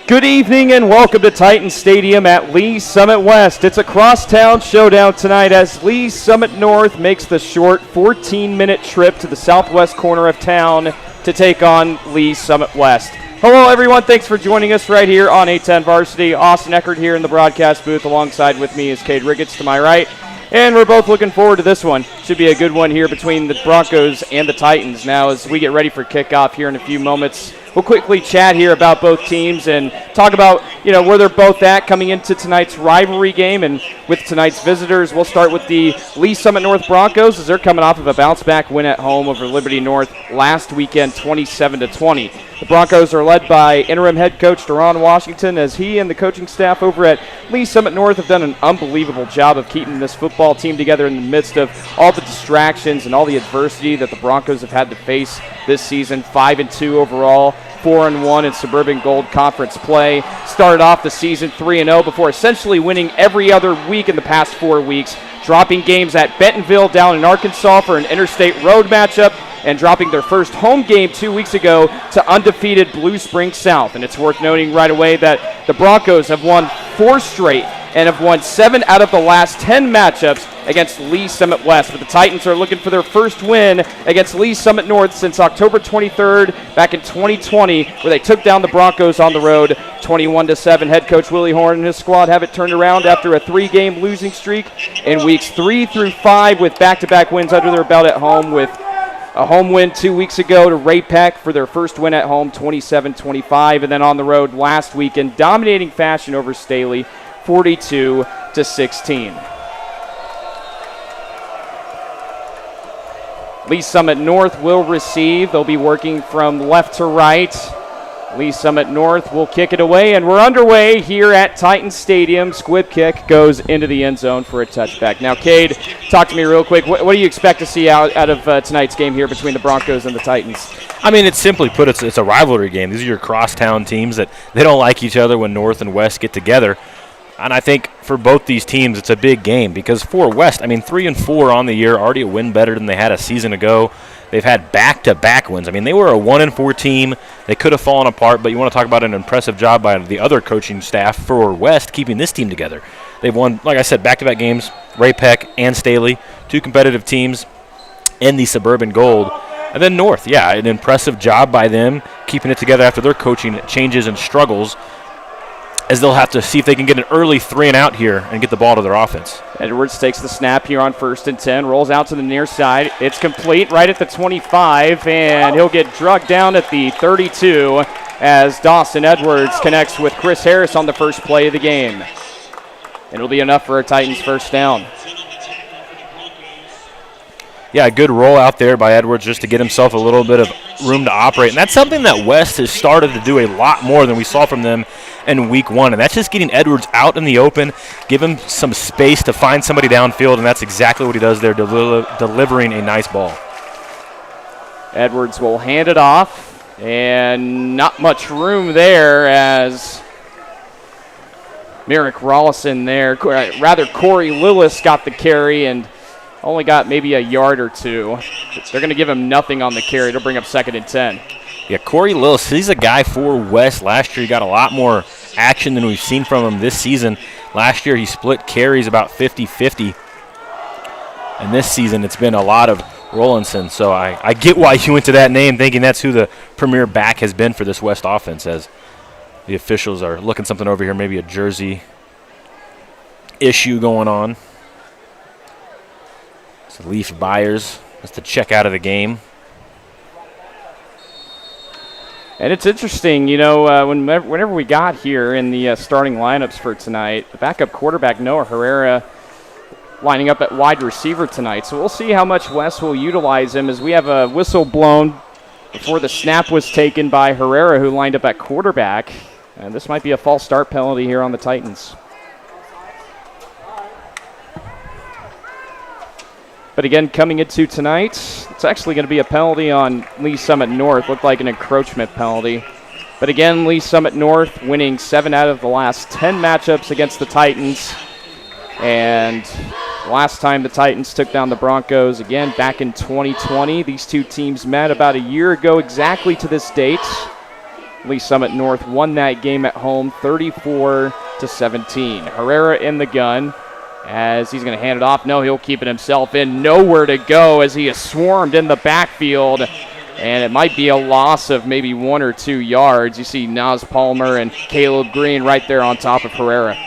Good evening and welcome to Titan Stadium at Lee Summit West. It's a crosstown showdown tonight as Lee Summit North makes the short 14-minute trip to the southwest corner of town to take on Lee Summit West. Hello everyone, thanks for joining us right here on 810 Varsity. Austin Eckert here in the broadcast booth. Alongside with me is Cade Ricketts to my right. And we're both looking forward to this one. Should be a good one here between the Broncos and the Titans. Now as we get ready for kickoff here in a few moments, we'll quickly chat here about both teams and talk about, where they're both at coming into tonight's rivalry game. And with tonight's visitors, we'll start with the Lee Summit North Broncos as they're coming off of a bounce-back win at home over Liberty North last weekend, 27-20. The Broncos are led by interim head coach Deron Washington as he and the coaching staff over at Lee Summit North have done an unbelievable job of keeping this football team together in the midst of all the distractions and all the adversity that the Broncos have had to face this season. 5-2 overall, 4-1 in Suburban Gold Conference play. Started off the season 3-0 before essentially winning every other week in the past 4 weeks, dropping games at Bentonville down in Arkansas for an interstate road matchup, and dropping their first home game 2 weeks ago to undefeated Blue Springs South. And it's worth noting right away that the Broncos have won 4 straight and have won 7 out of the last 10 matchups against Lee Summit West. But the Titans are looking for their first win against Lee Summit North since October 23rd back in 2020, where they took down the Broncos on the road 21-7. Head coach Willie Horn and his squad have it turned around after a 3-game losing streak in weeks 3 through 5 with back-to-back wins under their belt at home, with a home win 2 weeks ago to Ray Peck for their first win at home, 27-25, and then on the road last week in dominating fashion over Staley, 42-16. Lee Summit North will receive. They'll be working from left to right. Lee Summit North will kick it away, and we're underway here at Titan Stadium. Squib kick goes into the end zone for a touchback. Now, Cade, talk to me real quick. What do you expect to see out of tonight's game here between the Broncos and the Titans? I mean, it's simply put, it's a rivalry game. These are your crosstown teams that they don't like each other when North and West get together. And I think for both these teams, it's a big game because for West, 3-4 on the year, already a win better than they had a season ago. They've had back-to-back wins. They were a 1-4 team. They could have fallen apart, but you want to talk about an impressive job by the other coaching staff for West keeping this team together. They've won, like I said, back-to-back games, Ray Peck and Staley, 2 competitive teams in the Suburban Gold. And then North, an impressive job by them keeping it together after their coaching changes and struggles, as they'll have to see if they can get an early 3-and-out here and get the ball to their offense. Edwards takes the snap here on 1st and 10, rolls out to the near side. It's complete right at the 25, and he'll get drugged down at the 32 as Dawson Edwards connects with Chris Harris on the first play of the game. It'll be enough for a Titans first down. A good roll out there by Edwards just to get himself a little bit of room to operate. And that's something that West has started to do a lot more than we saw from them in week 1. And that's just getting Edwards out in the open, give him some space to find somebody downfield, and that's exactly what he does there, delivering a nice ball. Edwards will hand it off, and not much room there as Merrick Rollison there, Corey Lillis got the carry and only got maybe a yard or 2. They're going to give him nothing on the carry. They'll bring up 2nd and 10. Corey Lillis, he's a guy for West. Last year he got a lot more action than we've seen from him this season. Last year he split carries about 50-50. And this season it's been a lot of Rollinson. So I get why you went to that name, thinking that's who the premier back has been for this West offense, as the officials are looking something over here, maybe a jersey issue going on. So Leaf Byers has to check out of the game. And it's interesting, whenever we got here in the starting lineups for tonight, the backup quarterback Noah Herrera lining up at wide receiver tonight. So we'll see how much West will utilize him, as we have a whistle blown before the snap was taken by Herrera, who lined up at quarterback. And this might be a false start penalty here on the Titans. But again, coming into tonight, it's actually going to be a penalty on Lee Summit North. Looked like an encroachment penalty. But again, Lee Summit North winning 7 out of the last 10 matchups against the Titans. And last time the Titans took down the Broncos, again, back in 2020. These two teams met about a year ago exactly to this date. Lee Summit North won that game at home 34-17. Herrera in the gun as he's going to hand it off. No, he'll keep it himself in. Nowhere to go as he is swarmed in the backfield. And it might be a loss of maybe 1 or 2 yards. You see Nas Palmer and Caleb Green right there on top of Herrera.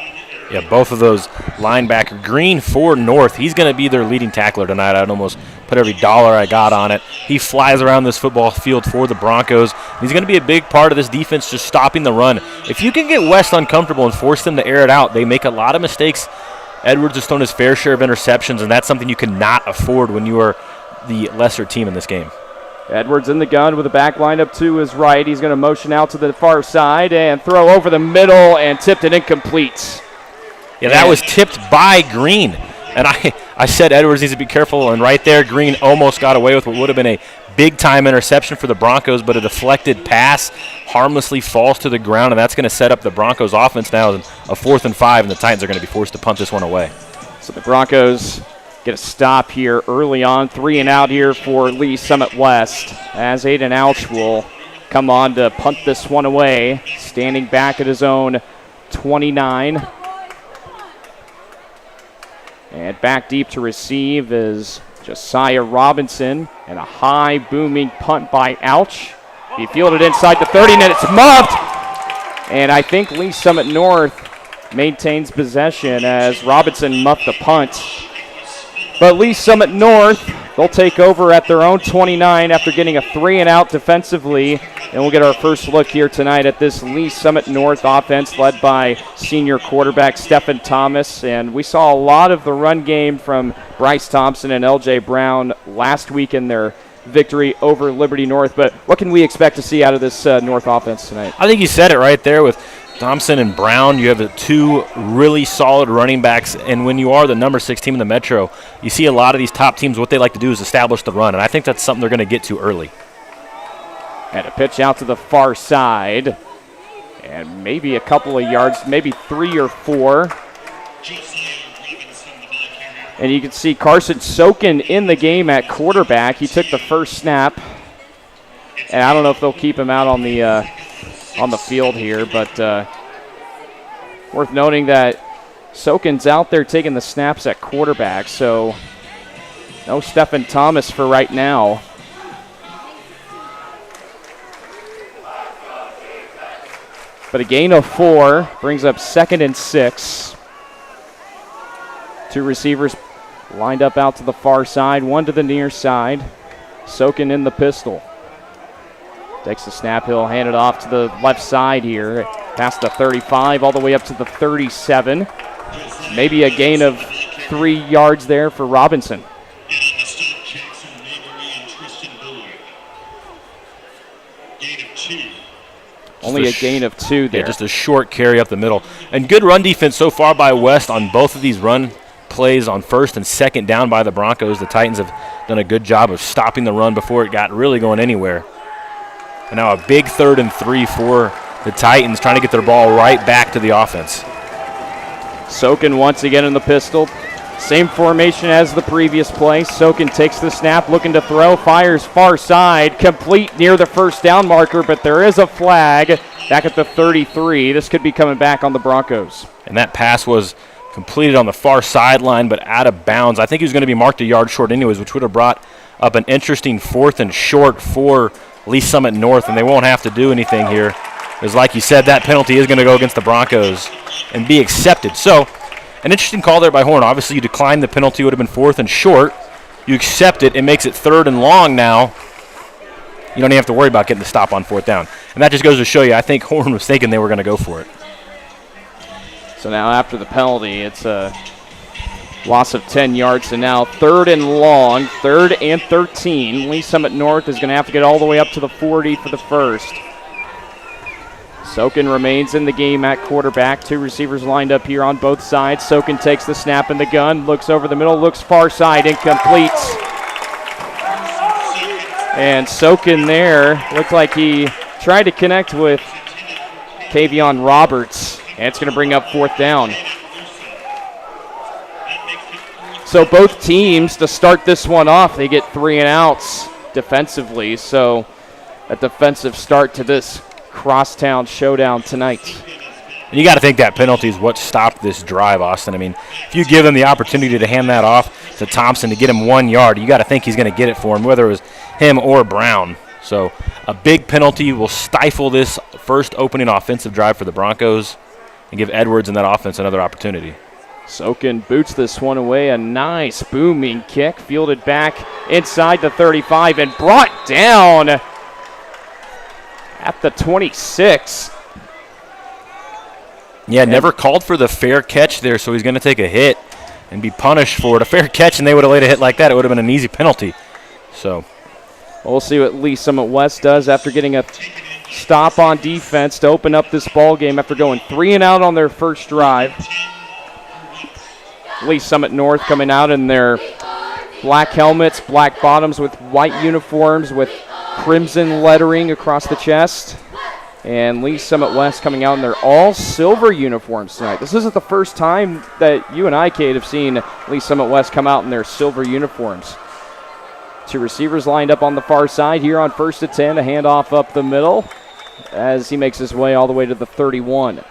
Yeah, both of those linebacker. Green for North. He's going to be their leading tackler tonight. I'd almost put every dollar I got on it. He flies around this football field for the Broncos. He's going to be a big part of this defense, just stopping the run. If you can get West uncomfortable and force them to air it out, they make a lot of mistakes. Edwards has thrown his fair share of interceptions, and that's something you cannot afford when you are the lesser team in this game. Edwards in the gun with the back lined up to his right. He's going to motion out to the far side and throw over the middle and tipped it incomplete. Yeah, that was tipped by Green. And I said Edwards needs to be careful, and right there Green almost got away with what would have been a big-time interception for the Broncos, but a deflected pass harmlessly falls to the ground, and that's going to set up the Broncos' offense now in a 4th and 5, and the Titans are going to be forced to punt this one away. So the Broncos get a stop here early on. 3 and out here for Lee Summit West as Aiden Ouch will come on to punt this one away, standing back at his own 29. And back deep to receive is Josiah Robinson, and a high booming punt by Ouch. He fielded inside the 30, and it's muffed. And I think Lee Summit North maintains possession as Robinson muffed the punt. But Lee Summit North, they'll take over at their own 29 after getting a 3 and out defensively. And we'll get our first look here tonight at this Lee Summit North offense led by senior quarterback Stephen Thomas. And we saw a lot of the run game from Bryce Thompson and L.J. Brown last week in their victory over Liberty North. But what can we expect to see out of this North offense tonight? I think you said it right there with Thompson and Brown. You have 2 really solid running backs, and when you are the number 6 team in the Metro, you see a lot of these top teams, what they like to do is establish the run, and I think that's something they're going to get to early. And a pitch out to the far side, and maybe a couple of yards, maybe 3 or 4. And you can see Carson Sokin in the game at quarterback. He took the first snap, and I don't know if they'll keep him out on the field here, but worth noting that Sokin's out there taking the snaps at quarterback, so no Stephen Thomas for right now. But a gain of 4 brings up 2nd and 6. 2 receivers lined up out to the far side, 1 to the near side. Sokin in the pistol. Takes the snap, he'll hand it off to the left side here, past the 35, all the way up to the 37. Maybe a gain of 3 yards there for Robinson. Only a gain of 2 there. Yeah, just a short carry up the middle. And good run defense so far by West on both of these run plays on 1st and 2nd down by the Broncos. The Titans have done a good job of stopping the run before it got really going anywhere. And now a big 3rd and 3 for the Titans, trying to get their ball right back to the offense. Sokin once again in the pistol. Same formation as the previous play. Sokin takes the snap, looking to throw, fires far side, complete near the first down marker, but there is a flag back at the 33. This could be coming back on the Broncos. And that pass was completed on the far sideline, but out of bounds. I think he was going to be marked a yard short anyways, which would have brought up an interesting 4th and short for Lee Summit North, and they won't have to do anything here. Because like you said, that penalty is going to go against the Broncos and be accepted. So, an interesting call there by Horn. Obviously, you declined the penalty, would have been 4th and short. You accept it. It makes it 3rd and long now. You don't even have to worry about getting the stop on 4th down. And that just goes to show you, I think Horn was thinking they were going to go for it. So now after the penalty, it's a loss of 10 yards. So now 3rd and long, 3rd and 13. Lee Summit North is going to have to get all the way up to the 40 for the first. Sokin remains in the game at quarterback. 2 receivers lined up here on both sides. Sokin takes the snap in the gun, looks over the middle, looks far side, incomplete. And Sokin there looked like he tried to connect with Kavion Roberts, and it's going to bring up 4th down. So both teams, to start this one off, they get 3 and outs defensively. So a defensive start to this crosstown showdown tonight. And you got to think that penalty is what stopped this drive, Austin. I mean, if you give him the opportunity to hand that off to Thompson to get him 1 yard, you got to think he's going to get it for him, whether it was him or Brown. So a big penalty will stifle this first opening offensive drive for the Broncos and give Edwards and that offense another opportunity. Sokin boots this one away. A nice booming kick, fielded back inside the 35 and brought down at the 26. Yeah, never called for the fair catch there, so he's going to take a hit and be punished for it. A fair catch, and they would have laid a hit like that. It would have been an easy penalty. So we'll see what Lee Summit West does after getting a stop on defense to open up this ball game after going 3 and out on their first drive. Lee Summit North coming out in their black helmets, black bottoms with white uniforms with crimson lettering across the chest. And Lee Summit West coming out in their all-silver uniforms tonight. This isn't the first time that you and I, Kate, have seen Lee Summit West come out in their silver uniforms. 2 receivers lined up on the far side here on 1st and 10. A handoff up the middle as he makes his way all the way to the 31.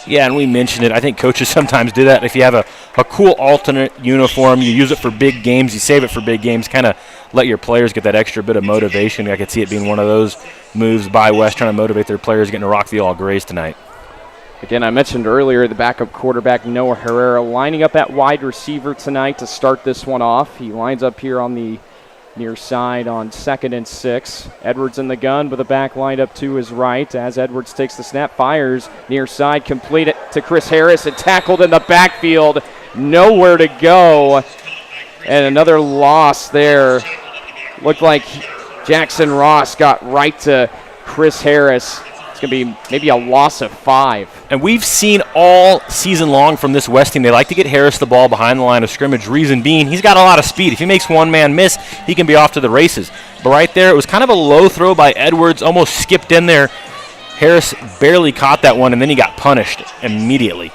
Yeah, and we mentioned it. I think coaches sometimes do that. If you have a cool alternate uniform, you use it for big games, you save it for big games, kind of let your players get that extra bit of motivation. I could see it being one of those moves by West trying to motivate their players getting to rock the all-grays tonight. Again, I mentioned earlier the backup quarterback Noah Herrera lining up at wide receiver tonight to start this one off. He lines up here on the near side on 2nd and 6. Edwards in the gun with a back lined up to his right as Edwards takes the snap, fires near side, complete it to Chris Harris and tackled in the backfield. Nowhere to go. And another loss there. Looked like Jackson Ross got right to Chris Harris. It's going to be maybe a loss of 5. And we've seen all season long from this West team, they like to get Harris the ball behind the line of scrimmage. Reason being, he's got a lot of speed. If he makes one man miss, he can be off to the races. But right there, it was kind of a low throw by Edwards, almost skipped in there. Harris barely caught that one, and then he got punished immediately.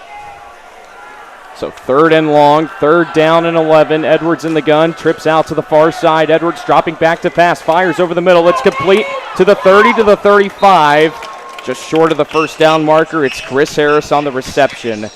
So 3rd and long, 3rd down and 11. Edwards in the gun, trips out to the far side. Edwards dropping back to pass, fires over the middle. It's complete to the 30 to the 35. Just short of the first down marker. It's Chris Harris on the reception.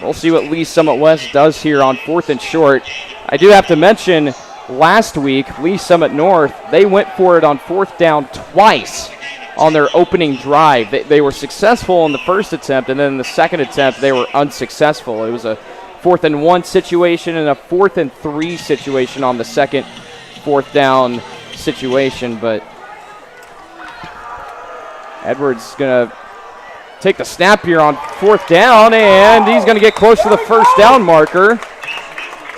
We'll see what Lee Summit West does here on 4th and short. I do have to mention, last week, Lee Summit North, they went for it on 4th down twice on their opening drive. They were successful in the first attempt, and then in the second attempt, they were unsuccessful. It was a 4th and 1 situation and a 4th and 3 situation on the second 4th down situation, but Edwards going to take the snap here on 4th down, and he's going to get close to the first down marker.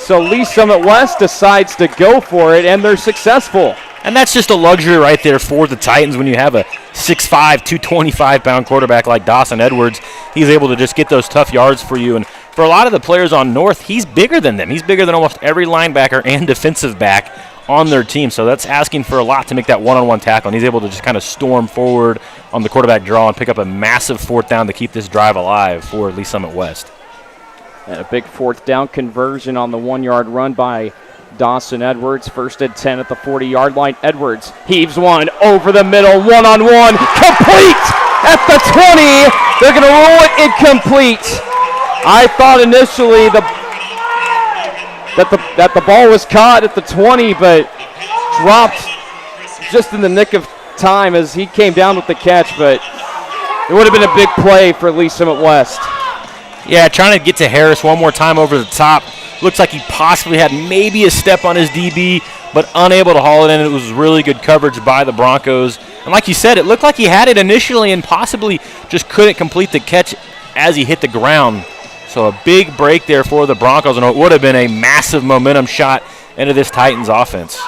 So Lee Summit West decides to go for it, and they're successful. And that's just a luxury right there for the Titans when you have a 6'5", 225-pound quarterback like Dawson Edwards. He's able to just get those tough yards for you. And for a lot of the players on North, he's bigger than them. He's bigger than almost every linebacker and defensive back on their team. So that's asking for a lot to make that one-on-one tackle. And he's able to just kind of storm forward on the quarterback draw and pick up a massive 4th down to keep this drive alive for Lee Summit West. And a big 4th down conversion on the 1-yard run by Dawson Edwards. 1st and 10 at the 40-yard line. Edwards heaves one over the middle, one-on-one, complete at the 20. They're going to roll it incomplete. I thought initially that the ball was caught at the 20, but dropped just in the nick of time as he came down with the catch, but it would have been a big play for Lee Summit West. Yeah, trying to get to Harris one more time over the top. Looks like he possibly had maybe a step on his DB, but unable to haul it in. It was really good coverage by the Broncos. And like you said, it looked like he had it initially and possibly just couldn't complete the catch as he hit the ground. So a big break there for the Broncos, and it would have been a massive momentum shot into this Titans offense.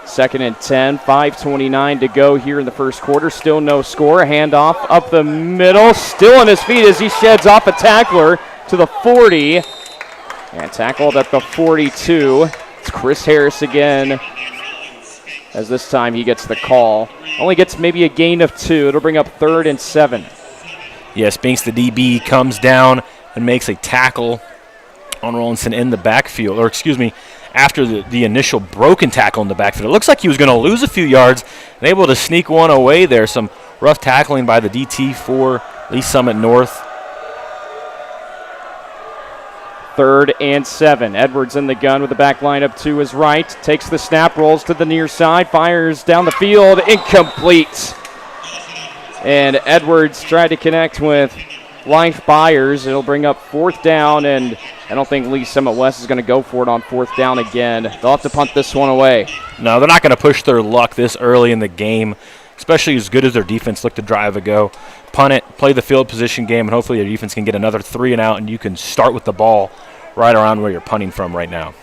2nd and 10, 5:29 to go here in the first quarter. Still no score. A handoff up the middle. Still on his feet as he sheds off a tackler to the 40. And tackled at the 42. It's Chris Harris again, as this time he gets the call. Only gets maybe a gain of 2. It'll bring up 3rd and 7. Yes, Binks, the DB, comes down and makes a tackle on Rollinson in the backfield, or excuse me, after the initial broken tackle in the backfield. It looks like he was going to lose a few yards and able to sneak one away there. Some rough tackling by the DT for Lee Summit North. 3rd and 7. Edwards in the gun with the back line up to his right. Takes the snap, rolls to the near side, fires down the field, incomplete. And Edwards tried to connect with Life Byers. It'll bring up 4th down, and I don't think Lee Summit West is going to go for it on 4th down again. They'll have to punt this one away. No, they're not going to push their luck this early in the game, especially as good as their defense looked to drive ago. Punt it, play the field position game, and hopefully your defense can get another 3 and out, and you can start with the ball right around where you're punting from right now.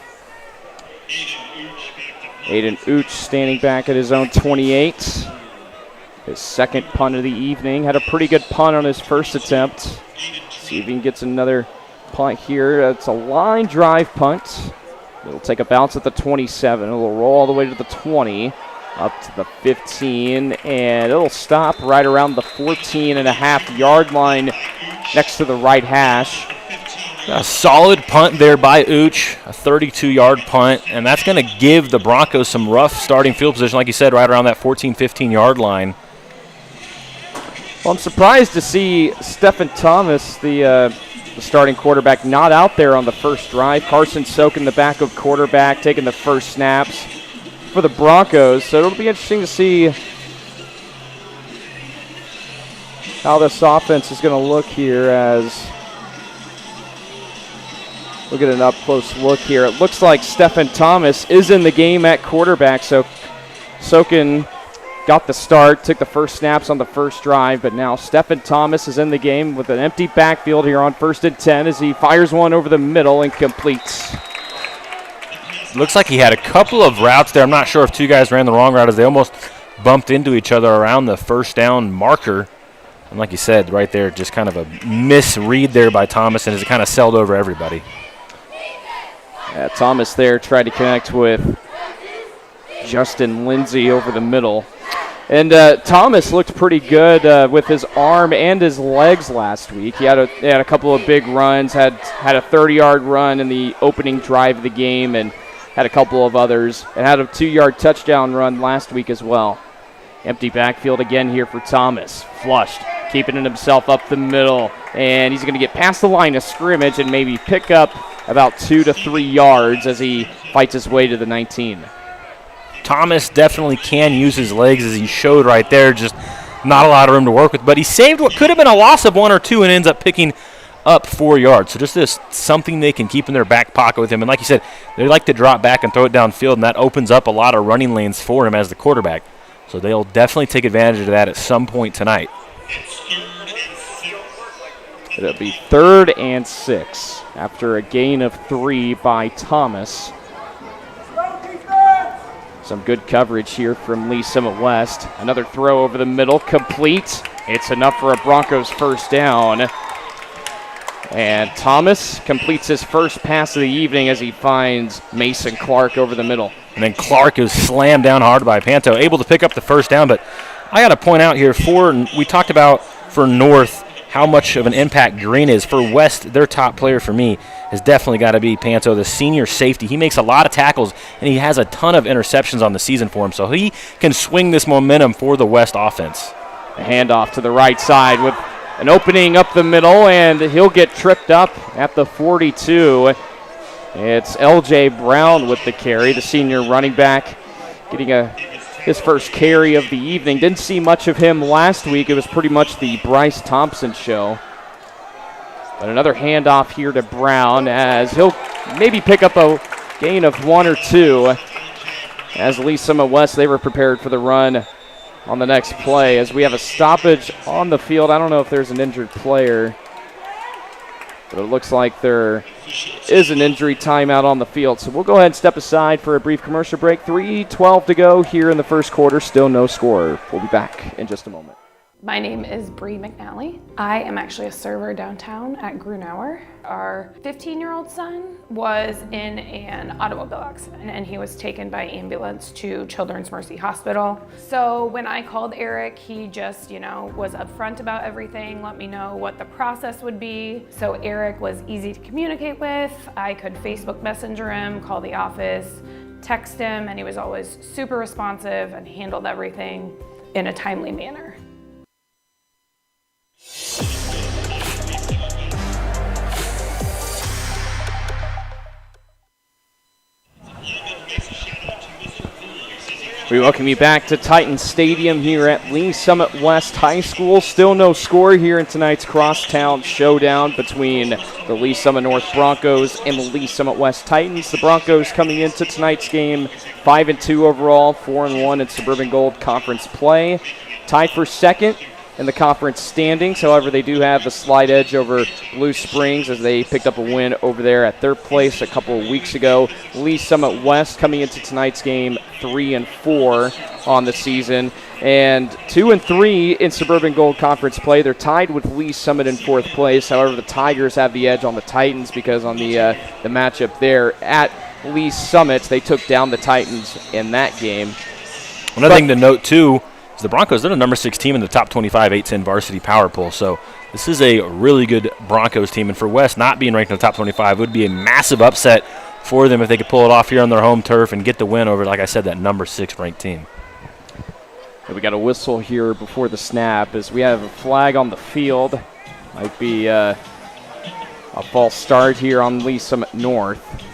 Aiden Ooch standing back at his own 28. His 2nd punt of the evening. Had a pretty good punt on his first attempt. See if he gets another punt here. It's a line drive punt. It'll take a bounce at the 27. It'll roll all the way to the 20. Up to the 15, and it'll stop right around the 14.5-yard line next to the right hash. A solid punt there by Ooch, a 32-yard punt, and that's going to give the Broncos some rough starting field position, like you said, right around that 14, 15-yard line. Well, I'm surprised to see Stephen Thomas, the starting quarterback, not out there on the first drive. Carson Sokin, the backup quarterback, taking the first snaps for the Broncos. So it'll be interesting to see how this offense is going to look here as we'll get an up-close look here. It looks like Stephen Thomas is in the game at quarterback, so Sokin got the start, took the first snaps on the first drive, but now Stephen Thomas is in the game with an empty backfield here on 1st and 10 as he fires one over the middle and completes. Looks like he had a couple of routes there. I'm not sure if 2 guys ran the wrong route as they almost bumped into each other around the first down marker. And like you said, right there, just kind of a misread there by Thomas, and it kind of sailed over everybody. Yeah, Thomas there tried to connect with Justin Lindsay over the middle. And Thomas looked pretty good with his arm and his legs last week. He had a couple of big runs, had a 30-yard run in the opening drive of the game, and had a couple of others, and had a 2-yard touchdown run last week as well. Empty backfield again here for Thomas. Flushed, keeping it himself up the middle, and he's going to get past the line of scrimmage and maybe pick up about 2 to 3 yards as he fights his way to the 19. Thomas definitely can use his legs, as he showed right there, just not a lot of room to work with, but he saved what could have been a loss of 1 or 2 and ends up picking up 4 yards. So just this something they can keep in their back pocket with him. And like you said, they like to drop back and throw it downfield, and that opens up a lot of running lanes for him as the quarterback. So they'll definitely take advantage of that at some point tonight. It'll be 3rd and 6 after a gain of 3 by Thomas. Some good coverage here from Lee Summit West. Another throw over the middle, complete. It's enough for a Broncos first down. And Thomas completes his first pass of the evening as he finds Mason Clark over the middle. And then Clark is slammed down hard by Panto, able to pick up the first down. But I got to point out here, we talked about for North how much of an impact Green is. For West, their top player for me has definitely got to be Panto, the senior safety. He makes a lot of tackles, and he has a ton of interceptions on the season for him. So he can swing this momentum for the West offense. A handoff to the right side with an opening up the middle, and he'll get tripped up at the 42. It's L.J. Brown with the carry, the senior running back, getting his first carry of the evening. Didn't see much of him last week. It was pretty much the Bryce Thompson show. But another handoff here to Brown as he'll maybe pick up a gain of 1 or 2. As Lee Summit West, they were prepared for the run on the next play as we have a stoppage on the field. I don't know if there's an injured player, but it looks like there is an injury timeout on the field. So we'll go ahead and step aside for a brief commercial break. 3:12 to go here in the first quarter. Still no score. We'll be back in just a moment. My name is Bree McNally. I am actually a server downtown at Grunauer. Our 15-year-old son was in an automobile accident and he was taken by ambulance to Children's Mercy Hospital. So when I called Eric, he just, was upfront about everything, let me know what the process would be. So Eric was easy to communicate with. I could Facebook Messenger him, call the office, text him, and he was always super responsive and handled everything in a timely manner. We welcome you back to Titan Stadium here at Lee Summit West High School. Still no score here in tonight's crosstown showdown between the Lee Summit North Broncos and the Lee Summit West Titans. The Broncos coming into tonight's game 5-2 overall, 4-1 in Suburban Gold Conference play. Tied for second in the conference standings. However, they do have a slight edge over Blue Springs as they picked up a win over there at third place a couple of weeks ago. Lee Summit West coming into tonight's game 3-4 on the season and 2-3 in Suburban Gold Conference play. They're tied with Lee Summit in fourth place. However, the Tigers have the edge on the Titans because on the matchup there at Lee Summit, they took down the Titans in that game. Another thing to note, too, the Broncos, they're the number 6 team in the top 25 8-10 varsity power poll. So this is a really good Broncos team. And for West not being ranked in the top 25 would be a massive upset for them if they could pull it off here on their home turf and get the win over, like I said, that number 6 ranked team. And we got a whistle here before the snap as we have a flag on the field. Might be a false start here on Lee Summit North.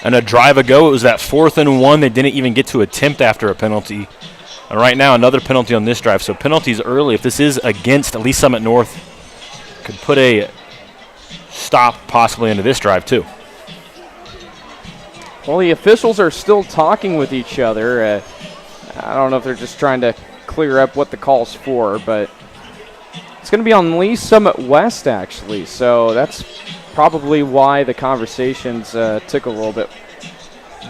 And a drive ago, it was that 4th and 1. They didn't even get to attempt after a penalty. And right now, another penalty on this drive. So penalties early. If this is against Lee Summit North, could put a stop possibly into this drive too. Well, the officials are still talking with each other. I don't know if they're just trying to clear up what the call's for, but it's going to be on Lee Summit West, actually. So that's probably why the conversations took a little bit,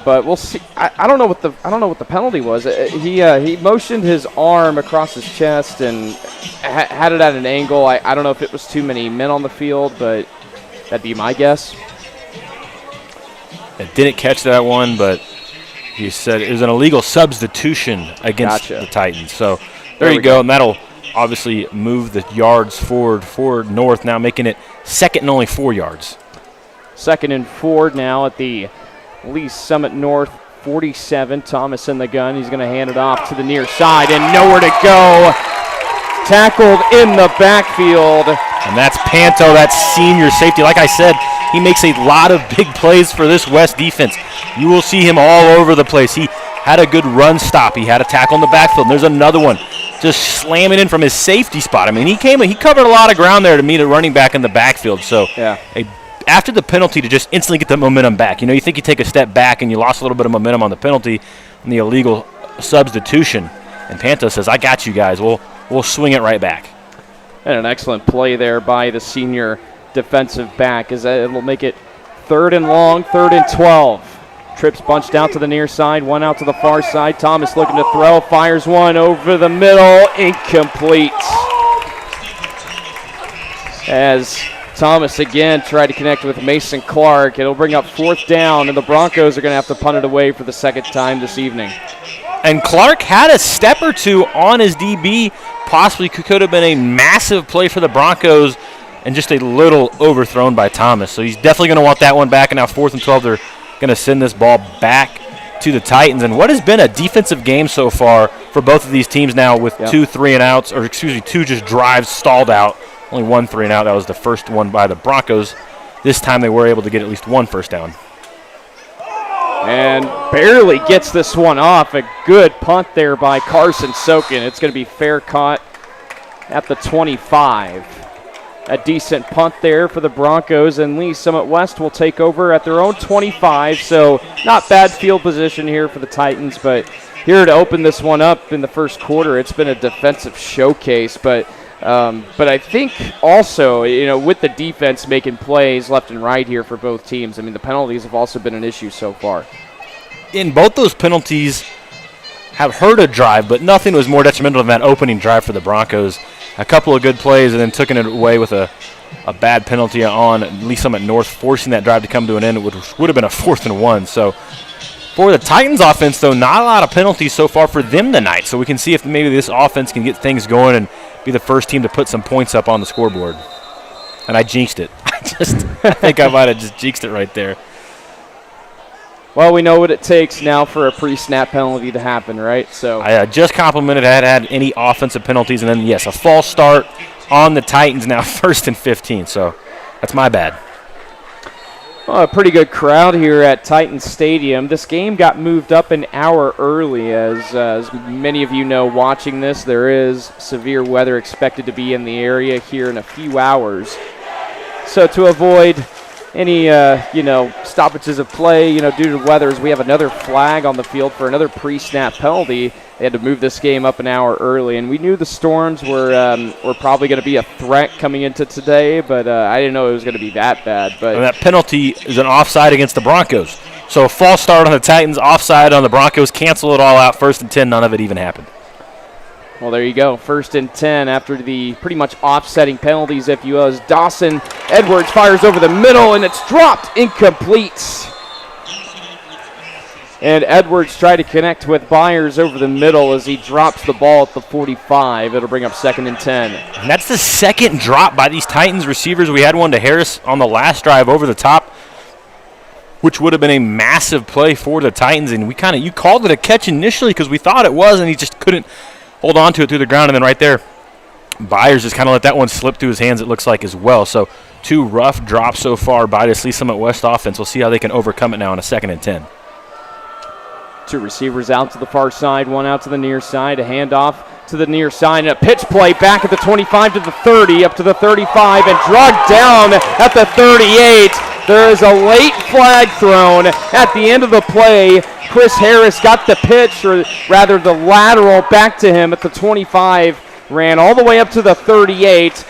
but we'll see. I don't know what the penalty was. He motioned his arm across his chest and had it at an angle. I don't know if it was too many men on the field, but that'd be my guess. I didn't catch that one, but he said it was an illegal substitution against the Titans. So there you go, and that'll obviously move the yards forward North, now making it second and only 4 yards. 2nd and 4 now at the Lee Summit North 47. Thomas in the gun. He's going to hand it off to the near side and nowhere to go. Tackled in the backfield. And that's Panto, that senior safety. Like I said, he makes a lot of big plays for this West defense. You will see him all over the place. He had a good run stop. He had a tackle in the backfield. And there's another one just slamming in from his safety spot. I mean, he covered a lot of ground there to meet a running back in the backfield. So after the penalty, to just instantly get the momentum back. You think you take a step back and you lost a little bit of momentum on the penalty and the illegal substitution. And Panto says, I got you guys. We'll swing it right back. And an excellent play there by the senior defensive back as it'll make it 3rd and long, 3rd and 12. Trips bunched out to the near side, one out to the far side. Thomas looking to throw, fires one over the middle, incomplete. As Thomas again tried to connect with Mason Clark. It'll bring up 4th down, and the Broncos are going to have to punt it away for the 2nd time this evening. And Clark had a step or two on his DB. Possibly could have been a massive play for the Broncos and just a little overthrown by Thomas. So he's definitely going to want that one back. And now 4th and 12, they're going to send this ball back to the Titans. And what has been a defensive game so far for both of these teams now with 2 3-and-outs, or 2 just drives stalled out. Only 1 3-and-out. That was the first one by the Broncos. This time they were able to get at least 1 first down. And barely gets this one off. A good punt there by Carson Sokin. It's going to be fair caught at the 25. A decent punt there for the Broncos, and Lee Summit West will take over at their own 25. So not bad field position here for the Titans, but here to open this one up in the first quarter, it's been a defensive showcase. But I think also, with the defense making plays left and right here for both teams, I mean, the penalties have also been an issue so far. In both those penalties, have hurt a drive, but nothing was more detrimental than that opening drive for the Broncos. A couple of good plays and then taking it away with a bad penalty on Lee Summit North, forcing that drive to come to an end, which would have been a 4th and 1. So for the Titans offense, though, not a lot of penalties so far for them tonight. So we can see if maybe this offense can get things going and be the first team to put some points up on the scoreboard. And I jinxed it. I think I might have just jinxed it right there. Well, we know what it takes now for a pre-snap penalty to happen, right? So I just complimented had any offensive penalties, and then, yes, a false start on the Titans now, 1st and 15. So that's my bad. Well, a pretty good crowd here at Titan Stadium. This game got moved up an hour early. As many of you know watching this, there is severe weather expected to be in the area here in a few hours. So to avoid any, stoppages of play, due to weather, we have another flag on the field for another pre-snap penalty. They had to move this game up an hour early, and we knew the storms were probably going to be a threat coming into today, but I didn't know it was going to be that bad. But and that penalty is an offside against the Broncos. So a false start on the Titans, offside on the Broncos, cancel it all out, 1st and 10, none of it even happened. Well, there you go. 1st and 10 after the pretty much offsetting penalties, if you will, as Dawson Edwards fires over the middle, and it's dropped incomplete. And Edwards tried to connect with Byers over the middle as he drops the ball at the 45. It'll bring up 2nd and 10. And that's the second drop by these Titans receivers. We had one to Harris on the last drive over the top, which would have been a massive play for the Titans. And you called it a catch initially because we thought it was, and he just couldn't hold on to it through the ground. And then right there, Byers just kind of let that one slip through his hands, it looks like, as well. So 2 rough drops so far by this Lee Summit West offense. We'll see how they can overcome it now on a 2nd and 10. 2 receivers out to the far side, 1 out to the near side, a handoff to the near side, and a pitch play back at the 25 to the 30, up to the 35, and dragged down at the 38. There is a late flag thrown at the end of the play. Chris Harris got the pitch, or rather the lateral, back to him at the 25, ran all the way up to the 38,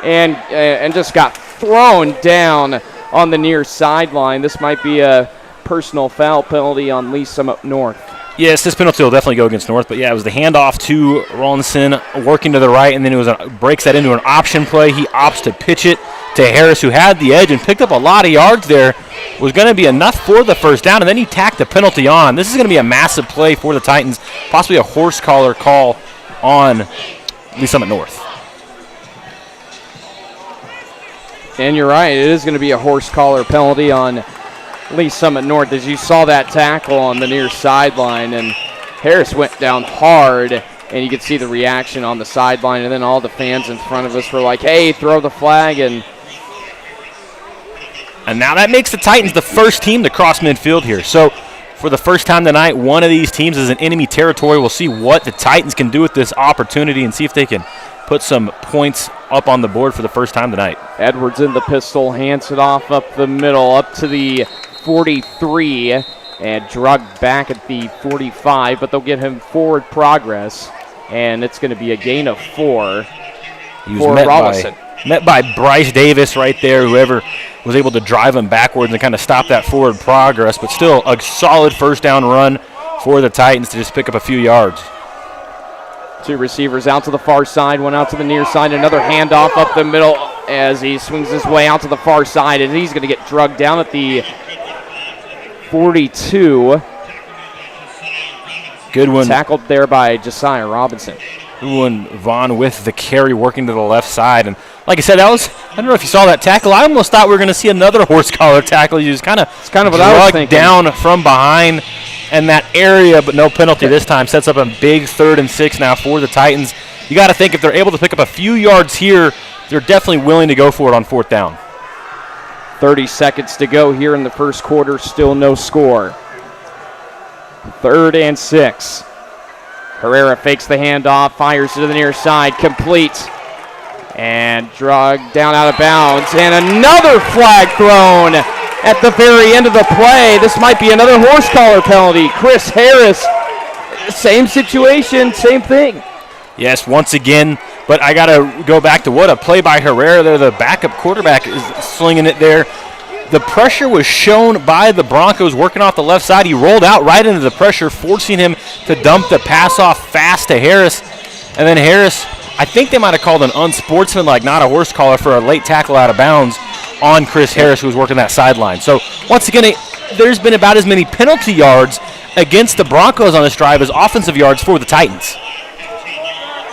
and just got thrown down on the near sideline. This might be a personal foul penalty on Lee Summit North. Yes, this penalty will definitely go against North, but yeah, it was the handoff to Rawlinson, working to the right, and then it breaks that into an option play. He opts to pitch it to Harris, who had the edge and picked up a lot of yards there. Was going to be enough for the 1st down, and then he tacked the penalty on. This is going to be a massive play for the Titans, possibly a horse collar call on Lee Summit North. And you're right, it is going to be a horse collar penalty on Lee Summit North, as you saw that tackle on the near sideline, and Harris went down hard, and you could see the reaction on the sideline, and then all the fans in front of us were like, hey, throw the flag. And now that makes the Titans the first team to cross midfield here. So for the first time tonight, one of these teams is in enemy territory. We'll see what the Titans can do with this opportunity and see if they can put some points up on the board for the first time tonight. Edwards in the pistol, hands it off up the middle, up to the 43, and drugged back at the 45, but they'll give him forward progress, and it's going to be a gain of 4 for Robinson. Met by Bryce Davis right there, whoever was able to drive him backwards and kind of stop that forward progress, but still a solid 1st down run for the Titans to just pick up a few yards. 2 receivers out to the far side, 1 out to the near side, another handoff up the middle as he swings his way out to the far side, and he's going to get drugged down at the 42. Good one. Tackled there by Josiah Robinson. Good one, Vaughn, with the carry working to the left side. And like I said, I don't know if you saw that tackle. I almost thought we were going to see another horse collar tackle. He was kind of what I was thinking. Down from behind in that area, but no penalty this time. Sets up a big 3rd and 6 now for the Titans. You got to think if they're able to pick up a few yards here, they're definitely willing to go for it on 4th down. 30 seconds to go here in the first quarter, still no score. 3rd and 6. Herrera fakes the handoff, fires to the near side, complete, and dragged down out of bounds, and another flag thrown at the very end of the play. This might be another horse collar penalty. Chris Harris, same situation, same thing. Yes, once again, but I got to go back to what a play by Herrera there. The backup quarterback is slinging it there. the pressure was shown by the Broncos working off the left side. He rolled out right into the pressure, forcing him to dump the pass off fast to Harris. And then Harris, I think they might have called an unsportsmanlike, not a horse collar, for a late tackle out of bounds on Chris Harris, who was working that sideline. So once again, there's been about as many penalty yards against the Broncos on this drive as offensive yards for the Titans.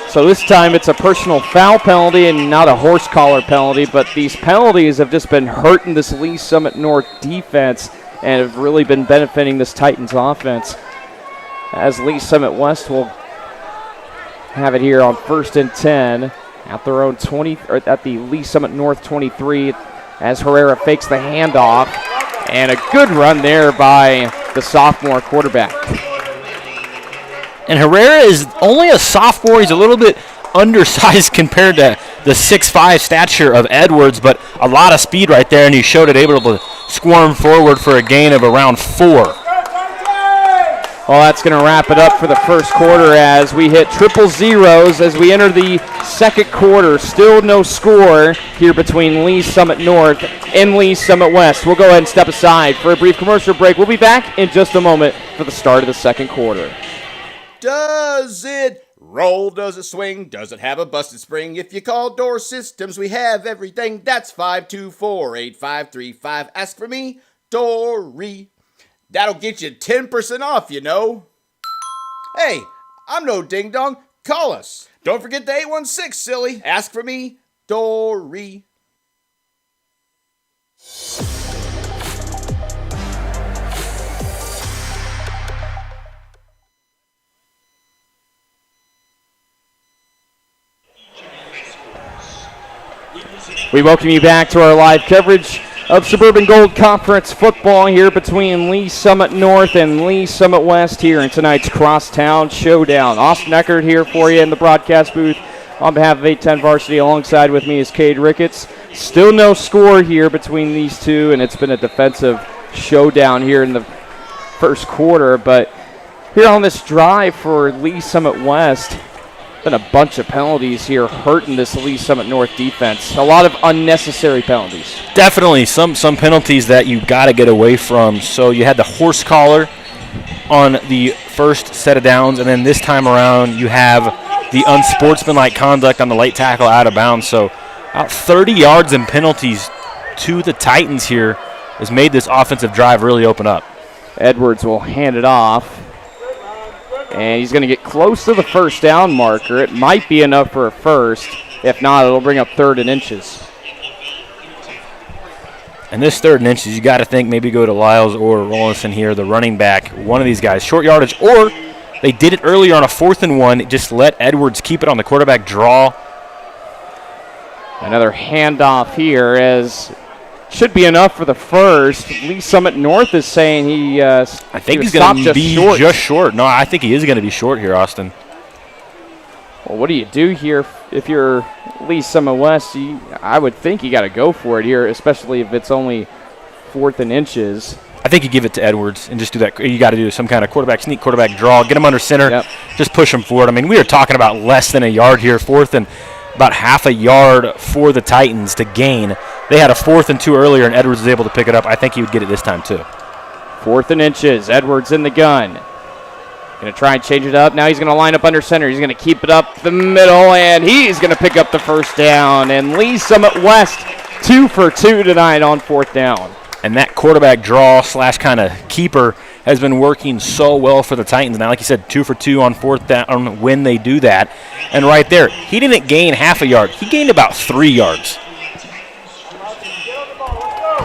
So this time it's a personal foul penalty and not a horse collar penalty, but these penalties have just been hurting this Lee Summit North defense and have really been benefiting this Titans offense. As Lee Summit West will have it here on 1st and 10 at their own 20, or at the Lee Summit North 23, as Herrera fakes the handoff, and a good run there by the sophomore quarterback. And Herrera is only a sophomore. He's a little bit undersized compared to the 6'5" stature of Edwards, but a lot of speed right there, and he showed it able to squirm forward for a gain of around 4. Well, that's going to wrap it up for the first quarter as we hit triple zeros as we enter the second quarter. Still no score here between Lee Summit North and Lee Summit West. We'll go ahead and step aside for a brief commercial break. We'll be back in just a moment for the start of the second quarter. Does it roll? Does it swing? Does it have a busted spring? If you call Door Systems, we have everything. That's 524-8535. Ask for me, Dory. That'll get you 10% off, you know. Hey, I'm no ding-dong. Call us. Don't forget the 816, silly. Ask for me, Dory. We welcome you back to our live coverage of Suburban Gold Conference football here between Lee Summit North and Lee Summit West here in tonight's Crosstown Showdown. Austin Eckert here for you in the broadcast booth on behalf of 810 Varsity. Alongside with me is Cade Ricketts. Still no score here between these two, and it's been a defensive showdown here in the first quarter. But here on this drive for Lee Summit West, been a bunch of penalties here hurting this Lee Summit North defense. A lot of unnecessary penalties. Definitely some penalties that you got to get away from. So you had the horse collar on the first set of downs, and then this time around you have the unsportsmanlike conduct on the late tackle out of bounds. So about 30 yards in penalties to the Titans here has made this offensive drive really open up. Edwards will hand it off. And he's going to get close to the first down marker. It might be enough for a first. If not, it'll bring up 3rd and inches. And this 3rd and inches, you got to think maybe go to Lyles or Rollinson here, the running back. One of these guys, short yardage, or they did it earlier on a 4th and 1. Just let Edwards keep it on the quarterback draw. Another handoff here as should be enough for the first. Lee Summit North is saying I think he's going to be just short. No, I think he is going to be short here, Austin. Well, what do you do here if you're Lee Summit West? I would think you got to go for it here, especially if it's only 4th and inches. I think you give it to Edwards and just do that. You got to do some kind of sneak quarterback draw, get him under center, just push him forward. I mean, we are talking about less than a yard here, 4th and about half a yard for the Titans to gain. They had a 4th and 2 earlier, and Edwards was able to pick it up. I think he would get it this time, too. 4th and inches. Edwards in the gun. Going to try and change it up. Now he's going to line up under center. He's going to keep it up the middle, and he's going to pick up the first down. And Lee Summit West, 2 for 2 tonight on 4th down. And that quarterback draw / kind of keeper has been working so well for the Titans. Now, like you said, 2 for 2 on 4th down when they do that. And right there, he didn't gain half a yard. He gained about 3 yards.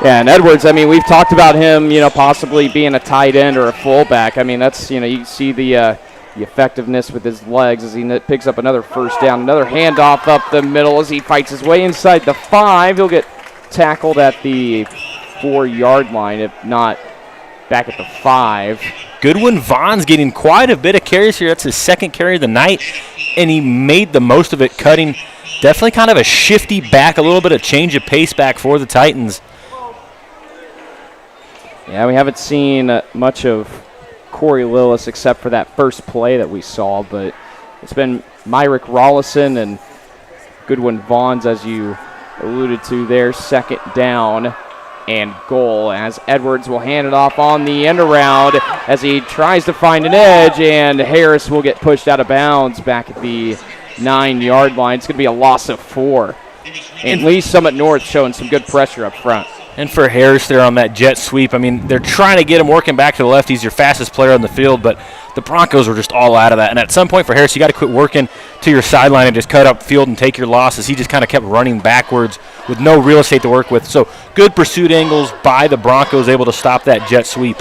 Yeah, and Edwards, I mean, we've talked about him, possibly being a tight end or a fullback. I mean, that's, you see the effectiveness with his legs as he picks up another first down. Another handoff up the middle as he fights his way inside the 5. He'll get tackled at the 4-yard line, if not back at the 5. Goodwin Vaughn's getting quite a bit of carries here. That's his 2nd carry of the night, and he made the most of it, cutting definitely kind of a shifty back, a little bit of change of pace back for the Titans. Yeah, we haven't seen much of Corey Lillis except for that first play that we saw, but it's been Myrick Rollison and Goodwin Vaughn's, as you alluded to there, 2nd down. and goal, as Edwards will hand it off on the end around as he tries to find an edge, and Harris will get pushed out of bounds back at the 9-yard line. It's going to be a loss of 4. And Lee Summit North showing some good pressure up front. And for Harris there on that jet sweep, I mean, they're trying to get him working back to the left. He's your fastest player on the field, but the Broncos were just all out of that. And at some point for Harris, you got to quit working to your sideline and just cut up field and take your losses. He just kind of kept running backwards with no real estate to work with. So good pursuit angles by the Broncos, able to stop that jet sweep.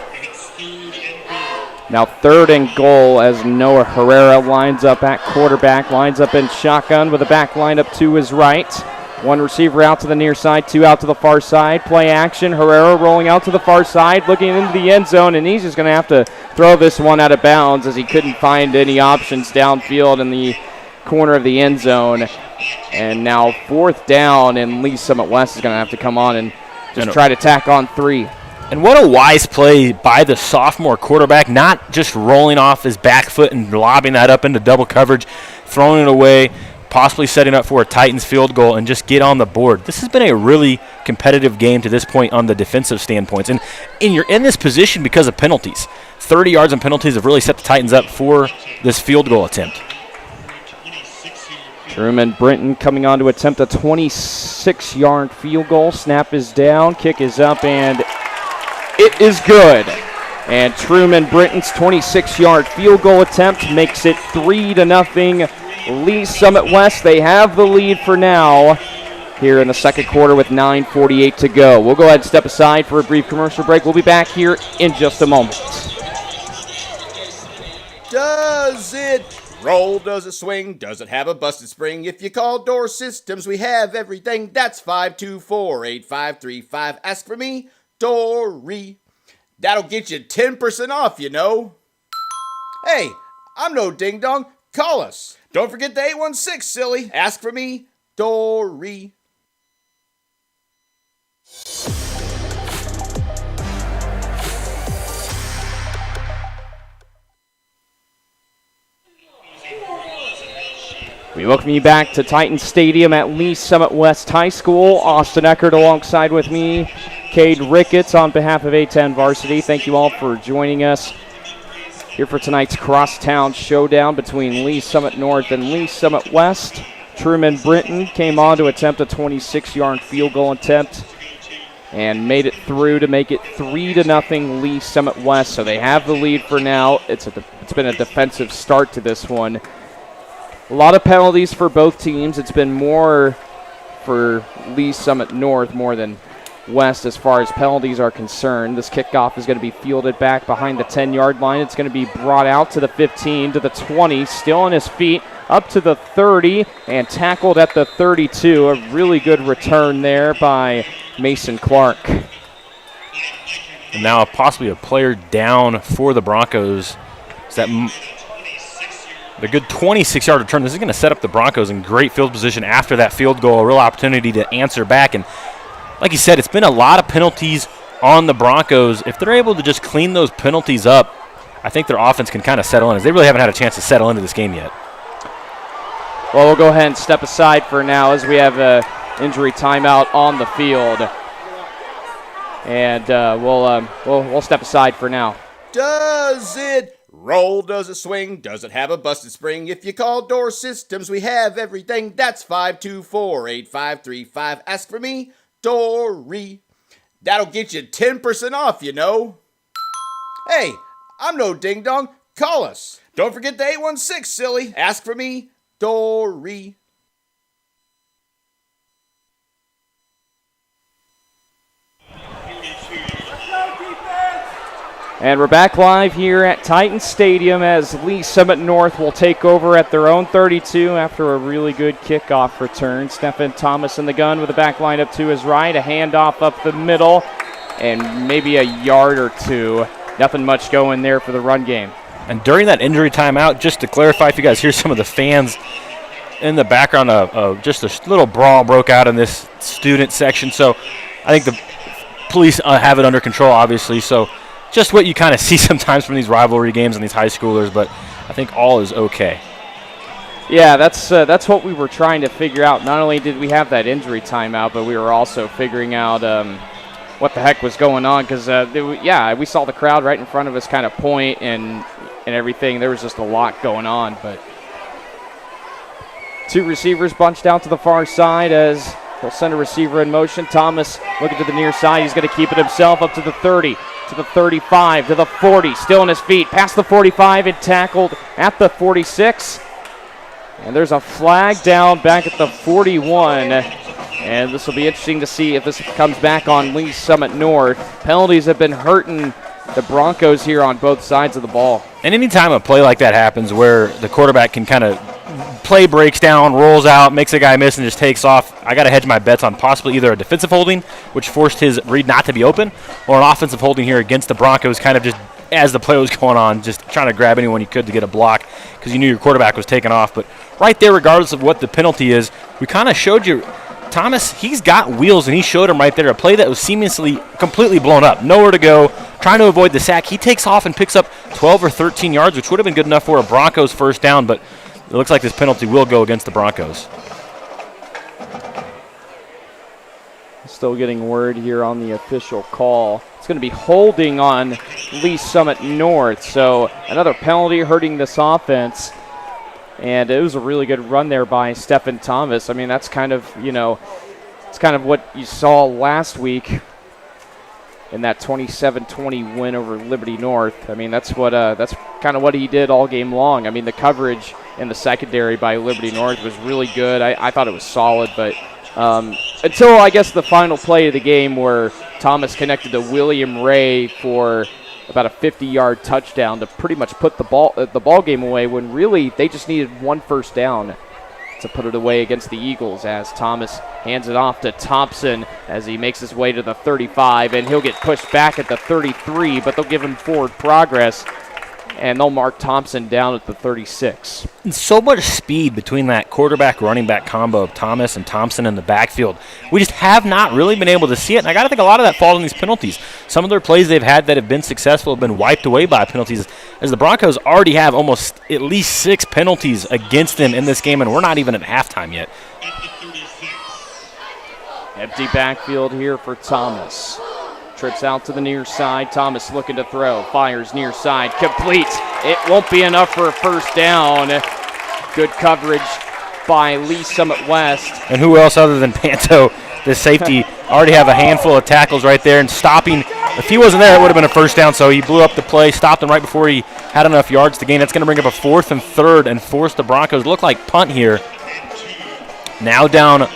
Now 3rd and goal as Noah Herrera lines up at quarterback, lines up in shotgun with a back line up to his right. 1 receiver out to the near side, 2 out to the far side. Play action, Herrera rolling out to the far side, looking into the end zone, and he's just going to have to throw this one out of bounds as he couldn't find any options downfield in the corner of the end zone. And now 4th down, and Lee Summit West is going to have to come on and just try to tack on 3. And what a wise play by the sophomore quarterback, not just rolling off his back foot and lobbing that up into double coverage, throwing it away, possibly setting up for a Titans field goal, and just get on the board. This has been a really competitive game to this point on the defensive standpoints. And you're in this position because of penalties. 30 yards and penalties have really set the Titans up for this field goal attempt. Truman Brinton coming on to attempt a 26-yard field goal. Snap is down, kick is up, and it is good. And Truman Brinton's 26-yard field goal attempt makes it 3-0. Lee Summit West, they have the lead for now here in the second quarter with 9:48 to go. We'll go ahead and step aside for a brief commercial break. We'll be back here in just a moment. Does it roll? Does it swing? Does it have a busted spring? If you call Door Systems, we have everything. That's 524-8535. Ask for me, Dory. That'll get you 10% off, you know. Hey, I'm no ding-dong. Call us. Don't forget the 816, silly. Ask for me, Dory. We welcome you back to Titan Stadium at Lee Summit West High School. Austin Eckert alongside with me, Cade Ricketts on behalf of A10 Varsity. Thank you all for joining us here for tonight's crosstown showdown between Lee Summit North and Lee Summit West. Truman Brinton came on to attempt a 26-yard field goal attempt and made it through to make it 3-0 Lee Summit West. So they have the lead for now. It's been a defensive start to this one. A lot of penalties for both teams. It's been more for Lee Summit North more than West as far as penalties are concerned. This kickoff is going to be fielded back behind the 10-yard line. It's going to be brought out to the 15, to the 20, still on his feet, up to the 30, and tackled at the 32. A really good return there by Mason Clark. And now possibly a player down for the Broncos. Is that the good 26-yard return? This is going to set up the Broncos in great field position after that field goal, a real opportunity to answer back. And like you said, it's been a lot of penalties on the Broncos. If they're able to just clean those penalties up, I think their offense can kind of settle in, as they really haven't had a chance to settle into this game yet. Well, we'll go ahead and step aside for now as we have an injury timeout on the field. And we'll step aside for now. Does it roll? Does it swing? Does it have a busted spring? If you call Door Systems, we have everything. That's 524-8535. Ask for me, Dory. That'll get you 10% off, you know. Hey, I'm no ding-dong. Call us. Don't forget the 816, silly. Ask for me, Dory. And we're back live here at Titan Stadium as Lee Summit North will take over at their own 32 after a really good kickoff return. Stephen Thomas in the gun with a back line up to his right, a handoff up the middle, and maybe a yard or two. Nothing much going there for the run game. And during that injury timeout, just to clarify, if you guys hear some of the fans in the background, just a little brawl broke out in this student section. So I think the police have it under control, obviously. So just what you kind of see sometimes from these rivalry games and these high schoolers, but I think all is okay. Yeah, that's what we were trying to figure out. Not only did we have that injury timeout, but we were also figuring out what the heck was going on, because we saw the crowd right in front of us kind of point and everything. There was just a lot going on, but two receivers bunched out to the far side as they'll send a receiver in motion. Thomas looking to the near side. He's going to keep it himself up to the 30, to the 35, to the 40. Still on his feet, past the 45 and tackled at the 46. And there's a flag down back at the 41. And this will be interesting to see if this comes back on Lee Summit North. Penalties have been hurting the Broncos here on both sides of the ball. And anytime a play like that happens where the quarterback can kind of play breaks down, rolls out, makes a guy miss, and just takes off, I got to hedge my bets on possibly either a defensive holding, which forced his read not to be open, or an offensive holding here against the Broncos, kind of just as the play was going on, just trying to grab anyone you could to get a block because you knew your quarterback was taking off. But right there, regardless of what the penalty is, we kind of showed you Thomas, he's got wheels, and he showed him right there a play that was seamlessly completely blown up. Nowhere to go, trying to avoid the sack. He takes off and picks up 12 or 13 yards, which would have been good enough for a Broncos first down, but it looks like this penalty will go against the Broncos. Still getting word here on the official call. It's going to be holding on Lee Summit North, so another penalty hurting this offense. And it was a really good run there by Stephen Thomas. I mean, that's kind of, it's kind of what you saw last week in that 27-20 win over Liberty North. I mean, that's kind of what he did all game long. I mean, the coverage in the secondary by Liberty North was really good. I thought it was solid, but until, I guess, the final play of the game where Thomas connected to William Ray for about a 50-yard touchdown to pretty much put the ball game away, when really they just needed one first down to put it away against the Eagles, as Thomas hands it off to Thompson as he makes his way to the 35, and he'll get pushed back at the 33, but they'll give him forward progress, and they'll mark Thompson down at the 36. And so much speed between that quarterback-running back combo of Thomas and Thompson in the backfield. We just have not really been able to see it, and I got to think a lot of that falls on these penalties. Some of their plays they've had that have been successful have been wiped away by penalties, as the Broncos already have almost at least 6 penalties against them in this game, and we're not even at halftime yet. Empty backfield here for Thomas. Trips out to the near side. Thomas looking to throw. Fires near side. Complete. It won't be enough for a first down. Good coverage by Lee Summit West. And who else other than Panto, the safety, already have a handful of tackles right there and stopping. If he wasn't there, it would have been a first down, so he blew up the play, stopped him right before he had enough yards to gain. That's going to bring up a 4th and 3rd and force the Broncos look like punt here. Now down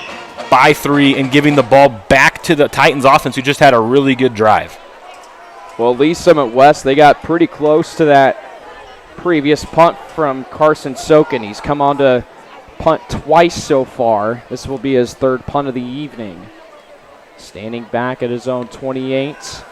by 3 and giving the ball back to the Titans offense, who just had a really good drive. Well, Lee Summit West, they got pretty close to that previous punt from Carson Sokin. He's come on to punt twice so far. This will be his 3rd punt of the evening. Standing back at his own 28.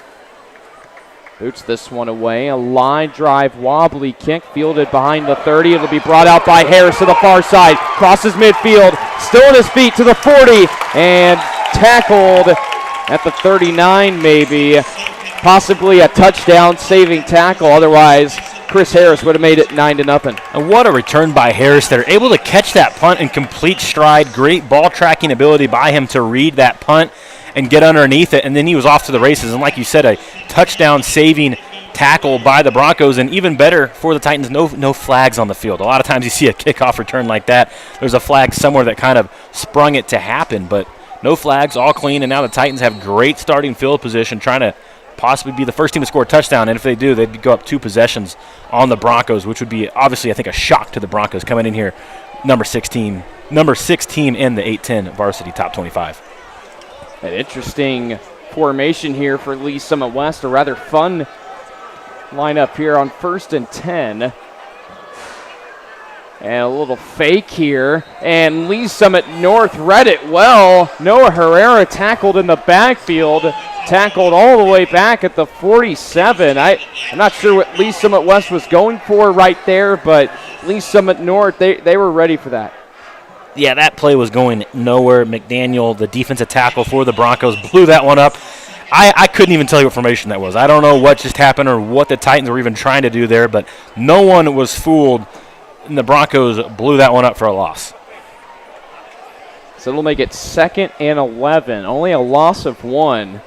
Boots this one away. A line drive, wobbly kick, fielded behind the 30. It'll be brought out by Harris to the far side. Crosses midfield, still on his feet to the 40, and tackled at the 39 maybe. Possibly a touchdown saving tackle. Otherwise, Chris Harris would have made it 9-0. And what a return by Harris. They're able to catch that punt in complete stride. Great ball tracking ability by him to read that punt and get underneath it, and then he was off to the races. And like you said, a touchdown-saving tackle by the Broncos, and even better for the Titans, no flags on the field. A lot of times you see a kickoff return like that, there's a flag somewhere that kind of sprung it to happen, but no flags, all clean, and now the Titans have great starting field position, trying to possibly be the first team to score a touchdown, and if they do, they'd go up 2 possessions on the Broncos, which would be obviously, I think, a shock to the Broncos coming in here, number 16 in the 8-10 varsity top 25. An interesting formation here for Lee Summit West. A rather fun lineup here on 1st and 10. And a little fake here. And Lee Summit North read it well. Noah Herrera tackled in the backfield. Tackled all the way back at the 47. I'm not sure what Lee Summit West was going for right there, but Lee Summit North, they were ready for that. Yeah, that play was going nowhere. McDaniel, the defensive tackle for the Broncos, blew that one up. I couldn't even tell you what formation that was. I don't know what just happened or what the Titans were even trying to do there, but no one was fooled, and the Broncos blew that one up for a loss. So it'll make it 2nd and 11. Only a loss of 1.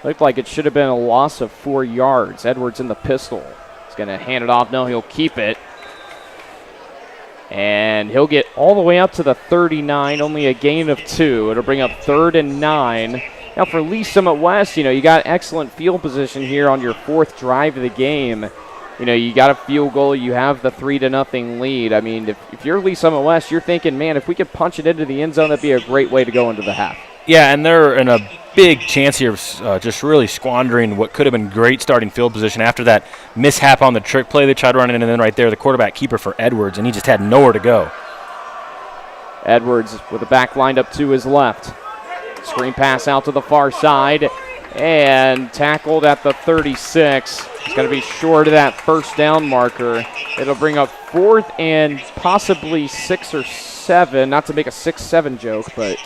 Looked like it should have been a loss of 4 yards. Edwards in the pistol. He's going to hand it off. No, he'll keep it. And he'll get all the way up to the 39, only a gain of 2. It'll bring up 3rd and 9. Now for Lee Summit West, you got excellent field position here on your 4th drive of the game. You got a field goal. You have the 3-0 lead. I mean, if you're Lee Summit West, you're thinking, man, if we could punch it into the end zone, that'd be a great way to go into the half. Yeah, and they're in a big chance here of just really squandering what could have been great starting field position after that mishap on the trick play. They tried running, and then right there, the quarterback keeper for Edwards, and he just had nowhere to go. Edwards with the back lined up to his left. Screen pass out to the far side, and tackled at the 36. He's going to be short of that first down marker. It'll bring up 4th and possibly 6 or 7. Not to make a 6-7 joke, but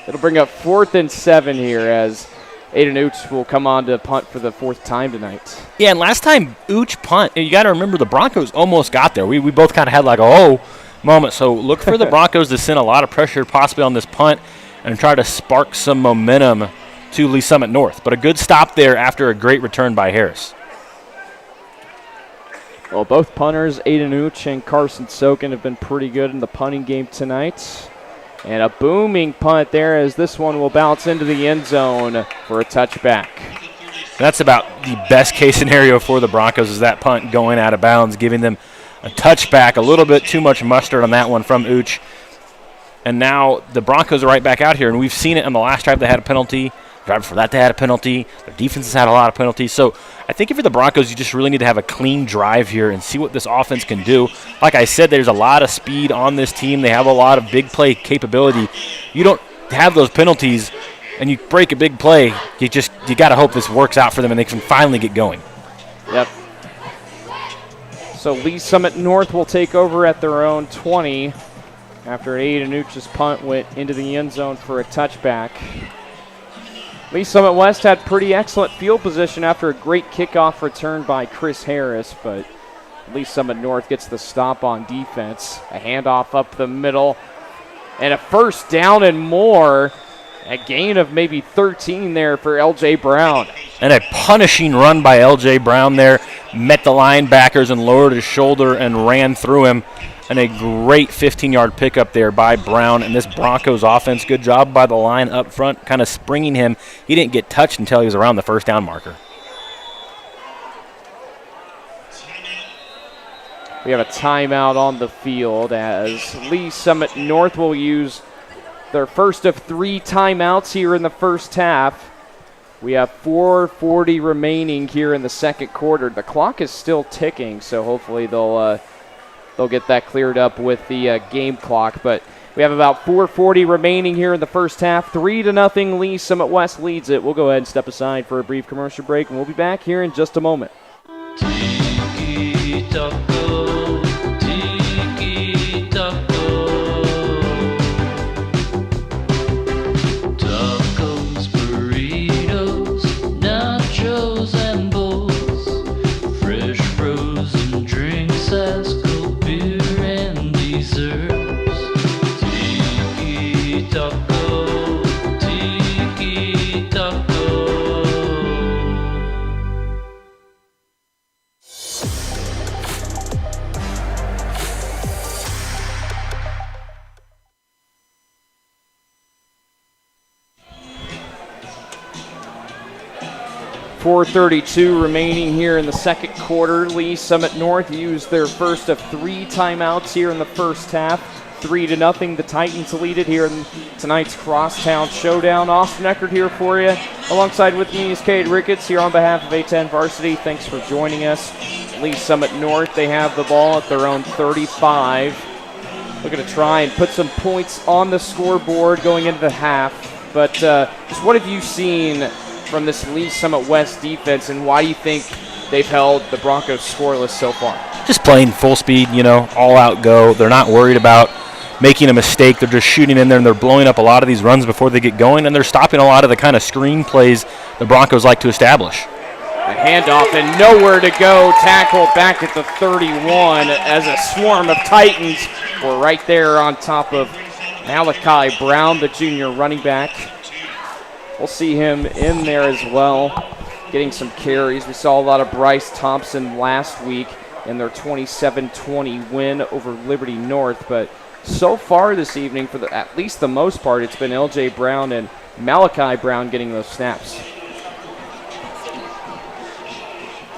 it'll bring up 4th and 7 here as Aiden Ooch will come on to punt for the 4th time tonight. Yeah, and last time Ooch punt, you got to remember the Broncos almost got there. We both kind of had like a oh moment. So look for the Broncos to send a lot of pressure possibly on this punt and try to spark some momentum to Lee Summit North. But a good stop there after a great return by Harris. Well, both punters, Aiden Ooch and Carson Sokin, have been pretty good in the punting game tonight. And a booming punt there as this one will bounce into the end zone for a touchback. That's about the best case scenario for the Broncos, is that punt going out of bounds, giving them a touchback. A little bit too much mustard on that one from Ooch. And now the Broncos are right back out here, and we've seen it in the last drive they had a penalty. The drive before that they had a penalty. Their defense has had a lot of penalties. So I think if you're the Broncos, you just really need to have a clean drive here and see what this offense can do. Like I said, there's a lot of speed on this team. They have a lot of big play capability. You don't have those penalties and you break a big play, you got to hope this works out for them and they can finally get going. Yep. So Lee Summit North will take over at their own 20 after Aiden Ooch's punt went into the end zone for a touchback. Lee Summit West had pretty excellent field position after a great kickoff return by Chris Harris, but Lee Summit North gets the stop on defense. A handoff up the middle, and a first down and more. A gain of maybe 13 there for L.J. Brown. And a punishing run by L.J. Brown there. Met the linebackers and lowered his shoulder and ran through him. And a great 15-yard pickup there by Brown. And this Broncos offense, good job by the line up front, kind of springing him. He didn't get touched until he was around the first down marker. We have a timeout on the field as Lee Summit North will use their first of 3 timeouts here in the first half. We have 4:40 remaining here in the second quarter. The clock is still ticking, so hopefully they'll get that cleared up with the game clock. But we have about 4:40 remaining here in the first half. 3-0 Lee Summit West leads it. We'll go ahead and step aside for a brief commercial break, and we'll be back here in just a moment. .432 remaining here in the second quarter. Lee Summit North used their first of 3 timeouts here in the first half. 3-0. The Titans lead it here in tonight's Crosstown Showdown. Austin Eckert here for you. Alongside with me is Cade Ricketts here on behalf of A10 Varsity. Thanks for joining us. Lee Summit North, they have the ball at their own 35. Looking to try and put some points on the scoreboard going into the half. But just what have you seen from this Lee Summit West defense, and why do you think they've held the Broncos scoreless so far? Just playing full speed, all out go. They're not worried about making a mistake. They're just shooting in there, and they're blowing up a lot of these runs before they get going, and they're stopping a lot of the kind of screen plays the Broncos like to establish. A handoff and nowhere to go. Tackled back at the 31 as a swarm of Titans were right there on top of Malachi Brown, the junior running back. we'll see him in there as well, getting some carries. We saw a lot of Bryce Thompson last week in their 27-20 win over Liberty North, but so far this evening, for at least the most part, it's been LJ Brown and Malachi Brown getting those snaps.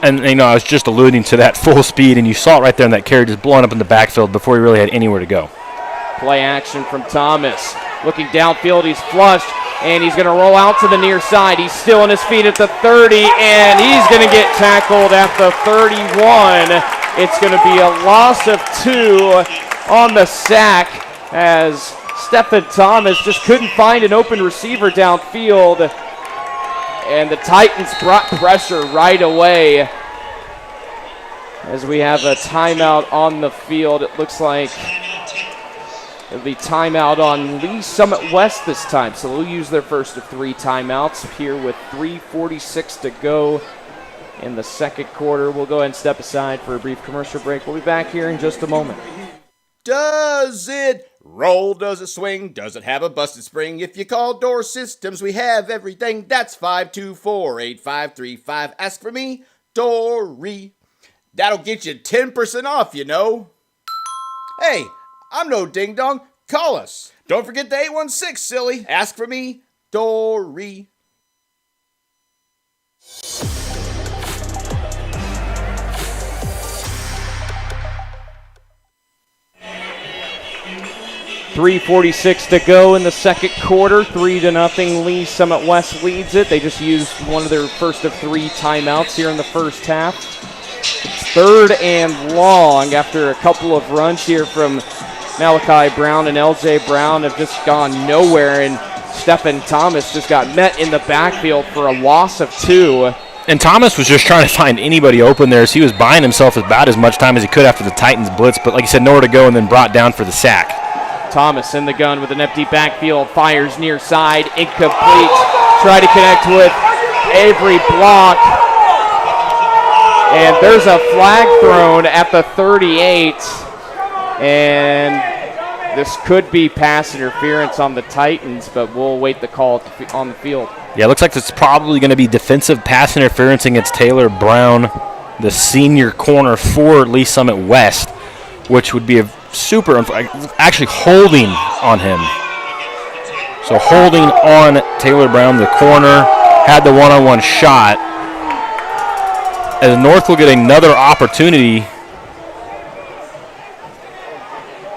And, I was just alluding to that full speed, and you saw it right there in that carry just blowing up in the backfield before he really had anywhere to go. Play action from Thomas. Looking downfield, he's flushed, and he's going to roll out to the near side. He's still on his feet at the 30, and he's going to get tackled at the 31. It's going to be a loss of 2 on the sack as Stephen Thomas just couldn't find an open receiver downfield. And the Titans brought pressure right away as we have a timeout on the field. It looks like it'll be timeout on Lee Summit West this time. So they'll use their first of 3 timeouts here with 3:46 to go in the second quarter. We'll go ahead and step aside for a brief commercial break. We'll be back here in just a moment. Does it roll? Does it swing? Does it have a busted spring? If you call Door Systems, we have everything. That's 524-8535. Ask for me, Dory. That'll get you 10% off, you know. Hey, I'm no ding dong. Call us. Don't forget the 816, silly. Ask for me, Dory. 3:46 to go in the second quarter. 3-0. Lee Summit West leads it. They just used one of their first of 3 timeouts here in the first half. It's 3rd and long after a couple of runs here from Malachi Brown and LJ Brown have just gone nowhere, and Stephen Thomas just got met in the backfield for a loss of 2. And Thomas was just trying to find anybody open there, so he was buying himself about as much time as he could after the Titans blitz, but like you said, nowhere to go, and then brought down for the sack. Thomas in the gun with an empty backfield, fires near side, incomplete. Try to connect with Avery Block. And there's a flag thrown at the 38. And this could be pass interference on the Titans, but we'll wait the call on the field. Yeah, it looks like it's probably going to be defensive pass interference against Taylor Brown, the senior corner for Lee Summit West, which would be a actually holding on him. So holding on Taylor Brown, the corner, had the one-on-one shot. As North will get another opportunity.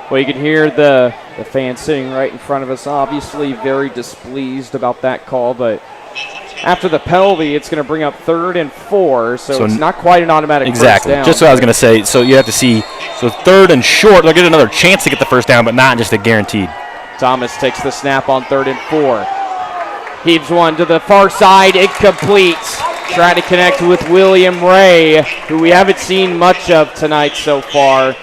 Well, you can hear the fan sitting right in front of us, obviously very displeased about that call, but after the penalty, it's going to bring up 3rd and 4, so it's not quite an automatic first down. Just what I was going to say. So you have to see, so 3rd and short, they'll get another chance to get the first down, but not just a guaranteed. Thomas takes the snap on 3rd and 4. Heaves one to the far side, incomplete. Trying to connect with William Ray, who we haven't seen much of tonight so far.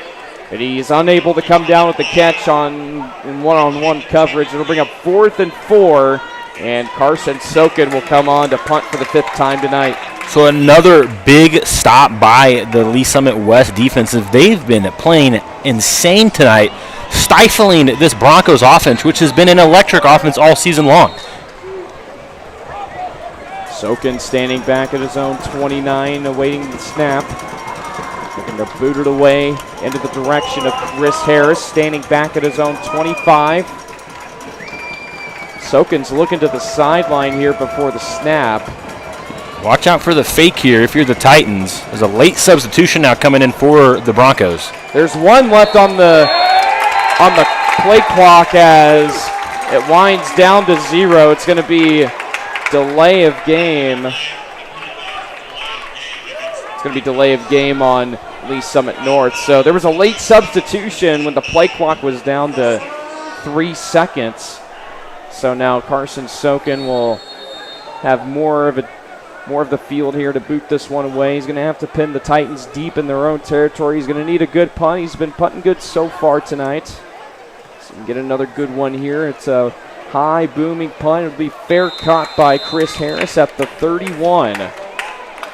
But he's unable to come down with the catch in one-on-one coverage. It'll bring up 4th and 4. And Carson Sokin will come on to punt for the 5th time tonight. So another big stop by the Lee Summit West defensive. They've been playing insane tonight, stifling this Broncos offense, which has been an electric offense all season long. Sokin standing back at his own 29, awaiting the snap. Looking to boot it away into the direction of Chris Harris, standing back at his own 25. Sokin's looking to the sideline here before the snap. Watch out for the fake here if you're the Titans. There's a late substitution now coming in for the Broncos. There's one left on the play clock as it winds down to 0. It's going to be delay of game. It's going to be delay of game on Lee Summit North. So there was a late substitution when the play clock was down to 3 seconds. So now Carson Sokin will have more of the field here to boot this one away. He's going to have to pin the Titans deep in their own territory. He's going to need a good punt. He's been punting good so far tonight. So we can get another good one here. It's a high booming punt. It'll be fair caught by Chris Harris at the 31.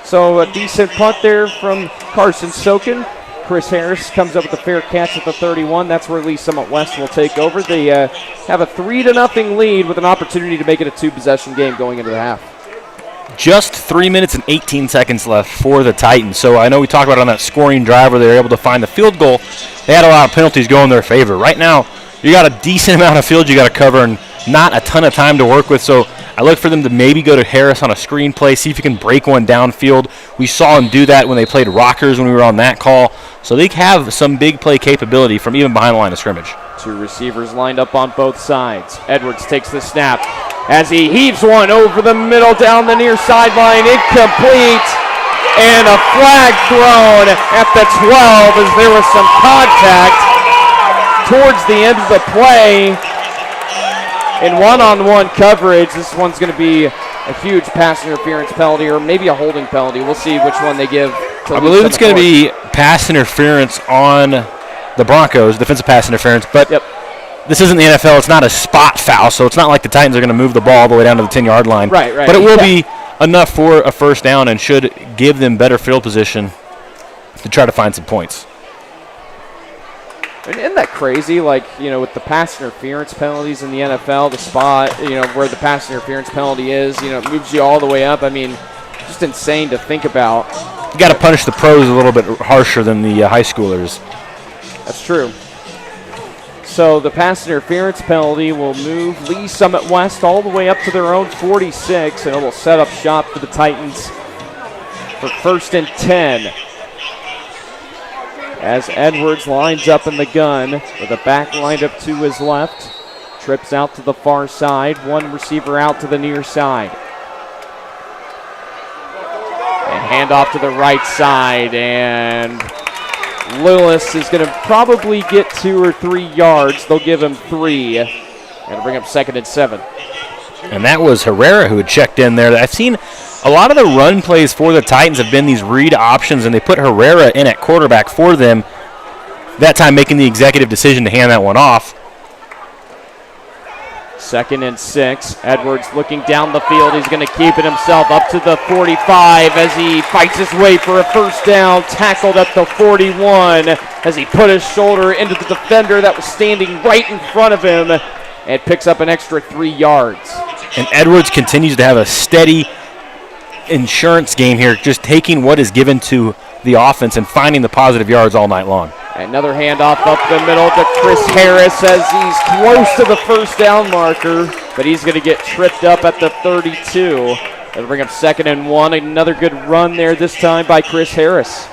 So a decent punt there from Carson Sokin. Chris Harris comes up with a fair catch at the 31. That's where Lee Summit West will take over. They have a 3-0 lead with an opportunity to make it a 2-possession game going into the half. Just 3 minutes and 18 seconds left for the Titans. So I know we talked about on that scoring drive where they were able to find the field goal. They had a lot of penalties go in their favor. Right now, you got a decent amount of field you got to cover and not a ton of time to work with. So I look for them to maybe go to Harris on a screen play, see if you can break one downfield. We saw him do that when they played Rockers when we were on that call. So they have some big play capability from even behind the line of scrimmage. 2 receivers lined up on both sides. Edwards takes the snap as he heaves one over the middle down the near sideline. Incomplete. And a flag thrown at the 12 as there was some contact towards the end of the play. In one-on-one coverage, this one's going to be a huge pass interference penalty or maybe a holding penalty. We'll see which one they give. I believe it's going to be pass interference on the Broncos, defensive pass interference, but this isn't the NFL. It's not a spot foul, so it's not like the Titans are going to move the ball all the way down to the 10-yard line. Right. But it will be enough for a first down and should give them better field position to try to find some points. And isn't that crazy? Like, with the pass interference penalties in the NFL, the spot, where the pass interference penalty is, it moves you all the way up. I mean, just insane to think about. You got to punish the pros a little bit harsher than the high schoolers. That's true. So the pass interference penalty will move Lee Summit West all the way up to their own 46, and it will set up shop for the Titans for 1st and 10. As Edwards lines up in the gun with a back lined up to his left. Trips out to the far side. One receiver out to the near side. And handoff to the right side. And Lewis is going to probably get 2 or 3 yards. They'll give him 3. And bring up 2nd and 7. And that was Herrera who had checked in there. I've seen a lot of the run plays for the Titans have been these read options, and they put Herrera in at quarterback for them, that time making the executive decision to hand that one off. 2nd and 6. Edwards looking down the field. He's going to keep it himself up to the 45 as he fights his way for a first down. Tackled at the 41 as he put his shoulder into the defender that was standing right in front of him and picks up an extra 3 yards. And Edwards continues to have a steady insurance game here, just taking what is given to the offense and finding the positive yards all night long. Another handoff up the middle to Chris Harris as he's close to the first down marker, but he's going to get tripped up at the 32. That'll bring up 2nd and 1. Another good run there this time by Chris Harris.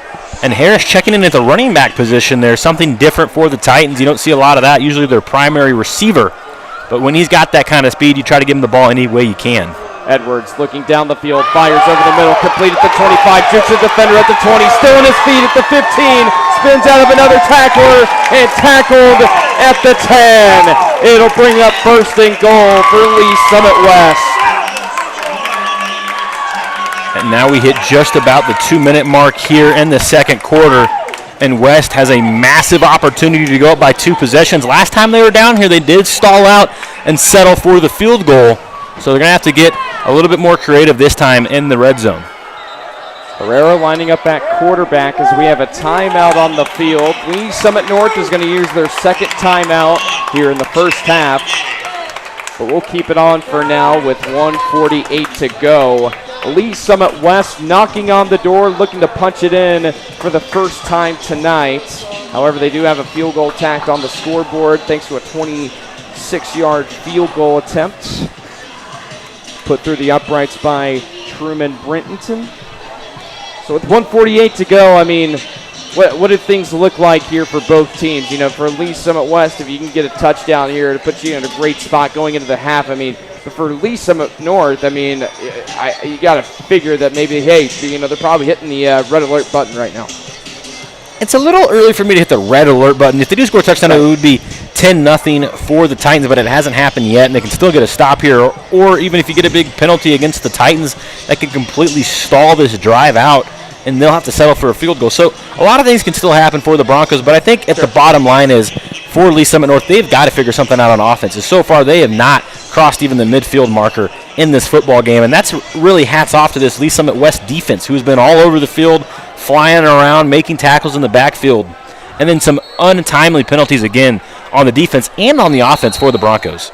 And Harris checking in at the running back position there, something different for the Titans. You don't see a lot of that, usually their primary receiver. But when he's got that kind of speed, you try to give him the ball any way you can. Edwards looking down the field, fires over the middle, complete at the 25, shoots the defender at the 20, still on his feet at the 15, spins out of another tackler, and tackled at the 10. It'll bring up 1st and goal for Lee Summit West. And now we hit just about the 2-minute mark here in the second quarter, and West has a massive opportunity to go up by 2 possessions. Last time they were down here, they did stall out and settle for the field goal. So they're going to have to get a little bit more creative this time in the red zone. Herrera lining up at quarterback as we have a timeout on the field. Lee Summit North is going to use their 2nd timeout here in the first half. But we'll keep it on for now with 1:48 to go. Lee Summit West knocking on the door, looking to punch it in for the first time tonight. However, they do have a field goal tacked on the scoreboard thanks to a 26-yard field goal attempt. Put through the uprights by Truman Brenton. So with 1:48 to go, I mean, what do things look like here for both teams? For Lee Summit West, if you can get a touchdown here to put you in a great spot going into the half, I mean, but for Lee Summit North, I mean, you got to figure that maybe, hey, they're probably hitting the red alert button right now. It's a little early for me to hit the red alert button. If they do score a touchdown, it would be 10-0 for the Titans, but it hasn't happened yet, and they can still get a stop here. Or even if you get a big penalty against the Titans, that could completely stall this drive out, and they'll have to settle for a field goal. So a lot of things can still happen for the Broncos, but I think at the bottom line is for Lee Summit North, they've got to figure something out on offense. So far, they have not crossed even the midfield marker in this football game, and that's really hats off to this Lee Summit West defense, who's been all over the field, flying around, making tackles in the backfield. And then some untimely penalties again on the defense and on the offense for the Broncos.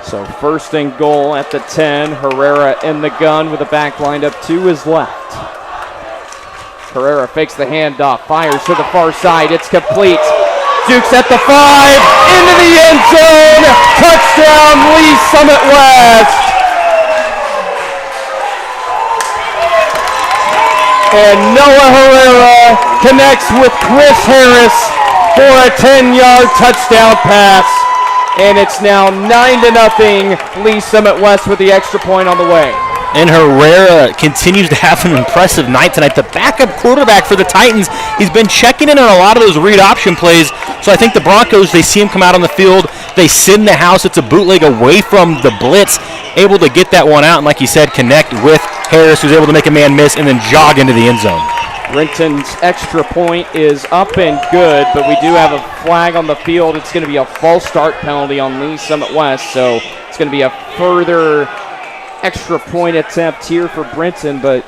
So first and goal at the 10. Herrera in the gun with the back lined up to his left. Herrera fakes the handoff, fires to the far side. It's complete. Dukes at the 5, into the end zone. Touchdown, Lee Summit West. And Noah Herrera connects with Chris Harris for a 10-yard touchdown pass. And it's now 9-0, Lee Summit West with the extra point on the way. And Herrera continues to have an impressive night tonight. The backup quarterback for the Titans, he's been checking in on a lot of those read option plays. So I think the Broncos, they see him come out on the field. They sit in the house. It's a bootleg away from the blitz. Able to get that one out and, like you said, connect with Harris, who's able to make a man miss and then jog into the end zone. Renton's extra point is up and good, but we do have a flag on the field. It's going to be a false start penalty on Lee Summit West, so it's going to be a further extra point attempt here for Brenton, but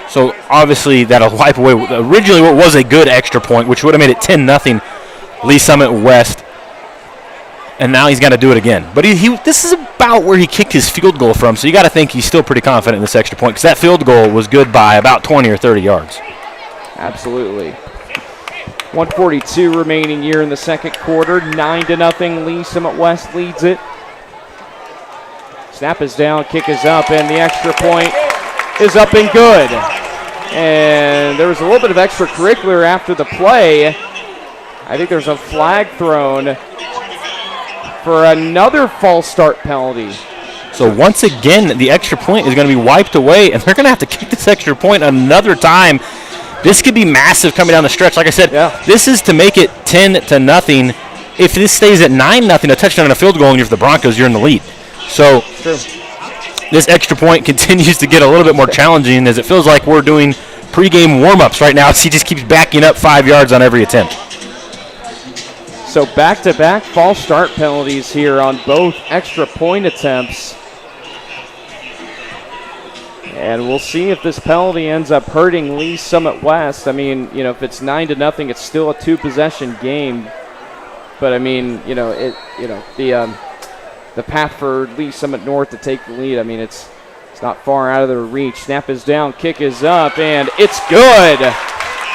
so obviously that'll wipe away originally what was a good extra point, which would have made it 10-0 Lee Summit West. And now he's got to do it again. But this is about where he kicked his field goal from, so you got to think he's still pretty confident in this extra point because that field goal was good by about 20 or 30 yards. Absolutely. 1:42 remaining here in the second quarter. 9-0, Lee Summit West leads it. Snap is down, kick is up, and the extra point is up and good. And there was a little bit of extracurricular after the play. I think there's a flag thrown for another false start penalty. So once again, the extra point is going to be wiped away, and they're going to have to kick this extra point another time. This could be massive coming down the stretch. Like I said, This is to make it 10-0. If this stays at 9-0, a touchdown and a field goal, and you're the Broncos, you're in the lead. So this extra point continues to get a little bit more challenging as it feels like we're doing pregame warm-ups right now. He just keeps backing up 5 yards on every attempt. So back-to-back false start penalties here on both extra point attempts. And we'll see if this penalty ends up hurting Lee Summit West. I mean, if it's 9-0, it's still a two-possession game. But I mean, the path for Lee Summit North to take the lead. I mean, it's not far out of their reach. Snap is down, kick is up, and it's good.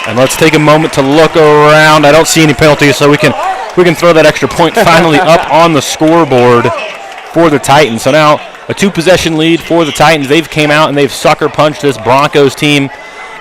And let's take a moment to look around. I don't see any penalties, so we can throw that extra point finally up on the scoreboard for the Titans. So now a two-possession lead for the Titans. They've came out and they've sucker punched this Broncos team,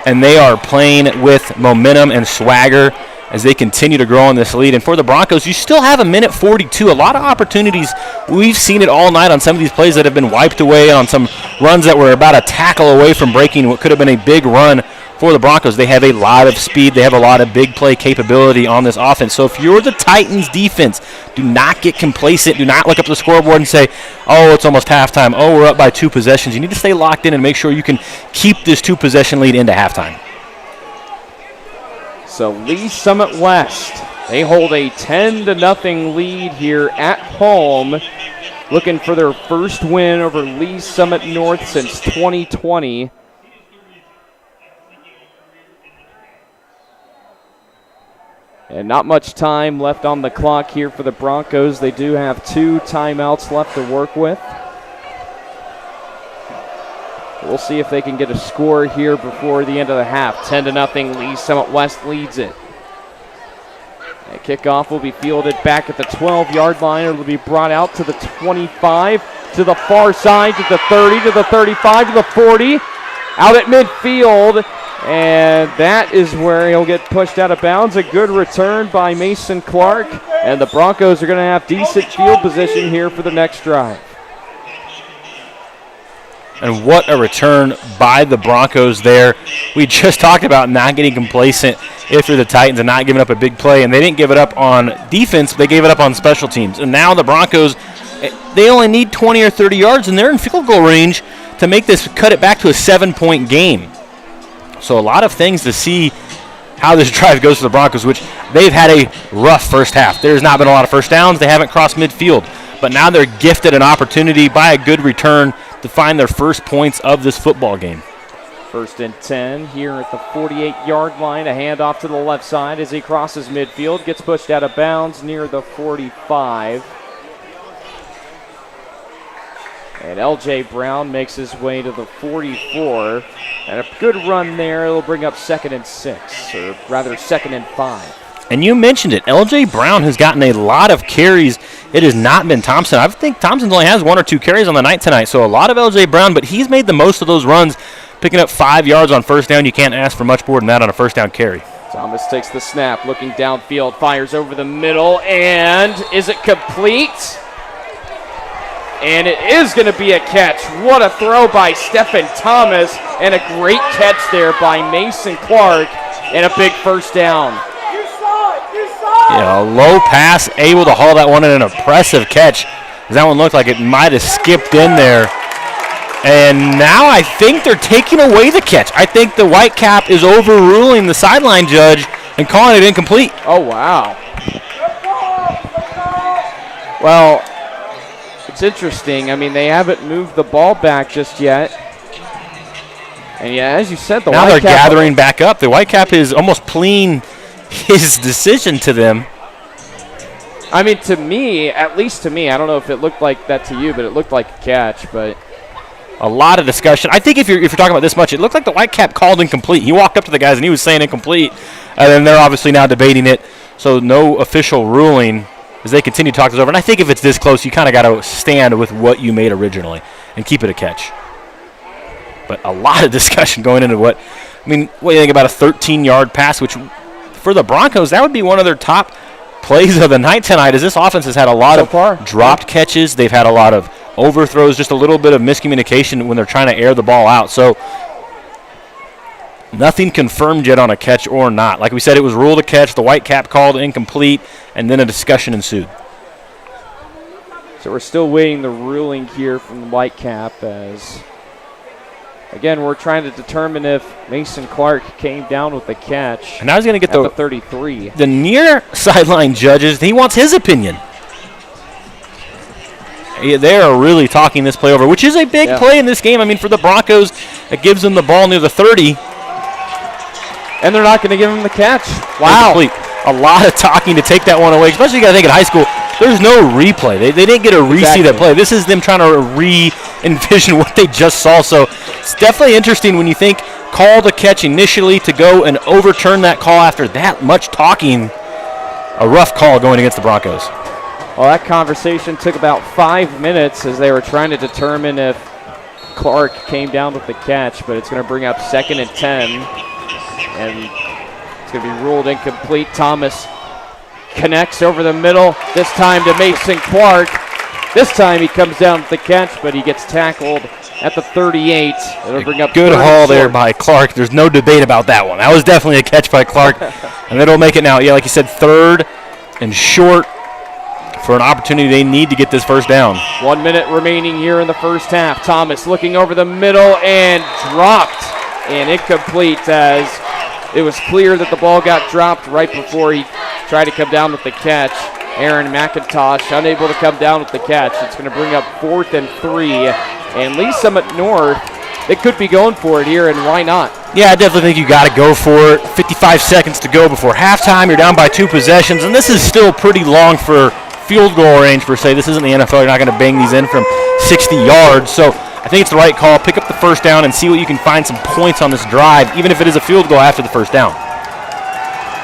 and they are playing with momentum and swagger as they continue to grow on this lead. And for the Broncos, you still have a minute 42. A lot of opportunities. We've seen it all night on some of these plays that have been wiped away, on some runs that were about a tackle away from breaking what could have been a big run for the Broncos. They have a lot of speed. They have a lot of big play capability on this offense. So if you're the Titans defense, do not get complacent. Do not look up the scoreboard and say, oh, it's almost halftime. Oh, we're up by two possessions. You need to stay locked in and make sure you can keep this two-possession lead into halftime. So Lee Summit West, they hold a 10-0 lead here at home, looking for their first win over Lee Summit North since 2020. And not much time left on the clock here for the Broncos. They do have 2 timeouts left to work with. We'll see if they can get a score here before the end of the half. 10-0, Lee Summit West leads it. And kickoff will be fielded back at the 12-yard line. It will be brought out to the 25, to the far side, to the 30, to the 35, to the 40. Out at midfield. And that is where he'll get pushed out of bounds. A good return by Mason Clark. And the Broncos are going to have decent field position here for the next drive. And what a return by the Broncos there. We just talked about not getting complacent if you're the Titans and not giving up a big play. And they didn't give it up on defense, they gave it up on special teams. And now the Broncos, they only need 20 or 30 yards, and they're in field goal range to make this, cut it back to a 7-point game. So a lot of things to see how this drive goes for the Broncos, which they've had a rough first half. There's not been a lot of first downs. They haven't crossed midfield. but now they're gifted an opportunity by a good return to find their first points of this football game. 1st and 10 here at the 48-yard line. A handoff to the left side as he crosses midfield, gets pushed out of bounds near the 45. And L.J. Brown makes his way to the 44. And a good run there. It'll bring up 2nd and 6, or rather 2nd and 5. And you mentioned it. L.J. Brown has gotten a lot of carries. It has not been Thompson. I think Thompson only has 1 or 2 carries on the night tonight, so a lot of L.J. Brown, but he's made the most of those runs, picking up 5 yards on first down. You can't ask for much more than that on a first down carry. Thomas takes the snap, looking downfield, fires over the middle, and is it complete? And it is going to be a catch. What a throw by Stephen Thomas, and a great catch there by Mason Clark, and a big first down. Yeah, a low pass, able to haul that one in an impressive catch. That one looked like it might have skipped in there. And now I think they're taking away the catch. I think the Whitecap is overruling the sideline judge and calling it incomplete. Oh, wow. Well, it's interesting. I mean, they haven't moved the ball back just yet. And yeah, as you said, the now Whitecap they're gathering back up. The Whitecap is almost pleading his decision to them. I mean, to me, at least to me, I don't know if it looked like that to you, but it looked like a catch. But a lot of discussion. I think if you're talking about this much, it looked like the Whitecap called incomplete. He walked up to the guys and he was saying incomplete, and then they're obviously now debating it. So no official ruling as they continue to talk this over. And I think if it's this close, you kind of got to stand with what you made originally and keep it a catch. But a lot of discussion going into what do you think about a 13-yard pass, which for the Broncos, that would be one of their top plays of the night tonight, as this offense has had a lot of dropped catches. They've had a lot of overthrows, just a little bit of miscommunication when they're trying to air the ball out. So nothing confirmed yet on a catch or not. Like we said, it was ruled a catch. The Whitecap called incomplete, and then a discussion ensued. So we're still waiting the ruling here from the Whitecap as, again, we're trying to determine if Mason Clark came down with the catch. And now he's going to get the 33. The near sideline judges, he wants his opinion. They are really talking this play over, which is a big play in this game. I mean, for the Broncos, it gives them the ball near the 30. And they're not going to give him the catch. Wow. A lot of talking to take that one away, especially you got to think in high school, there's no replay. They didn't get to re-see that play. This is them trying to re-envision what they just saw. So it's definitely interesting when you think call the catch initially to go and overturn that call after that much talking. A rough call going against the Broncos. Well, that conversation took about 5 minutes as they were trying to determine if Clark came down with the catch, but it's going to bring up 2nd and 10. And it's going to be ruled incomplete. Thomas connects over the middle, this time to Mason Clark. This time he comes down with the catch, but he gets tackled at the 38. It'll bring up good haul there by Clark. There's no debate about that one. That was definitely a catch by Clark. And it'll make it now, like you said, 3rd and short for an opportunity they need to get this first down. 1 minute remaining here in the first half. Thomas looking over the middle and dropped, and incomplete as it was clear that the ball got dropped right before he tried to come down with the catch. Aaron McIntosh unable to come down with the catch. It's going to bring up 4th and 3. And Lee Summit North, they could be going for it here, and why not? Yeah, I definitely think you got to go for it. 55 seconds to go before halftime. You're down by 2 possessions, and this is still pretty long for field goal range per se. This isn't the NFL. You're not going to bang these in from 60 yards. So I think it's the right call. Pick up the first down and see what you can find some points on this drive, even if it is a field goal after the first down.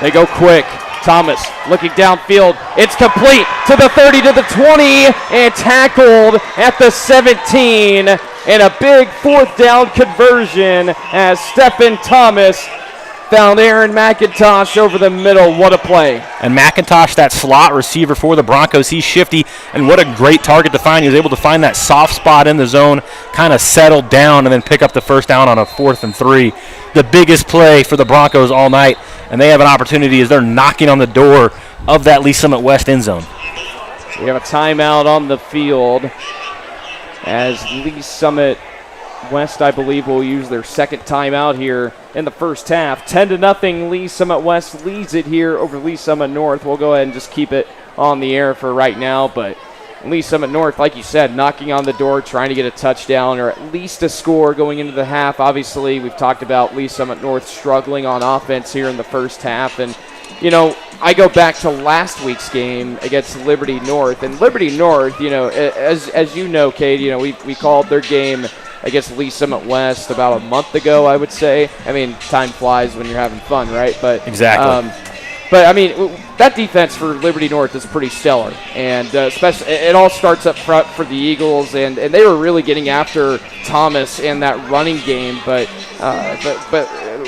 They go quick. Thomas looking downfield. It's complete to the 30, to the 20, and tackled at the 17. And a big 4th down conversion as Stephen Thomas found Aaron McIntosh over the middle. What a play. And McIntosh, that slot receiver for the Broncos, he's shifty, and what a great target to find. He was able to find that soft spot in the zone, kind of settle down, and then pick up the first down on a 4th and 3. The biggest play for the Broncos all night, and they have an opportunity as they're knocking on the door of that Lee Summit West end zone. We have a timeout on the field as Lee Summit West, I believe, will use their 2nd timeout here in the first half. 10-0, Lee Summit West leads it here over Lee Summit North. We'll go ahead and just keep it on the air for right now, but Lee Summit North, like you said, knocking on the door, trying to get a touchdown or at least a score going into the half. Obviously, we've talked about Lee Summit North struggling on offense here in the first half. And, I go back to last week's game against Liberty North. And Liberty North, as you know, Cade, we called their game against Lee Summit West about a month ago, I would say. I mean, time flies when you're having fun, right? But exactly. But, I mean, that defense for Liberty North is pretty stellar. And especially, it all starts up front for the Eagles. And they were really getting after Thomas in that running game. But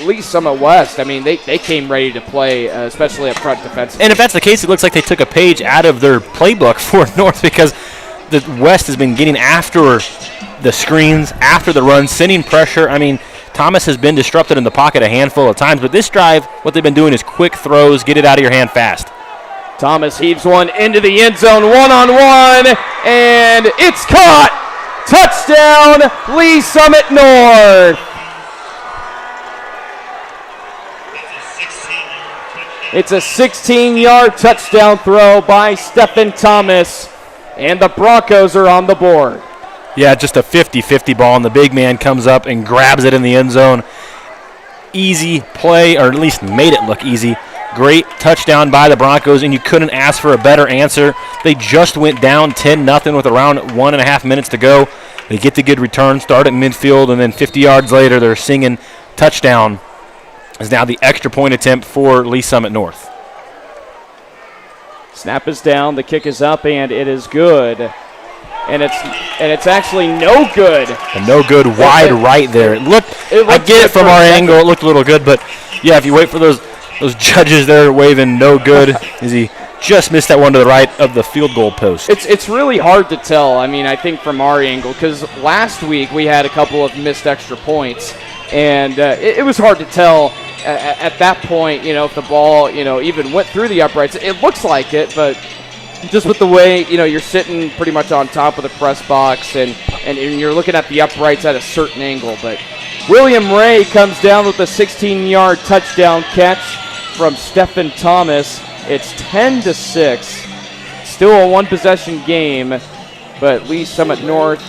Lee Summit West, I mean, they came ready to play, especially up front defensively. And if that's the case, it looks like they took a page out of their playbook for North, because the West has been getting after the screens, after the run, sending pressure. I mean, Thomas has been disrupted in the pocket a handful of times, but this drive, what they've been doing is quick throws, get it out of your hand fast. Thomas heaves one into the end zone, one-on-one, and it's caught! Touchdown, Lee Summit North! It's a 16-yard touchdown throw by Stephen Thomas, and the Broncos are on the board. Yeah, just a 50-50 ball, and the big man comes up and grabs it in the end zone. Easy play, or at least made it look easy. Great touchdown by the Broncos, and you couldn't ask for a better answer. They just went down 10-0 with around 1.5 minutes to go. They get the good return, start at midfield, and then 50 yards later, they're singing touchdown. Is now the extra point attempt for Lee Summit North. Snap is down, the kick is up, and it is good. And it's actually no good. And no good wide right there. I get it from our angle. It looked a little good, but yeah, if you wait for those judges there waving no good, as he just missed that one to the right of the field goal post. It's really hard to tell. I mean, I think from our angle, because last week we had a couple of missed extra points, and it was hard to tell at that point, if the ball, even went through the uprights. It looks like it, but just with the way, you're sitting pretty much on top of the press box and you're looking at the uprights at a certain angle. But William Ray comes down with a 16-yard touchdown catch from Stephen Thomas. It's 10-6. Still a one-possession game, but Lee Summit North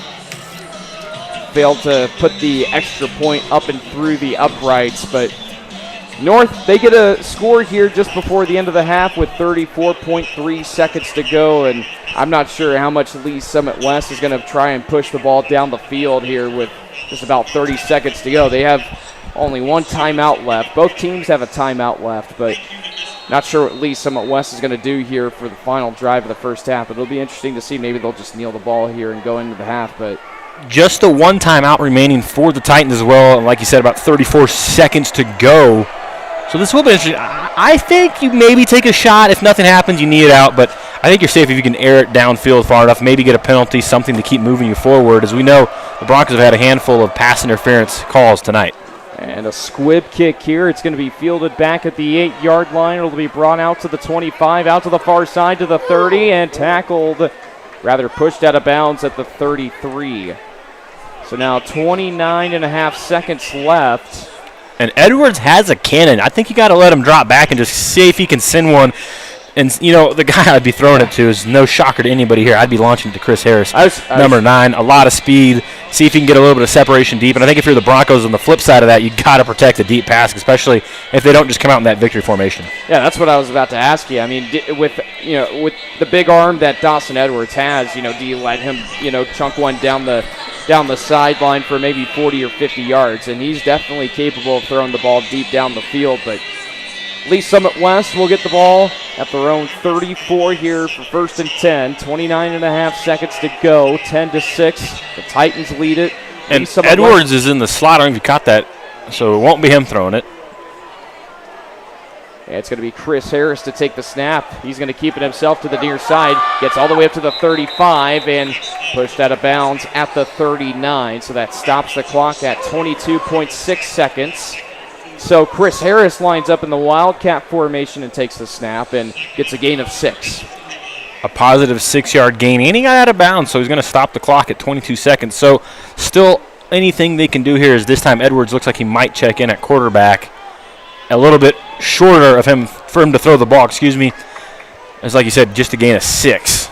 failed to put the extra point up and through the uprights. But North, they get a score here just before the end of the half with 34.3 seconds to go, and I'm not sure how much Lee Summit West is going to try and push the ball down the field here with just about 30 seconds to go. They have only one timeout left. Both teams have a timeout left, but not sure what Lee Summit West is going to do here for the final drive of the first half. It'll be interesting to see. Maybe they'll just kneel the ball here and go into the half, but just the one timeout remaining for the Titans as well, and like you said, about 34 seconds to go. So this will be interesting. I think you maybe take a shot. If nothing happens, you need it out. But I think you're safe if you can air it downfield far enough, maybe get a penalty, something to keep moving you forward. As we know, the Broncos have had a handful of pass interference calls tonight. And a squib kick here. It's going to be fielded back at the 8-yard line. It'll be brought out to the 25, out to the far side to the 30, and tackled, rather pushed out of bounds at the 33. So now 29.5 seconds left. And Edwards has a cannon. I think you got to let him drop back and just see if he can send one. And, the guy I'd be throwing it to is no shocker to anybody here. I'd be launching to Chris Harris, number 9. A lot of speed. See if he can get a little bit of separation deep. And I think if you're the Broncos on the flip side of that, you got to protect the deep pass, especially if they don't just come out in that victory formation. Yeah, that's what I was about to ask you. I mean, with the big arm that Dawson Edwards has, do you let him, chunk one down the sideline for maybe 40 or 50 yards? And he's definitely capable of throwing the ball deep down the field, but Lee Summit West will get the ball at their own 34 here for 1st and 10. 29.5 seconds to go. 10-6. The Titans lead it. And Edwards is in the slot. I don't know if you caught that, so it won't be him throwing it. And it's going to be Chris Harris to take the snap. He's going to keep it himself to the near side. Gets all the way up to the 35 and pushed out of bounds at the 39. So that stops the clock at 22.6 seconds. So Chris Harris lines up in the Wildcat formation and takes the snap and gets a gain of 6. A positive 6-yard gain, and he got out of bounds, so he's going to stop the clock at 22 seconds. So still anything they can do here is this time Edwards looks like he might check in at quarterback. A little bit shorter for him to throw the ball, It's like you said, just a gain of 6.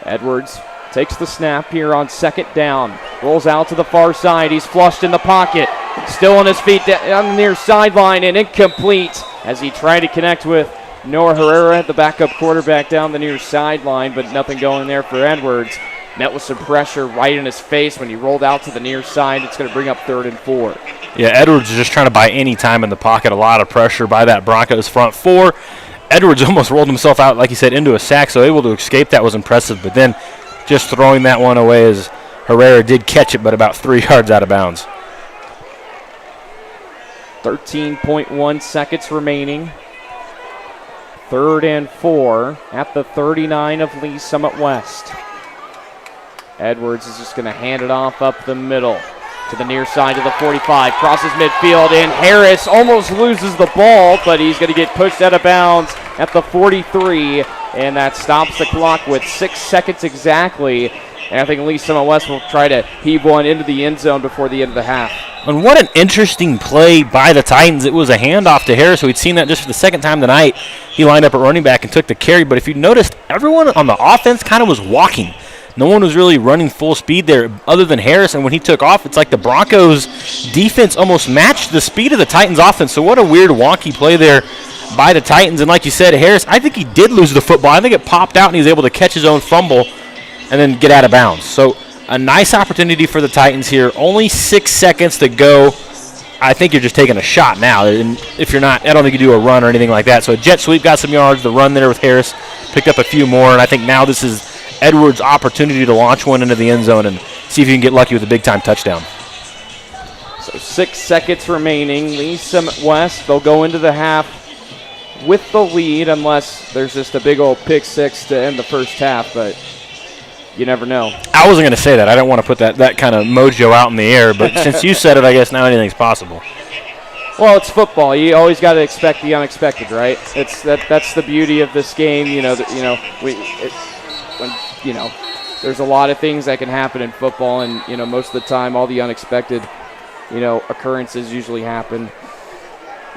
Edwards takes the snap here on second down. Rolls out to the far side. He's flushed in the pocket. Still on his feet on the near sideline and incomplete as he tried to connect with Noah Herrera, the backup quarterback, down the near sideline, but nothing going there for Edwards. Met with some pressure right in his face when he rolled out to the near side. It's going to bring up 3rd and 4. Yeah, Edwards is just trying to buy any time in the pocket. A lot of pressure by that Broncos front 4. Edwards almost rolled himself out, like he said, into a sack, so able to escape that was impressive. But then just throwing that one away as Herrera did catch it, but about 3 yards out of bounds. 13.1 seconds remaining. 3rd and 4 at the 39 of Lee Summit West. Edwards is just going to hand it off up the middle to the near side of the 45. Crosses midfield, and Harris almost loses the ball, but he's going to get pushed out of bounds at the 43, and that stops the clock with 6 seconds exactly. And I think Lee Summit West will try to heave one into the end zone before the end of the half. And what an interesting play by the Titans. It was a handoff to Harris. We'd seen that just for the second time tonight. He lined up at running back and took the carry. But if you noticed, everyone on the offense kind of was walking. No one was really running full speed there other than Harris. And when he took off, it's like the Broncos' defense almost matched the speed of the Titans' offense. So what a weird wonky play there by the Titans. And like you said, Harris, I think he did lose the football. I think it popped out and he was able to catch his own fumble and then get out of bounds. So a nice opportunity for the Titans here. Only 6 seconds to go. I think you're just taking a shot now. And if you're not, I don't think you do a run or anything like that. So a jet sweep got some yards. The run there with Harris picked up a few more. And I think now this is Edwards' opportunity to launch one into the end zone and see if you can get lucky with a big-time touchdown. So 6 seconds remaining. Lee Summit West, they'll go into the half with the lead unless there's just a big old pick six to end the first half. But you never know. I wasn't going to say that. I don't want to put that kind of mojo out in the air, but since you said it, I guess now anything's possible. Well, it's football. You always got to expect the unexpected, right? That's the beauty of this game. There's a lot of things that can happen in football, and most of the time, all the unexpected, occurrences usually happen.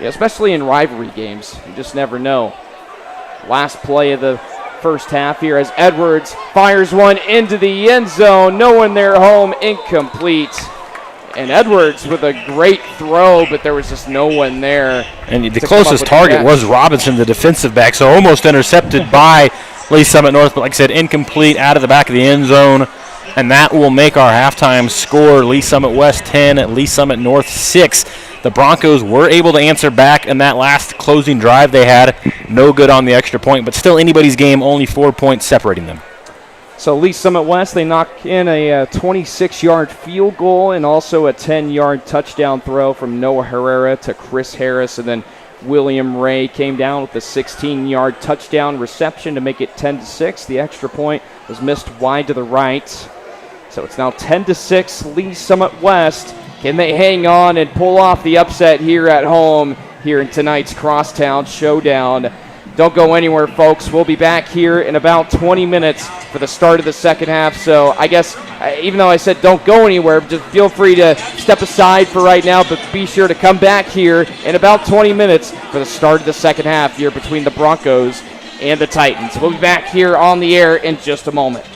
Yeah, especially in rivalry games, you just never know. Last play of the first half here as Edwards fires one into the end zone. No one there home, incomplete. And Edwards with a great throw, but there was just no one there. And the closest target was Robinson, the defensive back, so almost intercepted by Lee Summit North, but like I said, incomplete out of the back of the end zone. And that will make our halftime score Lee Summit West 10, Lee Summit North 6. The Broncos were able to answer back in that last closing drive they had. No good on the extra point, but still anybody's game, only 4 points separating them. So Lee Summit West, they knock in a 26-yard field goal and also a 10-yard touchdown throw from Noah Herrera to Chris Harris. And then William Ray came down with a 16-yard touchdown reception to make it 10-6. The extra point was missed wide to the right. So it's now 10-6, Lee Summit West. Can they hang on and pull off the upset here at home here in tonight's Crosstown Showdown? Don't go anywhere, folks. We'll be back here in about 20 minutes for the start of the second half. So I guess, even though I said don't go anywhere, just feel free to step aside for right now, but be sure to come back here in about 20 minutes for the start of the second half here between the Broncos and the Titans. We'll be back here on the air in just a moment.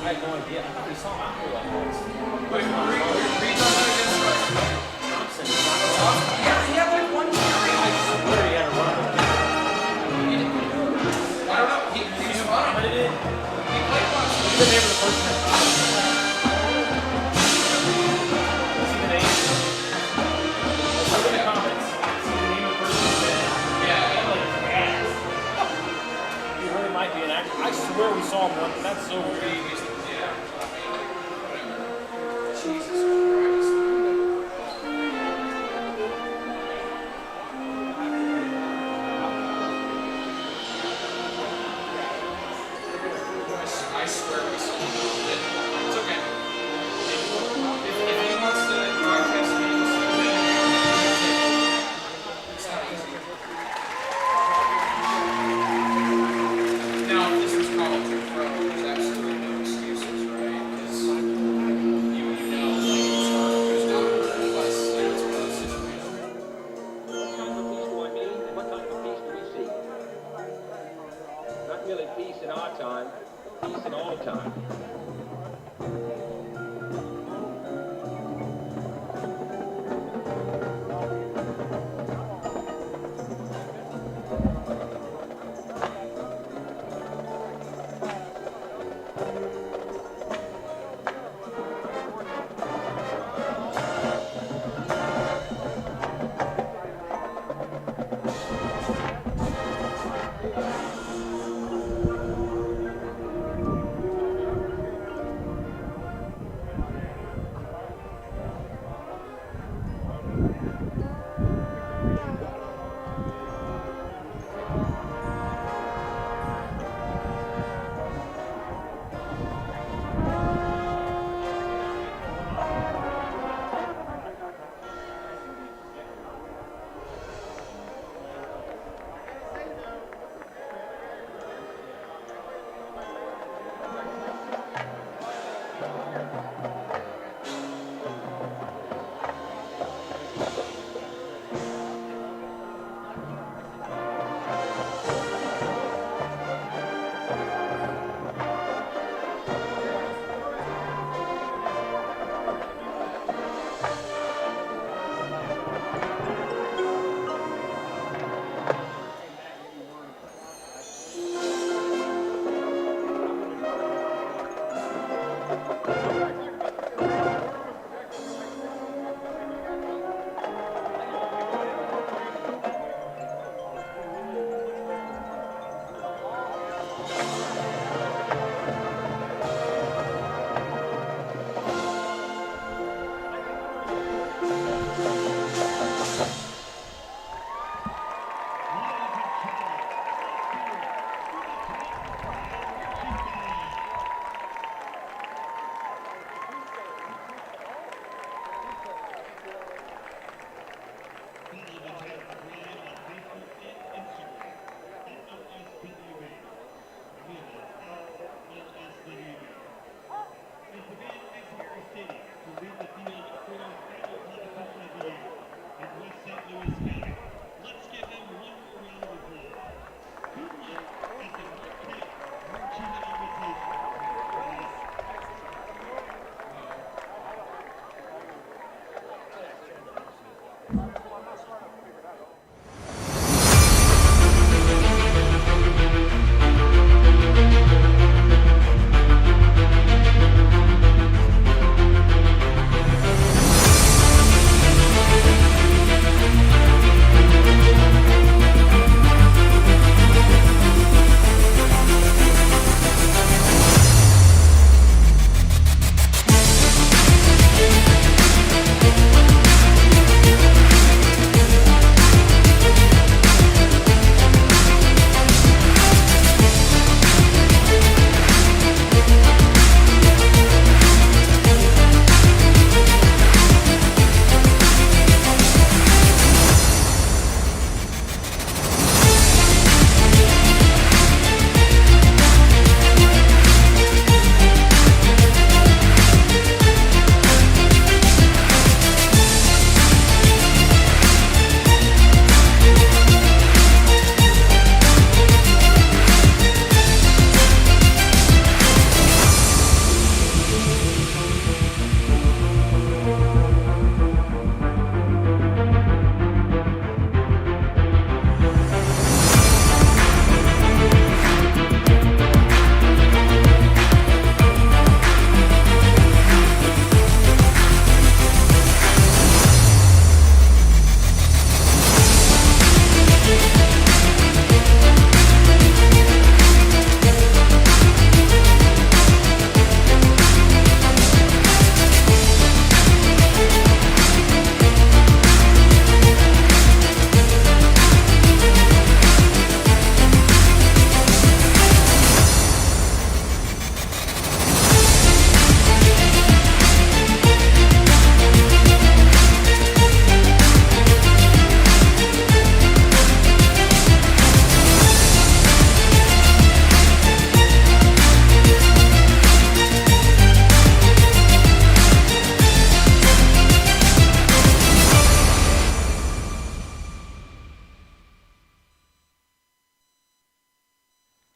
I had no idea. I thought we saw him out here like once. Wait, read on that again. Thompson. Yeah, he had like one carry. I swear he had a run. I don't know. He's fine. But it did. He played once. He's been there for the first time. Let's see the name. Let's look at the comments. See the name of the person who's been. Yeah. I'm like, yeah. He really might be an actor. I swear we saw him once. That's so weird. Yeah. Jesus Christ. I swear we saw him. It's okay. If he wants to broadcast games, it's not easy. Now, if this was college or pro, there's absolutely no excuses, right? Because you know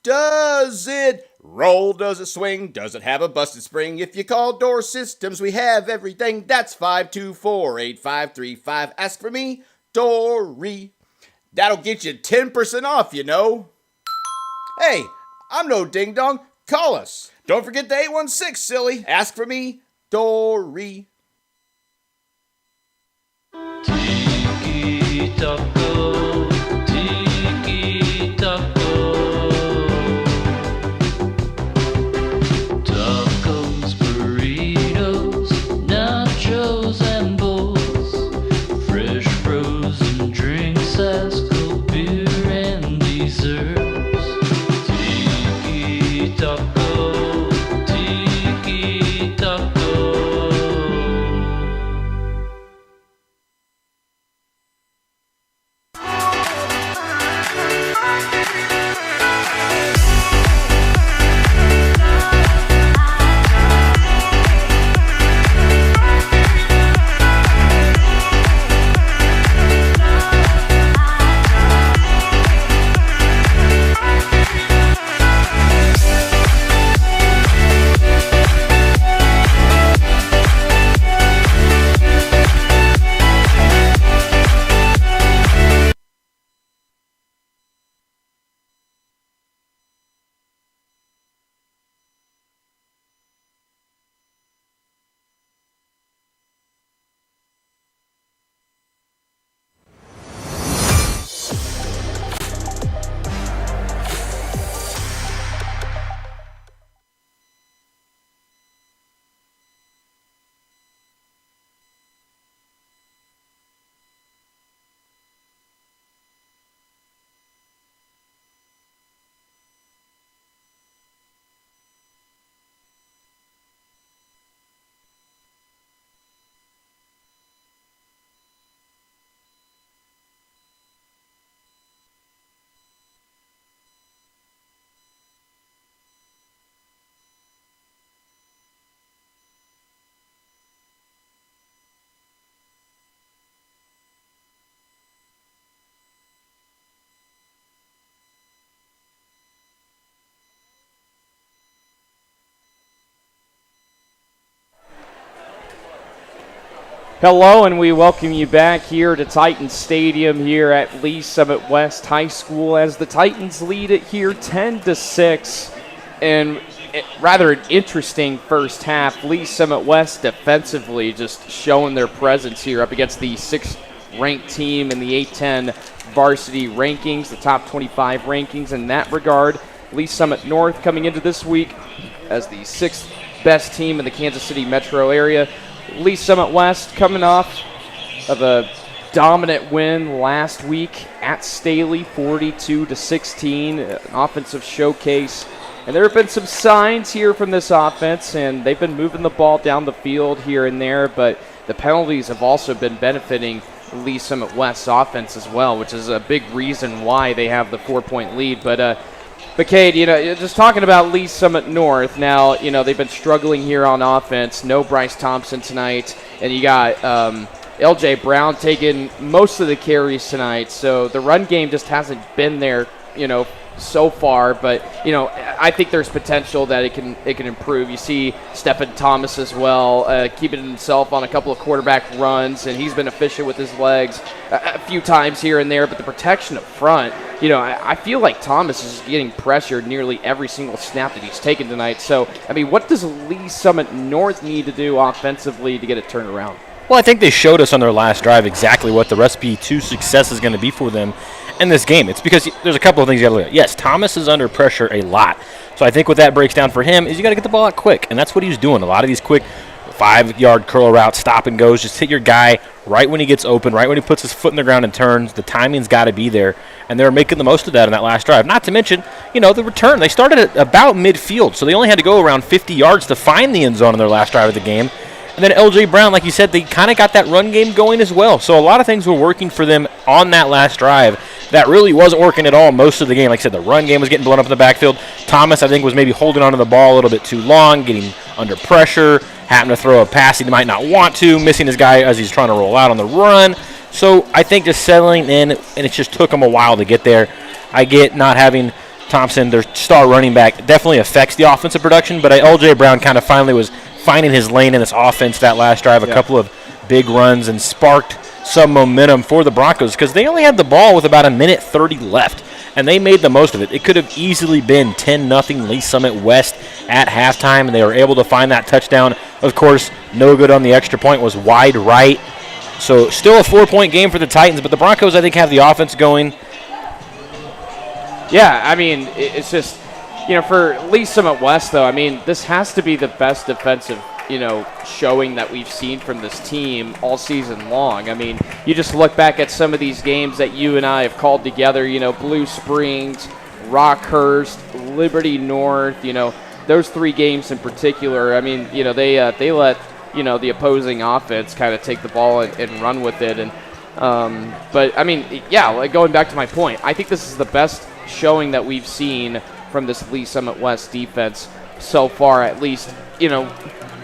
Does it roll? Does it swing? Does it have a busted spring? If you call Door Systems, we have everything. That's 524-8535. Ask for me, Dory. That'll get you 10% off, you know. Hey, I'm no ding dong. Call us. Don't forget the 816, silly. Ask for me, Dory. Tiki taco, tiki taco. Tacos, burritos, nachos, and bowls. Fresh frozen drinks, ice cold beer, and desserts. Tiki taco, tiki taco. Hello, and we welcome you back here to Titans Stadium here at Lee Summit West High School as the Titans lead it here 10-6. And rather an interesting first half. Lee Summit West defensively just showing their presence here up against the 6th ranked team in the A10 varsity rankings, the top 25 rankings in that regard. Lee Summit North coming into this week as the 6th best team in the Kansas City metro area. Lee Summit West coming off of a dominant win last week at Staley, 42-16, an offensive showcase. And there have been some signs here from this offense, and they've been moving the ball down the field here and there, but the penalties have also been benefiting Lee Summit West's offense as well, which is a big reason why they have the 4-point lead. But Cade, just talking about Lee Summit North, now, they've been struggling here on offense. No Bryce Thompson tonight, and you got LJ Brown taking most of the carries tonight. So the run game just hasn't been there, so far, but I think there's potential that it can improve. You see Stephen Thomas as well, keeping himself on a couple of quarterback runs, and he's been efficient with his legs a few times here and there. But the protection up front, I feel like Thomas is getting pressured nearly every single snap that he's taken tonight. So, what does Lee Summit North need to do offensively to get it turned around? Well, I think they showed us on their last drive exactly what the recipe to success is going to be for them in this game. It's because there's a couple of things you got to look at. Yes, Thomas is under pressure a lot. So I think what that breaks down for him is you got to get the ball out quick, and that's what he's doing. A lot of these quick 5-yard curl routes, stop and goes, just hit your guy right when he gets open, right when he puts his foot in the ground and turns. The timing's got to be there, and they were making the most of that in that last drive. Not to mention, the return. They started at about midfield, so they only had to go around 50 yards to find the end zone in their last drive of the game. And then LJ Brown, like you said, they kind of got that run game going as well. So a lot of things were working for them on that last drive that really wasn't working at all most of the game. Like I said, the run game was getting blown up in the backfield. Thomas, I think, was maybe holding onto the ball a little bit too long, getting under pressure, happened to throw a pass he might not want to, missing his guy as he's trying to roll out on the run. So I think just settling in, and it just took him a while to get there. I get not having Thompson, their star running back, definitely affects the offensive production. But L.J. Brown kind of finally was finding his lane in this offense that last drive, a couple of big runs, and sparked some momentum for the Broncos because they only had the ball with about 1:30 left, and they made the most of it. It could have easily been 10-0 Lee Summit West at halftime, and they were able to find that touchdown. Of course, no good on the extra point, was wide right. So still a 4-point game for the Titans, but the Broncos, I think, have the offense going. Yeah, I mean, it's just, for Lee Summit West, though, I mean, this has to be the best defensive, showing that we've seen from this team all season long. I mean, you just look back at some of these games that you and I have called together, Blue Springs, Rockhurst, Liberty North, those 3 games in particular. I mean, they let, the opposing offense kind of take the ball and run with it. And but, I mean, yeah, like going back to my point, I think this is the best showing that we've seen from this Lee Summit West defense so far, at least,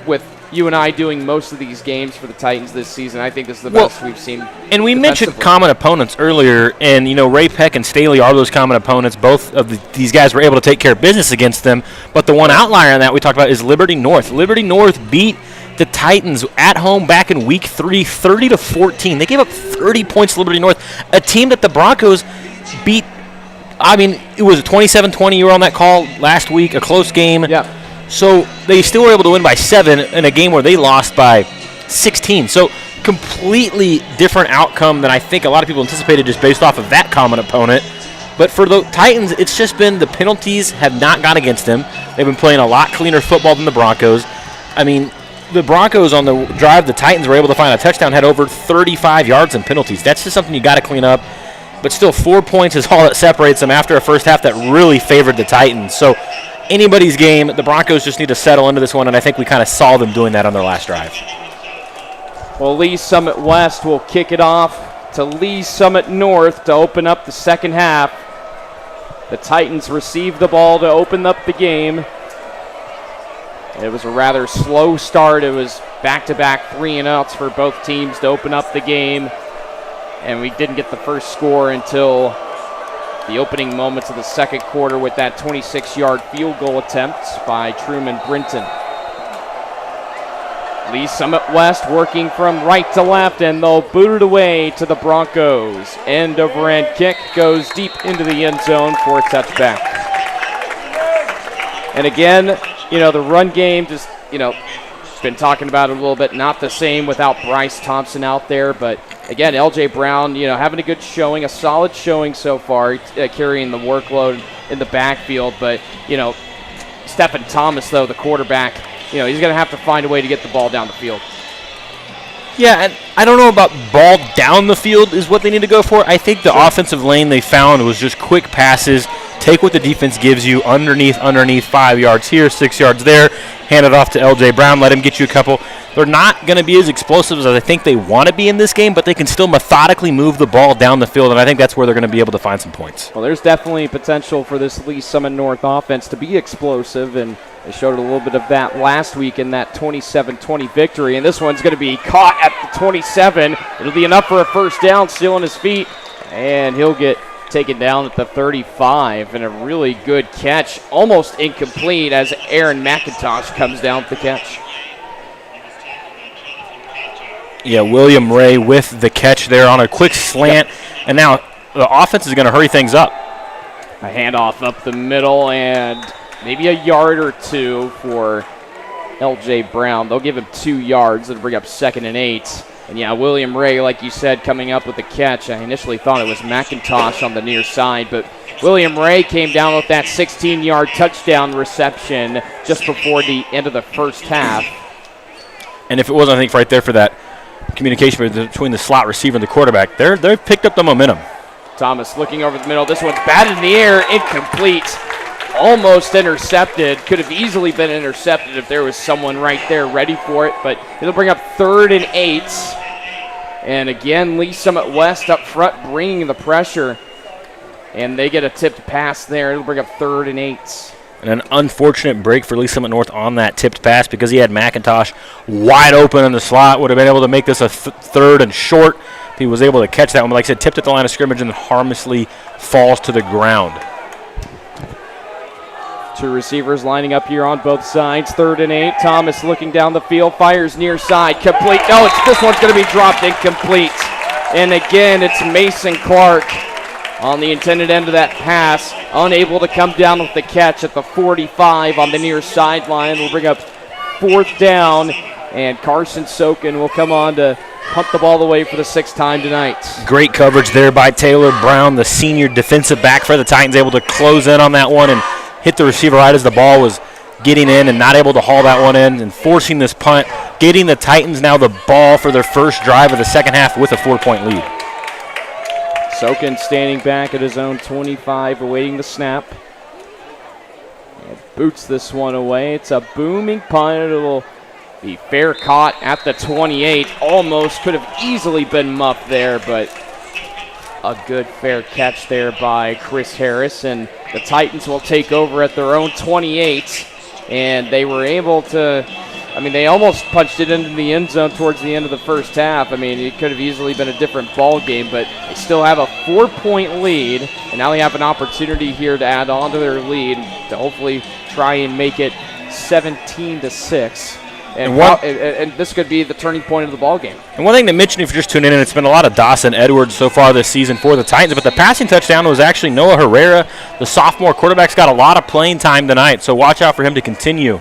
with you and I doing most of these games for the Titans this season. I think this is the best we've seen. And we mentioned common opponents earlier, and, Ray Peck and Staley are those common opponents. Both of these guys were able to take care of business against them, but the one outlier on that we talked about is Liberty North. Liberty North beat the Titans at home back in week 3, 30-14. They gave up 30 points to Liberty North, a team that the Broncos beat. I mean, it was a 27-20. You were on that call last week, a close game. Yeah. So they still were able to win by 7 in a game where they lost by 16. So completely different outcome than I think a lot of people anticipated just based off of that common opponent. But for the Titans, it's just been the penalties have not gone against them. They've been playing a lot cleaner football than the Broncos. I mean, the Broncos on the drive, the Titans were able to find a touchdown, had over 35 yards in penalties. That's just something you got to clean up. But still, 4 points is all that separates them after a first half that really favored the Titans. So anybody's game, the Broncos just need to settle into this one, and I think we kind of saw them doing that on their last drive. Well, Lee Summit West will kick it off to Lee Summit North to open up the second half. The Titans receive the ball to open up the game. It was a rather slow start. It was back-to-back 3-and-outs for both teams to open up the game. And we didn't get the first score until the opening moments of the second quarter with that 26-yard field goal attempt by Truman Brinton. Lee Summit West working from right to left, and they'll boot it away to the Broncos. End-over-end kick goes deep into the end zone for a touchback. And again, the run game just, been talking about it a little bit, not the same without Bryce Thompson out there, but again, L.J. Brown, having a good showing, a solid showing so far, carrying the workload in the backfield. But, Stephen Thomas, though, the quarterback, he's going to have to find a way to get the ball down the field. Yeah, and I don't know about ball down the field is what they need to go for. I think the offensive lane they found was just quick passes, take what the defense gives you, underneath, 5 yards here, 6 yards there, hand it off to L.J. Brown, let him get you a couple. They're not going to be as explosive as I think they want to be in this game, but they can still methodically move the ball down the field, and I think that's where they're going to be able to find some points. Well, there's definitely potential for this Lee Summit North offense to be explosive, and they showed a little bit of that last week in that 27-20 victory, and this one's going to be caught at the 27. It'll be enough for a first down, still on his feet, and he'll get taken down at the 35, and a really good catch, almost incomplete as Aaron McIntosh comes down with the catch. Yeah, William Ray with the catch there on a quick slant, and now the offense is going to hurry things up. A handoff up the middle, and maybe a yard or two for L.J. Brown. They'll give him 2 yards. It'll bring up 2nd and 8. And yeah, William Ray, like you said, coming up with the catch. I initially thought it was McIntosh on the near side, but William Ray came down with that 16-yard touchdown reception just before the end of the first half. And if it wasn't, I think, right there for that communication between the slot receiver and the quarterback, they've picked up the momentum. Thomas looking over the middle. This one's batted in the air, incomplete. Almost intercepted. Could have easily been intercepted if there was someone right there ready for it, but it'll bring up 3rd and 8. And again, Lee Summit West up front bringing the pressure, and they get a tipped pass there. It'll bring up 3rd and 8. And an unfortunate break for Lee Summit North on that tipped pass because he had McIntosh wide open in the slot. Would have been able to make this a 3rd and short if he was able to catch that one. But like I said, tipped at the line of scrimmage and harmlessly falls to the ground. Two receivers lining up here on both sides. 3rd and 8. Thomas looking down the field, fires near side, complete. No, this one's going to be dropped incomplete. And again, it's Mason Clark on the intended end of that pass, unable to come down with the catch at the 45 on the near sideline. We'll bring up 4th down, and Carson Sokin will come on to punt the ball away for the 6th time tonight. Great coverage there by Taylor Brown, the senior defensive back for the Titans, able to close in on that one and hit the receiver right as the ball was getting in and not able to haul that one in and forcing this punt, getting the Titans now the ball for their first drive of the second half with a 4-point lead. Sokin standing back at his own 25, awaiting the snap. And boots this one away. It's a booming punt. It'll be fair caught at the 28. Almost could have easily been muffed there, but a good fair catch there by Chris Harris. And the Titans will take over at their own 28. And they were able to, they almost punched it into the end zone towards the end of the first half. It could have easily been a different ball game, but they still have a 4-point lead, and now they have an opportunity here to add on to their lead to hopefully try and make it 17-6. And this could be the turning point of the ball game. And one thing to mention, if you're just tuning in, it's been a lot of Dawson Edwards so far this season for the Titans, but the passing touchdown was actually Noah Herrera. The sophomore quarterback's got a lot of playing time tonight, so watch out for him to continue.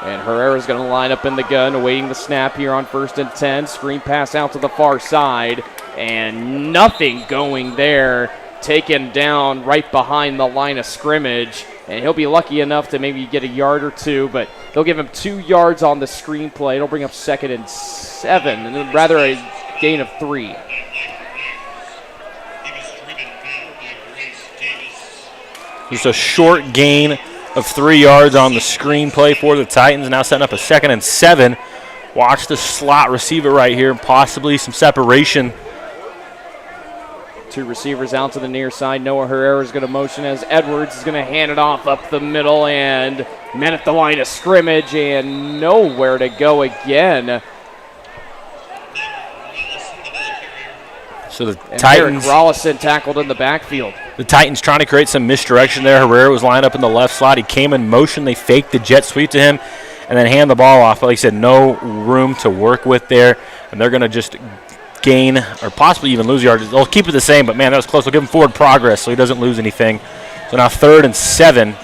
And Herrera's going to line up in the gun, awaiting the snap here on 1st and 10. Screen pass out to the far side, and nothing going there. Taken down right behind the line of scrimmage, and he'll be lucky enough to maybe get a yard or two, but they'll give him 2 yards on the screen play. It'll bring up 2nd and 7, and then rather a gain of 3. Just a short gain of 3 yards on the screen play for the Titans, now setting up a 2nd and 7. Watch the slot receiver right here, possibly some separation. 2 receivers out to the near side. Noah Herrera is going to motion as Edwards is going to hand it off up the middle and men at the line of scrimmage and nowhere to go again. So the and Titans, Eric Rollison tackled in the backfield. The Titans trying to create some misdirection there. Herrera was lined up in the left slot. He came in motion. They faked the jet sweep to him and then hand the ball off. But like I said, no room to work with there, and they're going to just gain or possibly even lose yards. They'll keep it the same, but man, that was close. They'll give him forward progress so he doesn't lose anything. So now 3rd and 7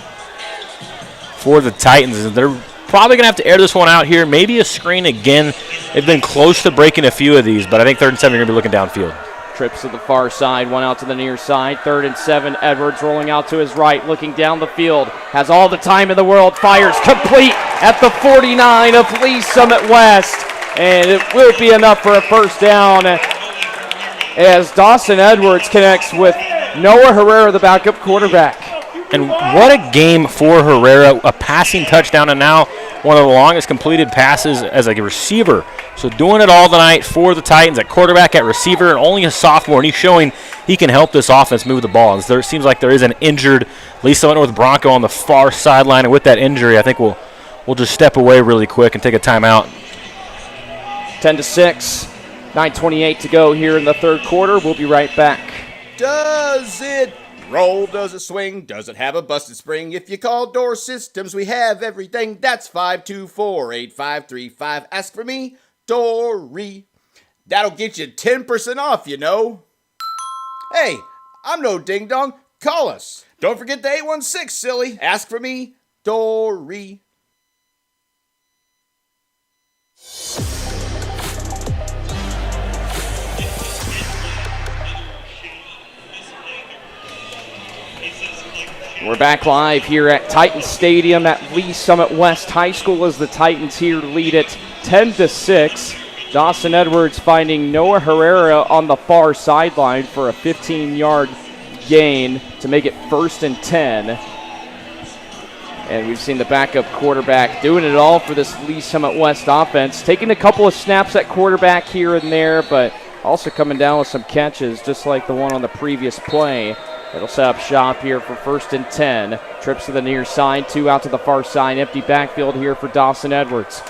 for the Titans. They're probably going to have to air this one out here. Maybe a screen again. They've been close to breaking a few of these, but I think 3rd and 7 you're going to be looking downfield. Trips to the far side, one out to the near side. 3rd and 7, Edwards rolling out to his right, looking down the field. Has all the time in the world, fires complete at the 49 of Lee Summit West. And it will be enough for a 1st down as Dawson Edwards connects with Noah Herrera, the backup quarterback. And what a game for Herrera, a passing touchdown, and now one of the longest completed passes as a receiver. So doing it all tonight for the Titans at quarterback, at receiver, and only a sophomore, and he's showing he can help this offense move the ball. And it seems like there is an injured Lee Summit North Bronco on the far sideline, and with that injury, I think we'll just step away really quick and take a timeout. 10-6, 9:28 to go here in the 3rd quarter. We'll be right back. Does it roll? Does it swing? Does it have a busted spring? If you call Door Systems, we have everything. That's 524-8535. Ask for me, Dory. That'll get you 10% off, you know. Hey, I'm no ding-dong. Call us. Don't forget the 816, silly. Ask for me, Dory. We're back live here at Titan Stadium at Lee Summit West High School as the Titans here lead it 10-6. Dawson Edwards finding Noah Herrera on the far sideline for a 15-yard gain to make it 1st and 10. And we've seen the backup quarterback doing it all for this Lee Summit West offense, taking a couple of snaps at quarterback here and there, but also coming down with some catches just like the one on the previous play. It'll set up shop here for 1st and 10. Trips to the near side, 2 out to the far side. Empty backfield here for Dawson Edwards.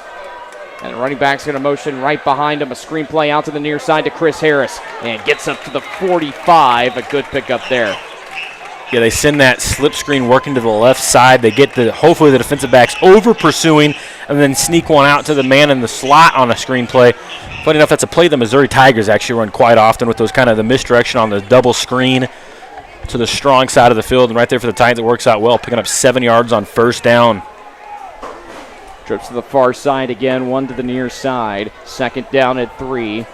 And the running back's going to motion right behind him. A screen play out to the near side to Chris Harris. And gets up to the 45. A good pickup there. Yeah, they send that slip screen working to the left side. They get hopefully the defensive backs over pursuing and then sneak one out to the man in the slot on a screen play. Funny enough, that's a play the Missouri Tigers actually run quite often with those kind of the misdirection on the double screen to the strong side of the field. And right there for the Titans, it works out well, picking up 7 yards on first down. Trips to the far side again, one to the near side. Second down at 3.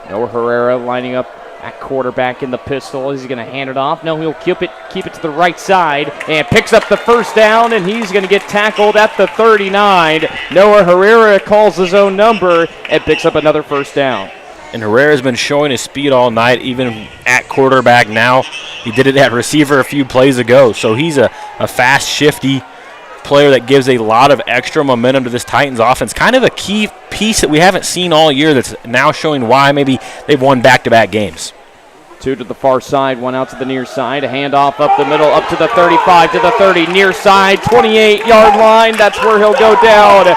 Noah Herrera lining up at quarterback in the pistol. Is he going to hand it off? No, he'll keep it to the right side and picks up the first down, and he's going to get tackled at the 39. Noah Herrera calls his own number and picks up another first down. And Herrera's been showing his speed all night, even at quarterback now. He did it at receiver a few plays ago. So he's a fast, shifty player that gives a lot of extra momentum to this Titans offense. Kind of a key piece that we haven't seen all year that's now showing why maybe they've won back-to-back games. 2 to the far side, 1 out to the near side. A handoff up the middle, up to the 35, to the 30, near side, 28-yard line. That's where he'll go down.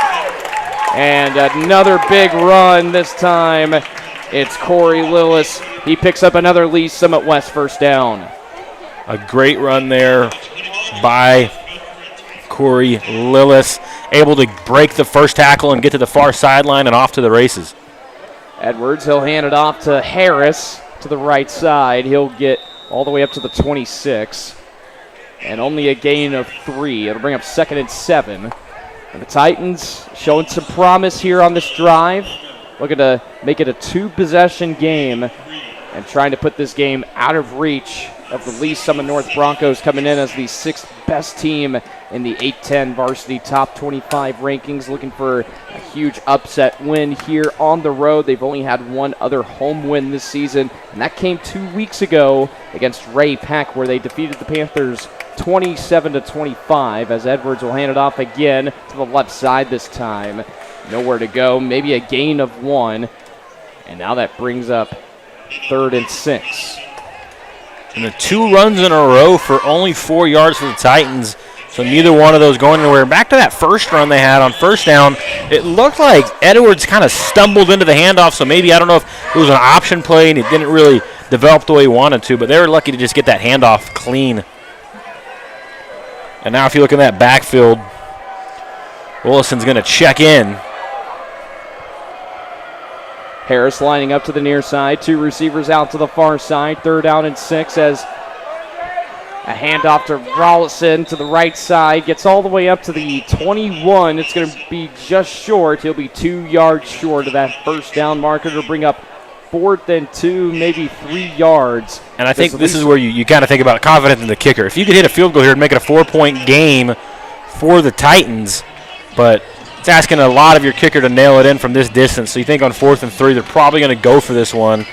And another big run this time. It's Corey Lillis. He picks up another Lee Summit West first down. A great run there by Corey Lillis, able to break the first tackle and get to the far sideline and off to the races. Edwards, he'll hand it off to Harris to the right side. He'll get all the way up to the 26. And only a gain of 3. It'll bring up 2nd and 7. And the Titans showing some promise here on this drive. Looking to make it a 2-possession game and trying to put this game out of reach of the Lee Summit North Broncos, coming in as the 6th best team in the 8-10 varsity top 25 rankings, looking for a huge upset win here on the road. They've only had one other home win this season, and that came 2 weeks ago against Ray Peck, where they defeated the Panthers 27-25, as Edwards will hand it off again to the left side this time. Nowhere to go, maybe a gain of 1, and now that brings up 3rd and 6. And the 2 runs in a row for only 4 yards for the Titans, so neither one of those going anywhere. Back to that first run they had on first down, it looked like Edwards kind of stumbled into the handoff, so maybe, I don't know if it was an option play and it didn't really develop the way he wanted to, but they were lucky to just get that handoff clean. And now if you look in that backfield, Willison's going to check in. Harris lining up to the near side. 2 receivers out to the far side. 3rd down and 6 as a handoff to Rollison to the right side. Gets all the way up to the 21. It's going to be just short. He'll be 2 yards short of that first down marker to bring up 4th and 2, maybe 3 yards. And I think this is where you kind of think about confidence in the kicker. If you could hit a field goal here and make it a 4-point game for the Titans, but it's asking a lot of your kicker to nail it in from this distance. So you think on 4th and 3, they're probably going to go for this one.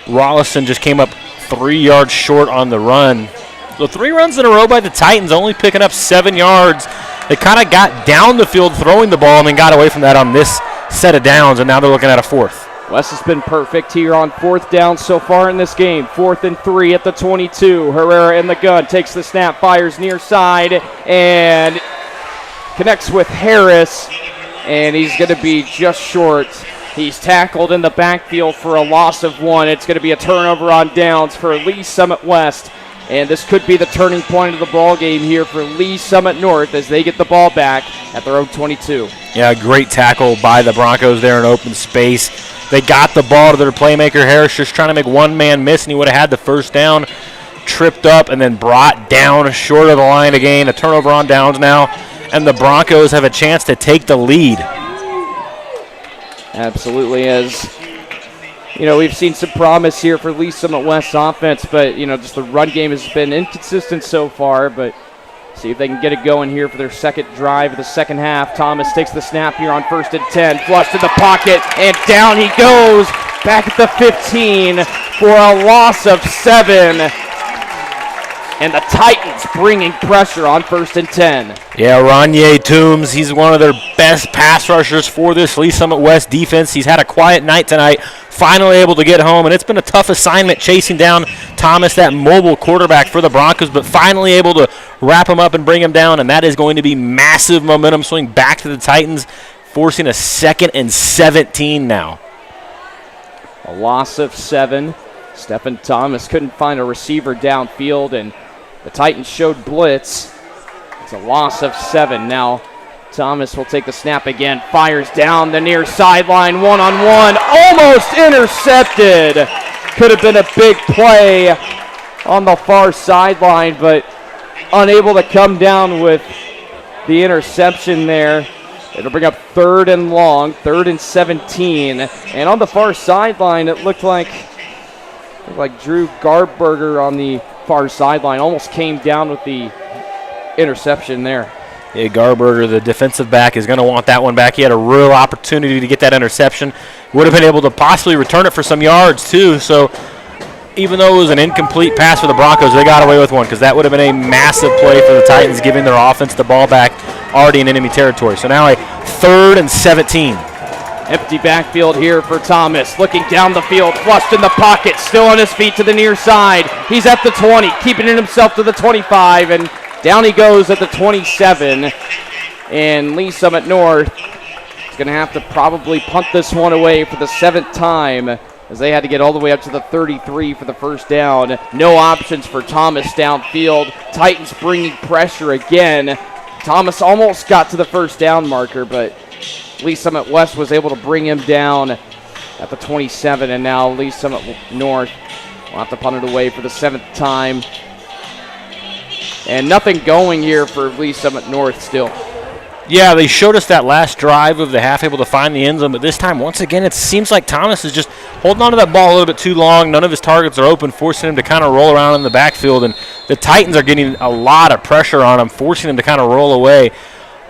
Rollison just came up 3 yards short on the run. So 3 runs in a row by the Titans, only picking up 7 yards. They kind of got down the field throwing the ball and then got away from that on this set of downs, and now they're looking at a 4th. West has been perfect here on 4th down so far in this game. 4th and 3 at the 22. Herrera in the gun, takes the snap, fires near side, and connects with Harris, and he's going to be just short. He's tackled in the backfield for a loss of 1. It's going to be a turnover on downs for Lee Summit West, and this could be the turning point of the ball game here for Lee Summit North as they get the ball back at their own 22. Yeah, great tackle by the Broncos there in open space. They got the ball to their playmaker, Harris, just trying to make one man miss, and he would have had the first down. Tripped up and then brought down short of the line again. A turnover on downs now, and the Broncos have a chance to take the lead. Absolutely, as we've seen some promise here for Lee Summit West's offense, but just the run game has been inconsistent so far. But see if they can get it going here for their second drive of the second half. Thomas takes the snap here on 1st and 10, flushed in the pocket, and down he goes back at the 15 for a loss of 7. And the Titans bringing pressure on 1st and 10. Yeah, Ronye Toombs, he's one of their best pass rushers for this Lee Summit West defense. He's had a quiet night tonight, finally able to get home, and it's been a tough assignment chasing down Thomas, that mobile quarterback for the Broncos, but finally able to wrap him up and bring him down, and that is going to be massive momentum swing back to the Titans, forcing a 2nd and 17 now. A loss of 7. Stephen Thomas couldn't find a receiver downfield, and The Titans showed blitz. It's a loss of 7. Now Thomas will take the snap again, fires down the near sideline, one-on-one, almost intercepted. Could have been a big play on the far sideline, but unable to come down with the interception there. It'll bring up 3rd and long, 3rd and 17. And on the far sideline, it looked like Drew Garberger on the far sideline almost came down with the interception there. Yeah, Garberger, the defensive back, is going to want that one back. He had a real opportunity to get that interception. Would have been able to possibly return it for some yards, too. So even though it was an incomplete pass for the Broncos, they got away with one because that would have been a massive play for the Titans, giving their offense the ball back already in enemy territory. So now a 3rd and 17. Empty backfield here for Thomas. Looking down the field, flushed in the pocket, still on his feet to the near side. He's at the 20, keeping it himself to the 25, and down he goes at the 27. And Lee Summit North is going to have to probably punt this one away for the 7th time, as they had to get all the way up to the 33 for the first down. No options for Thomas downfield. Titans bringing pressure again. Thomas almost got to the first down marker, but Lee Summit West was able to bring him down at the 27, and now Lee Summit North will have to punt it away for the 7th time. And nothing going here for Lee Summit North still. Yeah, they showed us that last drive of the half, able to find the end zone, but this time, once again, it seems like Thomas is just holding on to that ball a little bit too long. None of his targets are open, forcing him to kind of roll around in the backfield, and the Titans are getting a lot of pressure on him, forcing him to kind of roll away.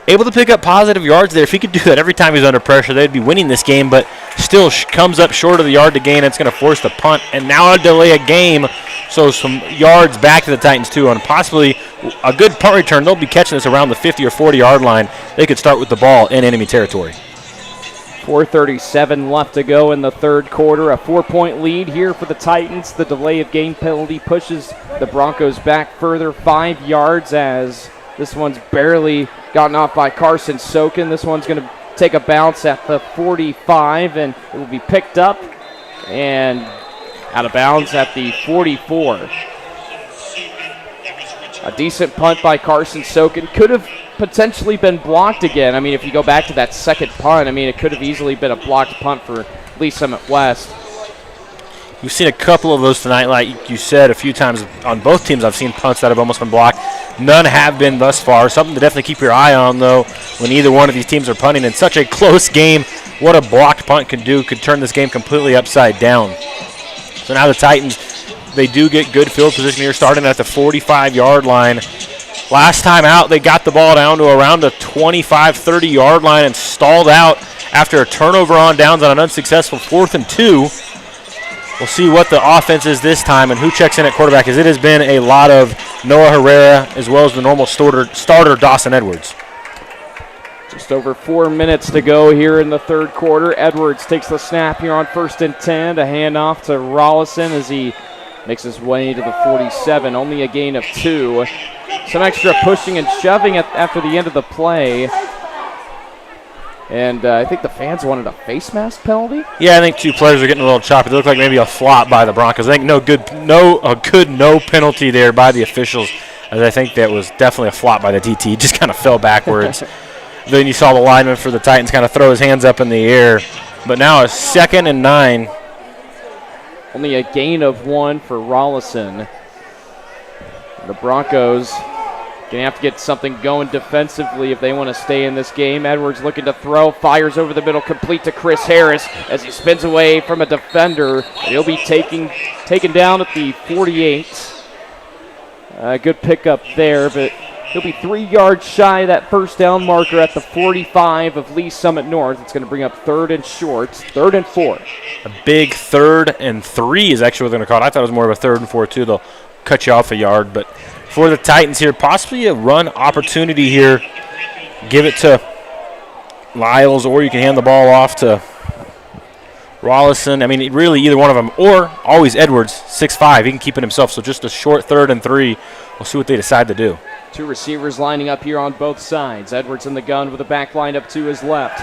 Able to pick up positive yards there. If he could do that every time he's under pressure, they'd be winning this game, but still comes up short of the yard to gain. It's going to force the punt, and now a delay a game, so some yards back to the Titans, too, on possibly a good punt return. They'll be catching this around the 50 or 40-yard line. They could start with the ball in enemy territory. 4:37 left to go in the 3rd quarter. A 4-point lead here for the Titans. The delay of game penalty pushes the Broncos back further 5 yards, as this one's barely gotten off by Carson Sokin. This one's going to take a bounce at the 45, and it will be picked up and out of bounds at the 44. A decent punt by Carson Sokin. Could have potentially been blocked again. I mean, if you go back to that second punt, I mean, it could have easily been a blocked punt for Lee Summit West. You've seen a couple of those tonight, like you said, a few times on both teams. I've seen punts that have almost been blocked. None have been thus far. Something to definitely keep your eye on, though, when either one of these teams are punting in such a close game. What a blocked punt could do could turn this game completely upside down. So now the Titans, they do get good field position here, starting at the 45-yard line. Last time out, they got the ball down to around the 25, 30-yard line and stalled out after a turnover on downs on an unsuccessful 4th and 2. We'll see what the offense is this time and who checks in at quarterback, as it has been a lot of Noah Herrera as well as the normal starter Dawson Edwards. Just over 4 minutes to go here in the 3rd quarter. Edwards takes the snap here on 1st and 10. A handoff to Rollison as he makes his way to the 47. Only a gain of 2. Some extra pushing and shoving after the end of the play. And I think the fans wanted a face mask penalty. Yeah, I think 2 players are getting a little choppy. It looked like maybe a flop by the Broncos. I think no penalty there by the officials, as I think that was definitely a flop by the DT. He just kind of fell backwards. Then you saw the lineman for the Titans kind of throw his hands up in the air. But now a 2nd and 9. Only a gain of 1 for Rollison. The Broncos going to have to get something going defensively if they want to stay in this game. Edwards looking to throw, fires over the middle, complete to Chris Harris as he spins away from a defender. He'll be taken down at the 48. Good pickup there, but he'll be 3 yards shy of that first down marker at the 45 of Lee Summit North. It's going to bring up 3rd and short, 3rd and 4. A big 3rd and 3 is actually what they're going to call it. I thought it was more of a 3rd and 4 too. They'll cut you off a yard, but for the Titans here, possibly a run opportunity here. Give it to Lyles, or you can hand the ball off to Rollison. I mean, really either one of them, or always Edwards, 6'5". He can keep it himself, so just a short 3rd and 3. We'll see what they decide to do. 2 receivers lining up here on both sides. Edwards in the gun with a back line up to his left.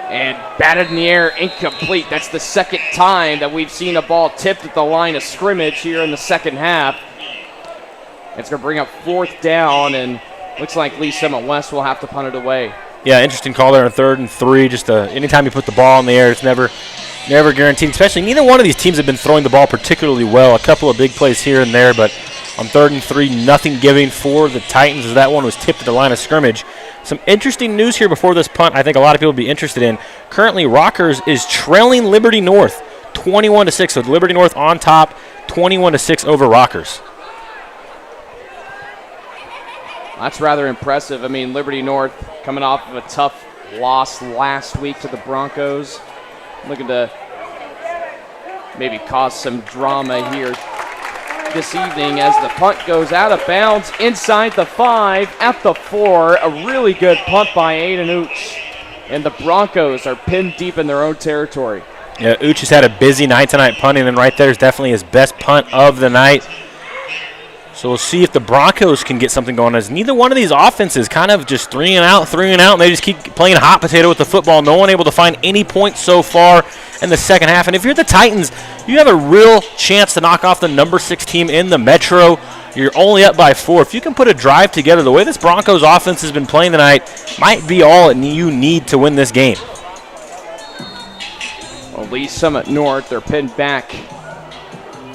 And batted in the air, incomplete. That's the 2nd time that we've seen a ball tipped at the line of scrimmage here in the 2nd half. It's going to bring up 4th down, and looks like Lee Summit West will have to punt it away. Yeah, interesting call there on 3rd and 3. Just anytime you put the ball in the air, it's never guaranteed. Especially neither one of these teams have been throwing the ball particularly well. A couple of big plays here and there, but on 3rd and 3, nothing giving for the Titans as that one was tipped at the line of scrimmage. Some interesting news here before this punt I think a lot of people will be interested in. Currently, Rockers is trailing Liberty North 21-6. So Liberty North on top, 21-6 over Rockers. That's rather impressive. I mean, Liberty North coming off of a tough loss last week to the Broncos. Looking to maybe cause some drama here this evening as the punt goes out of bounds inside the 5 at the 4. A really good punt by Aiden Ooch. And the Broncos are pinned deep in their own territory. Yeah, Ooch has had a busy night tonight punting, and right there is definitely his best punt of the night. So we'll see if the Broncos can get something going, as neither one of these offenses kind of just three and out, and they just keep playing hot potato with the football. No one able to find any points so far in the second half. And if you're the Titans, you have a real chance to knock off the number 6 team in the Metro. You're only up by 4. If you can put a drive together, the way this Broncos offense has been playing tonight might be all you need to win this game. Well, Lee Summit North, they're pinned back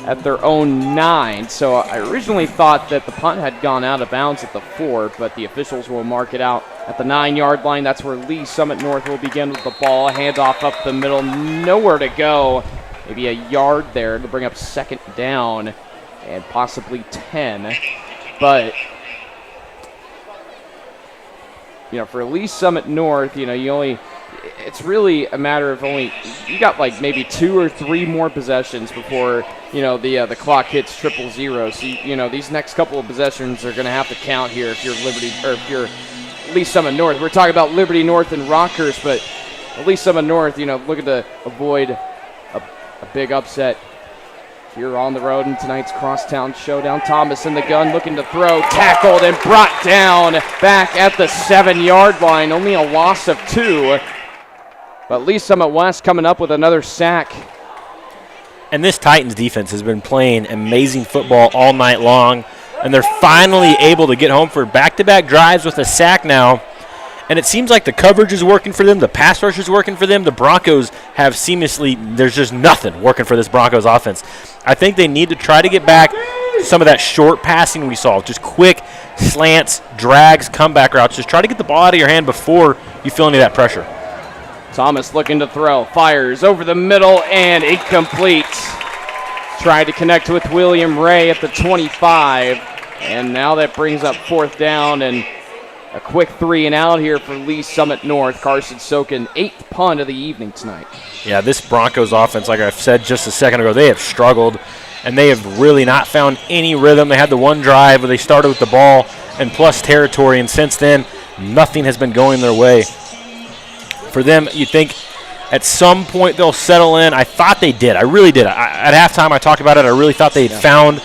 at their own 9. So I originally thought that the punt had gone out of bounds at the 4, but the officials will mark it out at the 9-yard line. That's where Lee Summit North will begin with the ball. Handoff up the middle, nowhere to go. Maybe a yard there to bring up 2nd down and possibly 10. But, for Lee Summit North, it's really a matter of you got like maybe 2 or 3 more possessions before the clock hits 000. So these next couple of possessions are going to have to count here if you're Liberty or if you're Lee Summit North. We're talking about Liberty North and Rockers, but at Lee Summit North, looking to avoid a big upset here on the road in tonight's crosstown showdown. Thomas in the gun, looking to throw, tackled and brought down back at the 7-yard line. Only a loss of 2. But Lee Summit West coming up with another sack. And this Titans defense has been playing amazing football all night long, and they're finally able to get home for back-to-back drives with a sack now. And it seems like the coverage is working for them, the pass rush is working for them. The Broncos have there's just nothing working for this Broncos offense. I think they need to try to get back some of that short passing we saw, just quick slants, drags, comeback routes. Just try to get the ball out of your hand before you feel any of that pressure. Thomas looking to throw, fires over the middle and incomplete. Tried to connect with William Ray at the 25, and now that brings up 4th down and a quick 3 and out here for Lee Summit North. Carson Sokin, 8th punt of the evening tonight. Yeah, this Broncos offense, like I've said just a second ago, they have struggled, and they have really not found any rhythm. They had the one drive where they started with the ball and plus territory, and since then, nothing has been going their way. For them, you think at some point they'll settle in. I thought they did. I really did. At halftime, I talked about it. I really thought they had found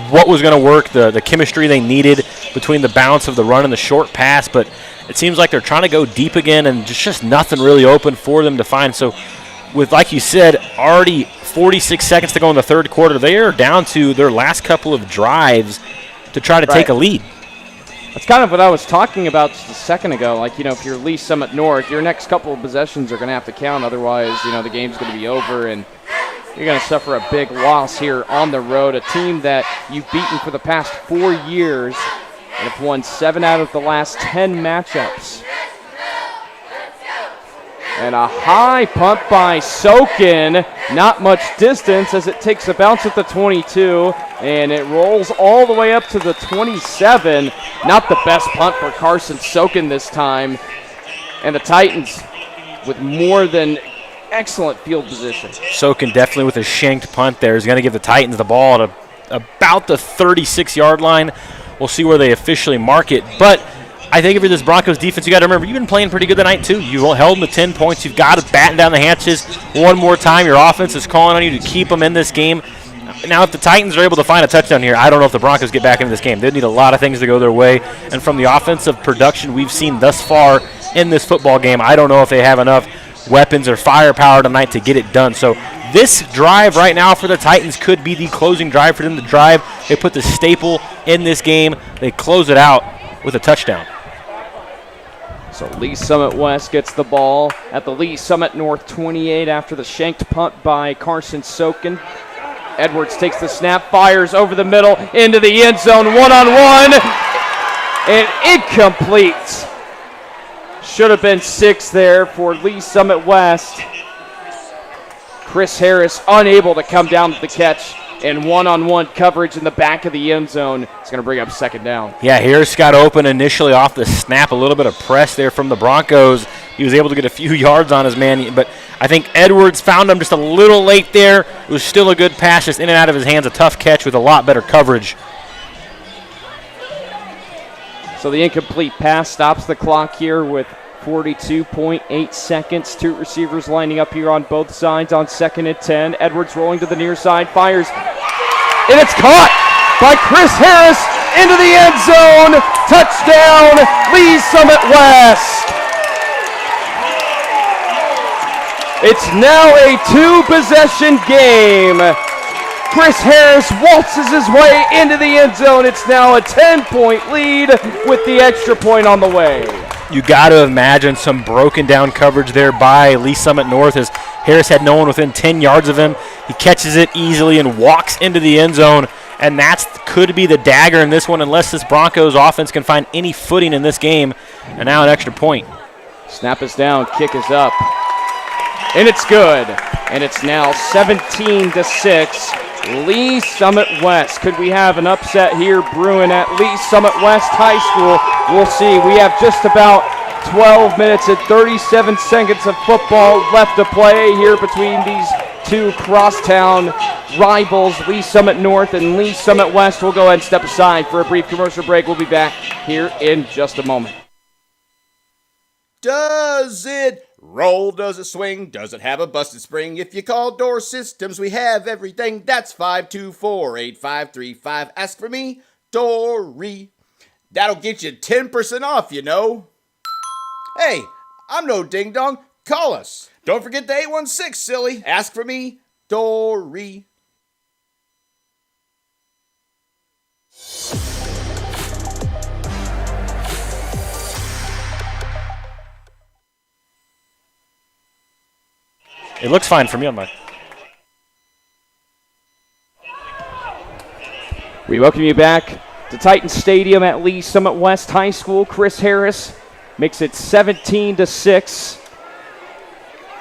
what was going to work, the chemistry they needed between the balance of the run and the short pass. But it seems like they're trying to go deep again, and just nothing really open for them to find. So with, like you said, already 46 seconds to go in the 3rd quarter, they are down to their last couple of drives to try to take a lead. That's kind of what I was talking about just a second ago. If you're Lee Summit North, your next couple of possessions are going to have to count. Otherwise, the game's going to be over, and you're going to suffer a big loss here on the road. A team that you've beaten for the past 4 years and have won 7 out of the last 10 matchups. And a high punt by Sokin. Not much distance as it takes a bounce at the 22, and it rolls all the way up to the 27. Not the best punt for Carson Sokin this time. And the Titans with more than excellent field position. Sokin definitely with a shanked punt there is going to give the Titans the ball at about the 36-yard line. We'll see where they officially mark it. But I think if you're this Broncos defense, you got to remember, you've been playing pretty good tonight too. You held them to 10 points. You've got to batten down the hatches one more time. Your offense is calling on you to keep them in this game. Now, if the Titans are able to find a touchdown here, I don't know if the Broncos get back into this game. They need a lot of things to go their way. And from the offensive production we've seen thus far in this football game, I don't know if they have enough weapons or firepower tonight to get it done. So this drive right now for the Titans could be the closing drive for them to drive. They put the staple in this game. They close it out with a touchdown. So Lee Summit West gets the ball at the Lee Summit North 28 after the shanked punt by Carson Sokin. Edwards takes the snap, fires over the middle into the end zone, one-on-one, and incomplete. Should have been 6 there for Lee Summit West. Chris Harris unable to come down to the catch, and one-on-one coverage in the back of the end zone. It's going to bring up second down. Yeah, Harris got open initially off the snap, a little bit of press there from the Broncos. He was able to get a few yards on his man, but I think Edwards found him just a little late there. It was still a good pass, just in and out of his hands, a tough catch with a lot better coverage. So the incomplete pass stops the clock here with 42.8 seconds. 2 receivers lining up here on both sides on 2nd and 10. Edwards rolling to the near side, fires, and it's caught by Chris Harris into the end zone. Touchdown, Lee Summit West. It's now a 2-possession game. Chris Harris waltzes his way into the end zone. It's now a 10-point lead with the extra point on the way. You got to imagine some broken down coverage there by Lee Summit North as Harris had no one within 10 yards of him. He catches it easily and walks into the end zone, and that could be the dagger in this one unless this Broncos offense can find any footing in this game. And now an extra point. Snap is down, kick is up, and it's good. And it's now 17-6. Lee Summit West. Could we have an upset here brewing at Lee Summit West High School? We'll see. We have just about 12 minutes and 37 seconds of football left to play here between these two crosstown rivals, Lee Summit North and Lee Summit West. We'll go ahead and step aside for a brief commercial break. We'll be back here in just a moment. Does it roll? Does it swing? Does it have a busted spring? If you call Door Systems, we have everything. That's 524-8535. Ask for me, Dory. That'll get you 10% off, you know. Hey, I'm no ding-dong. Call us. Don't forget the 816, silly. Ask for me, Dory. It looks fine for me on my. We welcome you back to Titan Stadium at Lee Summit West High School. Chris Harris makes it 17-6.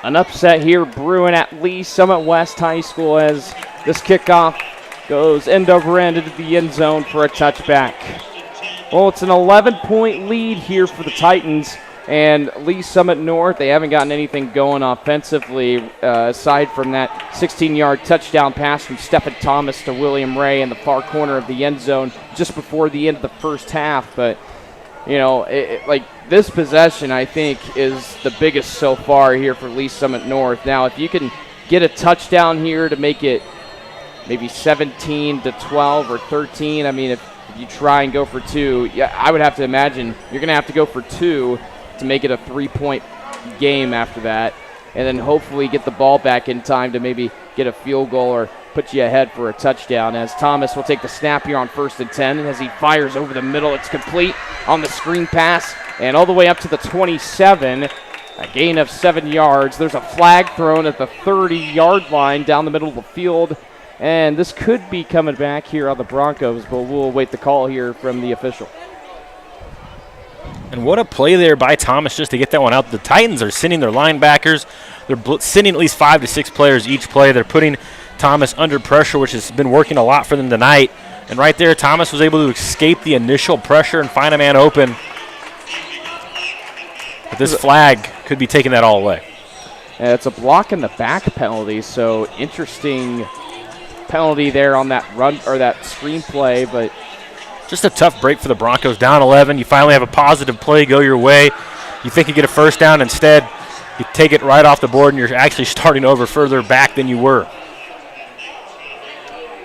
An upset here brewing at Lee Summit West High School as this kickoff goes end over end into the end zone for a touchback. Well, it's an 11-point lead here for the Titans. And Lee Summit North, they haven't gotten anything going offensively aside from that 16-yard touchdown pass from Stephen Thomas to William Ray in the far corner of the end zone just before the end of the first half. But, you know, like this possession, I think, is the biggest so far here for Lee Summit North. Now, if you can get a touchdown here to make it maybe 17-12 or 13, I mean, if you try and go for 2, yeah, I would have to imagine you're going to have to go for 2 to make it a 3-point game after that, and then hopefully get the ball back in time to maybe get a field goal or put you ahead for a touchdown, as Thomas will take the snap here on 1st and 10, and as he fires over the middle, it's complete on the screen pass and all the way up to the 27, a gain of 7 yards. There's a flag thrown at the 30-yard line down the middle of the field, and this could be coming back here on the Broncos, but we'll await the call here from the official. And what a play there by Thomas just to get that one out. The Titans are sending their linebackers. They're sending at least 5 to 6 players each play. They're putting Thomas under pressure, which has been working a lot for them tonight. And right there, Thomas was able to escape the initial pressure and find a man open. But this flag could be taking that all away. It's a block in the back penalty, so interesting penalty there on that run or that screen play, but just a tough break for the Broncos. Down 11, you finally have a positive play go your way. You think you get a first down. Instead, you take it right off the board, and you're actually starting over further back than you were.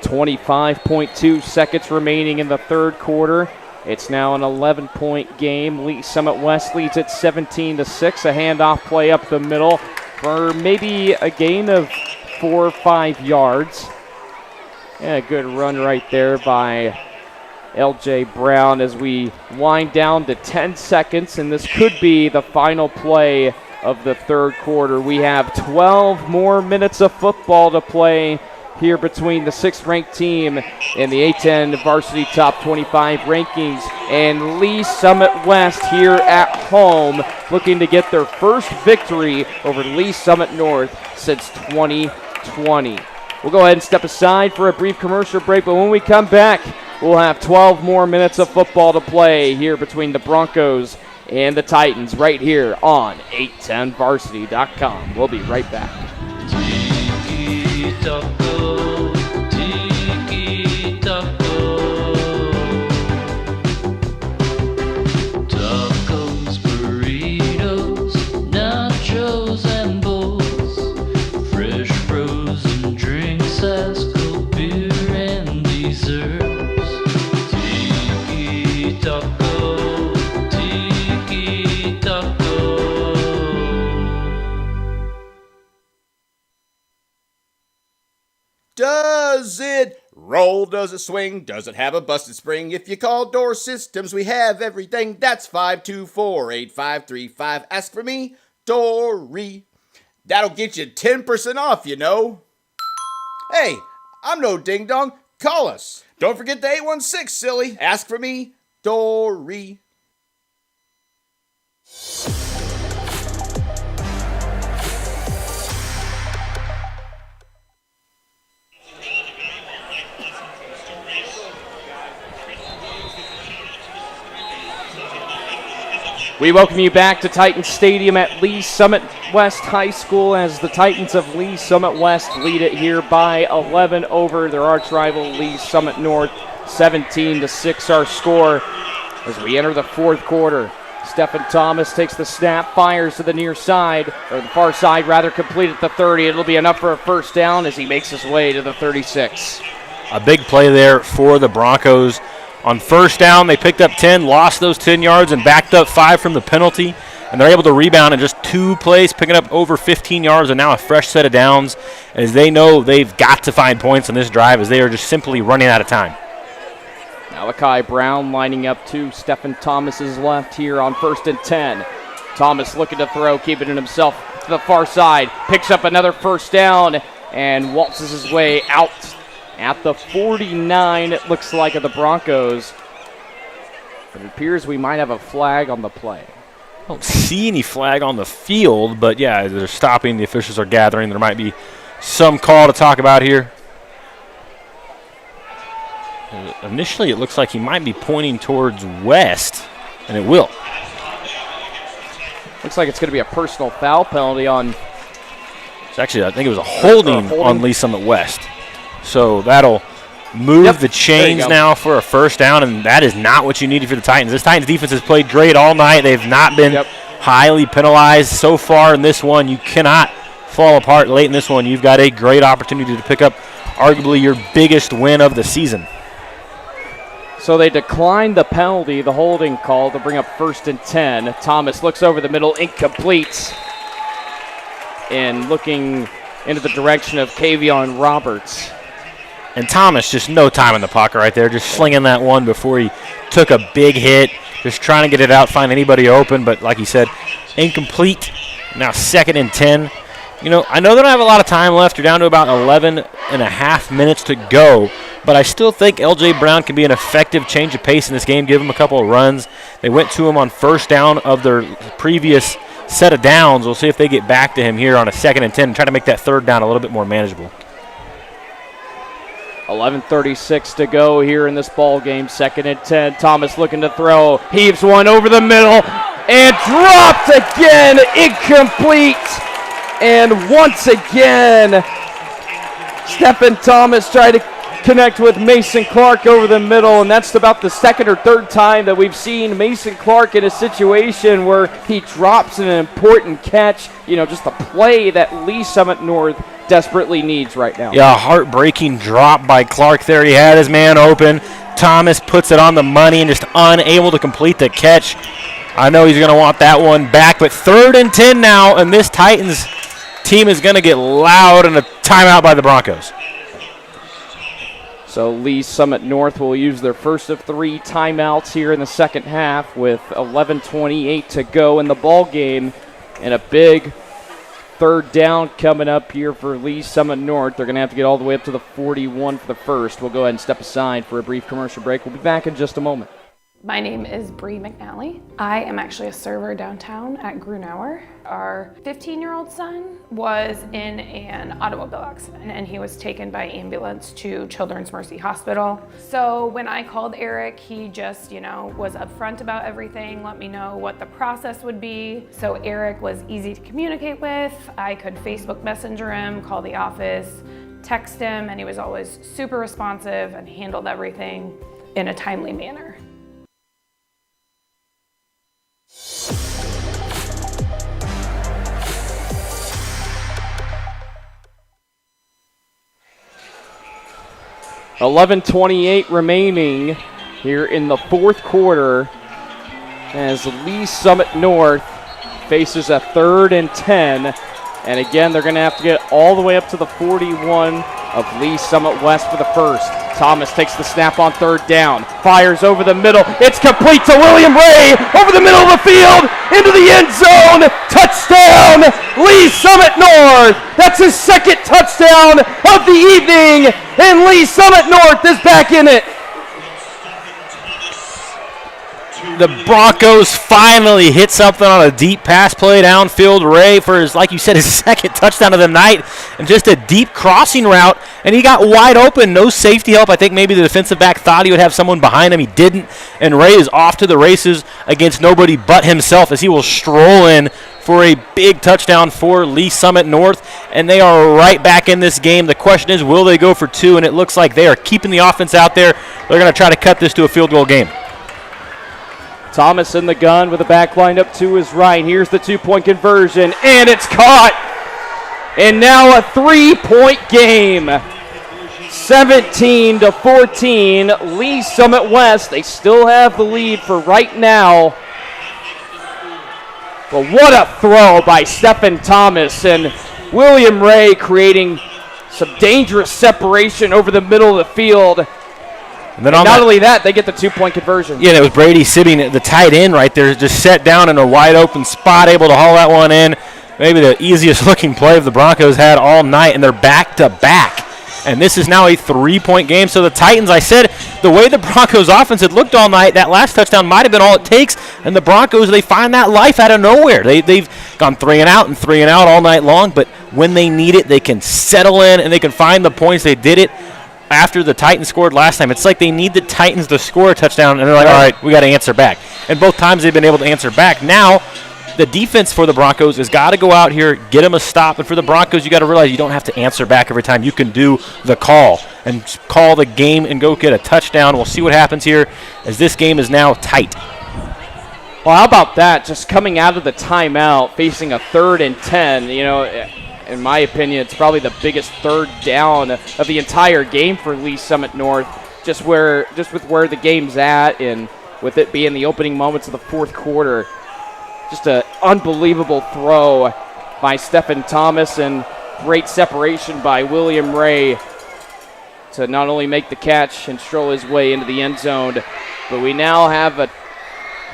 25.2 seconds remaining in the third quarter. It's now an 11-point game. Lee Summit West leads at 17-6. A handoff play up the middle. for maybe a gain of 4 or 5 yards. And a good run right there by L.J. Brown as we wind down to 10 seconds, and this could be the final play of the third quarter. We have 12 more minutes of football to play here between the 6th-ranked team and the A10 Varsity Top 25 rankings, and Lee Summit West here at home looking to get their first victory over Lee Summit North since 2020. We'll go ahead and step aside for a brief commercial break, but when we come back, we'll have 12 more minutes of football to play here between the Broncos and the Titans right here on 810varsity.com. We'll be right back. Tiki taco, tiki taco. Tacos, burritos, nachos, and bowls. Fresh frozen drinks, ice cold beer, and desserts. Tiki taco, tiki taco. Does it roll? Does it swing? Does it have a busted spring? If you call Door Systems, we have everything. That's 524-8535. Ask for me, Dory. That'll get you 10% off, you know. Hey, I'm no ding dong. Call us. Don't forget the 816, silly. Ask for me, Dory. We welcome you back to Titan Stadium at Lee Summit West High School as the Titans of Lee Summit West lead it here by 11 over their arch rival Lee Summit North. 17-6 our score as we enter the fourth quarter. Stephen Thomas takes the snap, fires to the near side, or the far side rather, complete at the 30. It'll be enough for a first down as he makes his way to the 36. A big play there for the Broncos. On first down, they picked up 10, lost those 10 yards, and backed up 5 from the penalty. And they're able to rebound in just 2 plays, picking up over 15 yards and now a fresh set of downs as they know they've got to find points on this drive as they are just simply running out of time. Malachi Brown lining up to Stephen Thomas's left here on 1st and 10. Thomas looking to throw, keeping it himself to the far side. Picks up another first down and waltzes his way out at the 49, it looks like, of the Broncos. It appears we might have a flag on the play. I don't see any flag on the field, but yeah, they're stopping. The officials are gathering. There might be some call to talk about here. Initially, it looks like he might be pointing towards west, and it will. Looks like it's going to be a personal foul penalty on... Actually, I think it was a holding on Lee Summit West. So that'll move the chains now for a first down, and that is not what you needed for the Titans. This Titans defense has played great all night. They've not been highly penalized so far in this one. You cannot fall apart late in this one. You've got a great opportunity to pick up arguably your biggest win of the season. So they declined the penalty, the holding call, to bring up 1st and 10. Thomas looks over the middle, incomplete. And looking into the direction of Kavion Roberts. And Thomas, just no time in the pocket right there, just slinging that one before he took a big hit, just trying to get it out, find anybody open, but like he said, incomplete. Now 2nd and 10. You know, I know they don't have a lot of time left. You're down to about 11 and a half minutes to go, but I still think L.J. Brown can be an effective change of pace in this game, give him a couple of runs. They went to him on first down of their previous set of downs. We'll see if they get back to him here on a 2nd and 10 and try to make that third down a little bit more manageable. 11:36 to go here in this ball game. 2nd and 10. Thomas looking to throw. Heaves one over the middle and dropped again. Incomplete. And once again, Stephen Thomas tried to connect with Mason Clark over the middle, and that's about the 2nd or 3rd time that we've seen Mason Clark in a situation where he drops an important catch. You know, just the play that Lee Summit North desperately needs right now. Yeah, a heartbreaking drop by Clark there. He had his man open. Thomas puts it on the money and just unable to complete the catch. I know he's going to want that one back, but 3rd and 10 now, and this Titans team is going to get loud and a timeout by the Broncos. So Lee Summit North will use their first of 3 timeouts here in the second half with 11:28 to go in the ball game, and a big third down coming up here for Lee Summit North. They're going to have to get all the way up to the 41 for the first. We'll go ahead and step aside for a brief commercial break. We'll be back in just a moment. My name is Bree McNally. I am actually a server downtown at Grunauer. Our 15-year-old son was in an automobile accident and he was taken by ambulance to Children's Mercy Hospital. So when I called Eric, he just, was upfront about everything, let me know what the process would be. So Eric was easy to communicate with. I could Facebook Messenger him, call the office, text him, and he was always super responsive and handled everything in a timely manner. $11:28 remaining here in the fourth quarter as Lee Summit North faces a 3rd and 10. And again, they're going to have to get all the way up to the 41 of Lee Summit West for the first. Thomas takes the snap on 3rd down, fires over the middle. It's complete to William Ray over the middle of the field, into the end zone. Touchdown, Lee Summit North. That's his 2nd touchdown of the evening, and Lee Summit North is back in it. The Broncos finally hit something on a deep pass play downfield. Ray for his, like you said, his 2nd touchdown of the night, and just a deep crossing route, and he got wide open. No safety help. I think maybe the defensive back thought he would have someone behind him. He didn't, and Ray is off to the races against nobody but himself as he will stroll in for a big touchdown for Lee Summit North, and they are right back in this game. The question is, will they go for 2? And it looks like they are keeping the offense out there. They're going to try to cut this to a field goal game. Thomas in the gun with the back line up to his right. Here's the 2-point conversion, and it's caught. And now a 3-point game. 17-14, Lee Summit West. They still have the lead for right now. But what a throw by Stephen Thomas, and William Ray creating some dangerous separation over the middle of the field. And then not only that, they get the 2-point conversion. Yeah, it was Brady sitting at the tight end right there, just set down in a wide open spot, able to haul that one in. Maybe the easiest looking play of the Broncos had all night, and they're back to back. And this is now a 3-point game. So the Titans, I said, the way the Broncos offense had looked all night, that last touchdown might have been all it takes. And the Broncos, they find that life out of nowhere. They've gone 3 and out and 3 and out all night long, but when they need it, they can settle in and they can find the points. They did it after the Titans scored last time. It's like they need the Titans to score a touchdown, and they're like, all right, we got to answer back. And both times they've been able to answer back. Now, the defense for the Broncos has got to go out here, get them a stop. And for the Broncos, you got to realize you don't have to answer back every time. You can do the call and call the game and go get a touchdown. We'll see what happens here as this game is now tight. Well, how about that? Just coming out of the timeout, facing a 3rd and 10, in my opinion, it's probably the biggest 3rd down of the entire game for Lee Summit North. Just with where the game's at, and with it being the opening moments of the fourth quarter, just an unbelievable throw by Stephen Thomas, and great separation by William Ray to not only make the catch and stroll his way into the end zone, but we now have a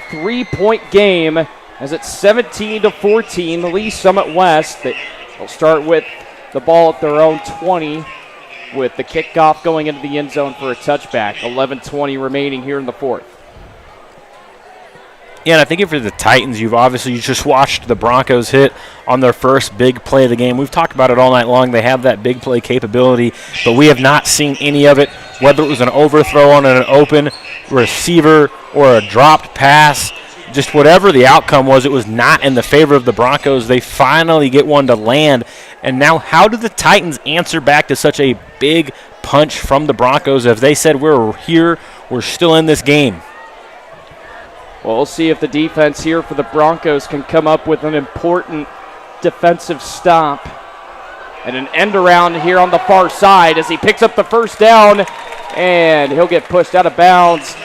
3-point game as it's 17-14, Lee Summit West. They'll start with the ball at their own 20 with the kickoff going into the end zone for a touchback. 11:20 remaining here in the fourth. Yeah, and I think if you're the Titans, you just watched the Broncos hit on their first big play of the game. We've talked about it all night long. They have that big play capability, but we have not seen any of it, whether it was an overthrow on an open receiver or a dropped pass. Just whatever the outcome was, it was not in the favor of the Broncos. They finally get one to land. And now how do the Titans answer back to such a big punch from the Broncos? If they said, we're here, we're still in this game. Well, we'll see if the defense here for the Broncos can come up with an important defensive stop. And an end around here on the far side as he picks up the first down, and he'll get pushed out of bounds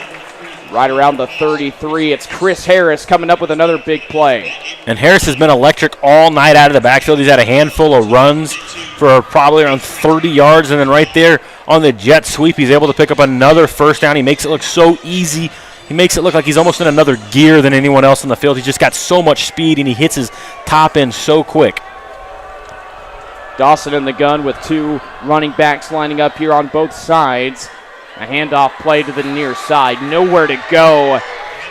Right around the 33, it's Chris Harris coming up with another big play. And Harris has been electric all night out of the backfield. He's had a handful of runs for probably around 30 yards, and then right there on the jet sweep, he's able to pick up another first down. He makes it look so easy. He makes it look like he's almost in another gear than anyone else on the field. He's just got so much speed, and he hits his top end so quick. Dawson in the gun with two running backs lining up here on both sides. A handoff play to the near side, nowhere to go,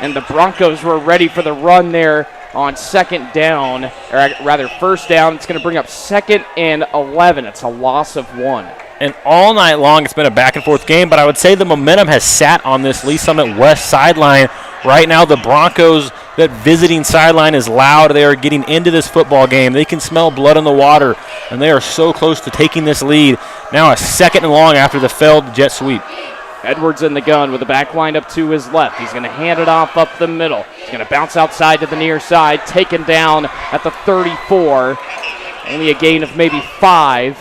and the Broncos were ready for the run there on second down, or rather first down. It's going to bring up 2nd and 11. It's a loss of 1. And all night long, it's been a back-and-forth game, but I would say the momentum has sat on this Lee Summit West sideline. Right now, the Broncos, that visiting sideline is loud. They are getting into this football game. They can smell blood in the water, and they are so close to taking this lead. Now a 2nd and long after the failed jet sweep. Edwards in the gun with the back line up to his left. He's going to hand it off up the middle. He's going to bounce outside to the near side, taken down at the 34. Only a gain of maybe 5.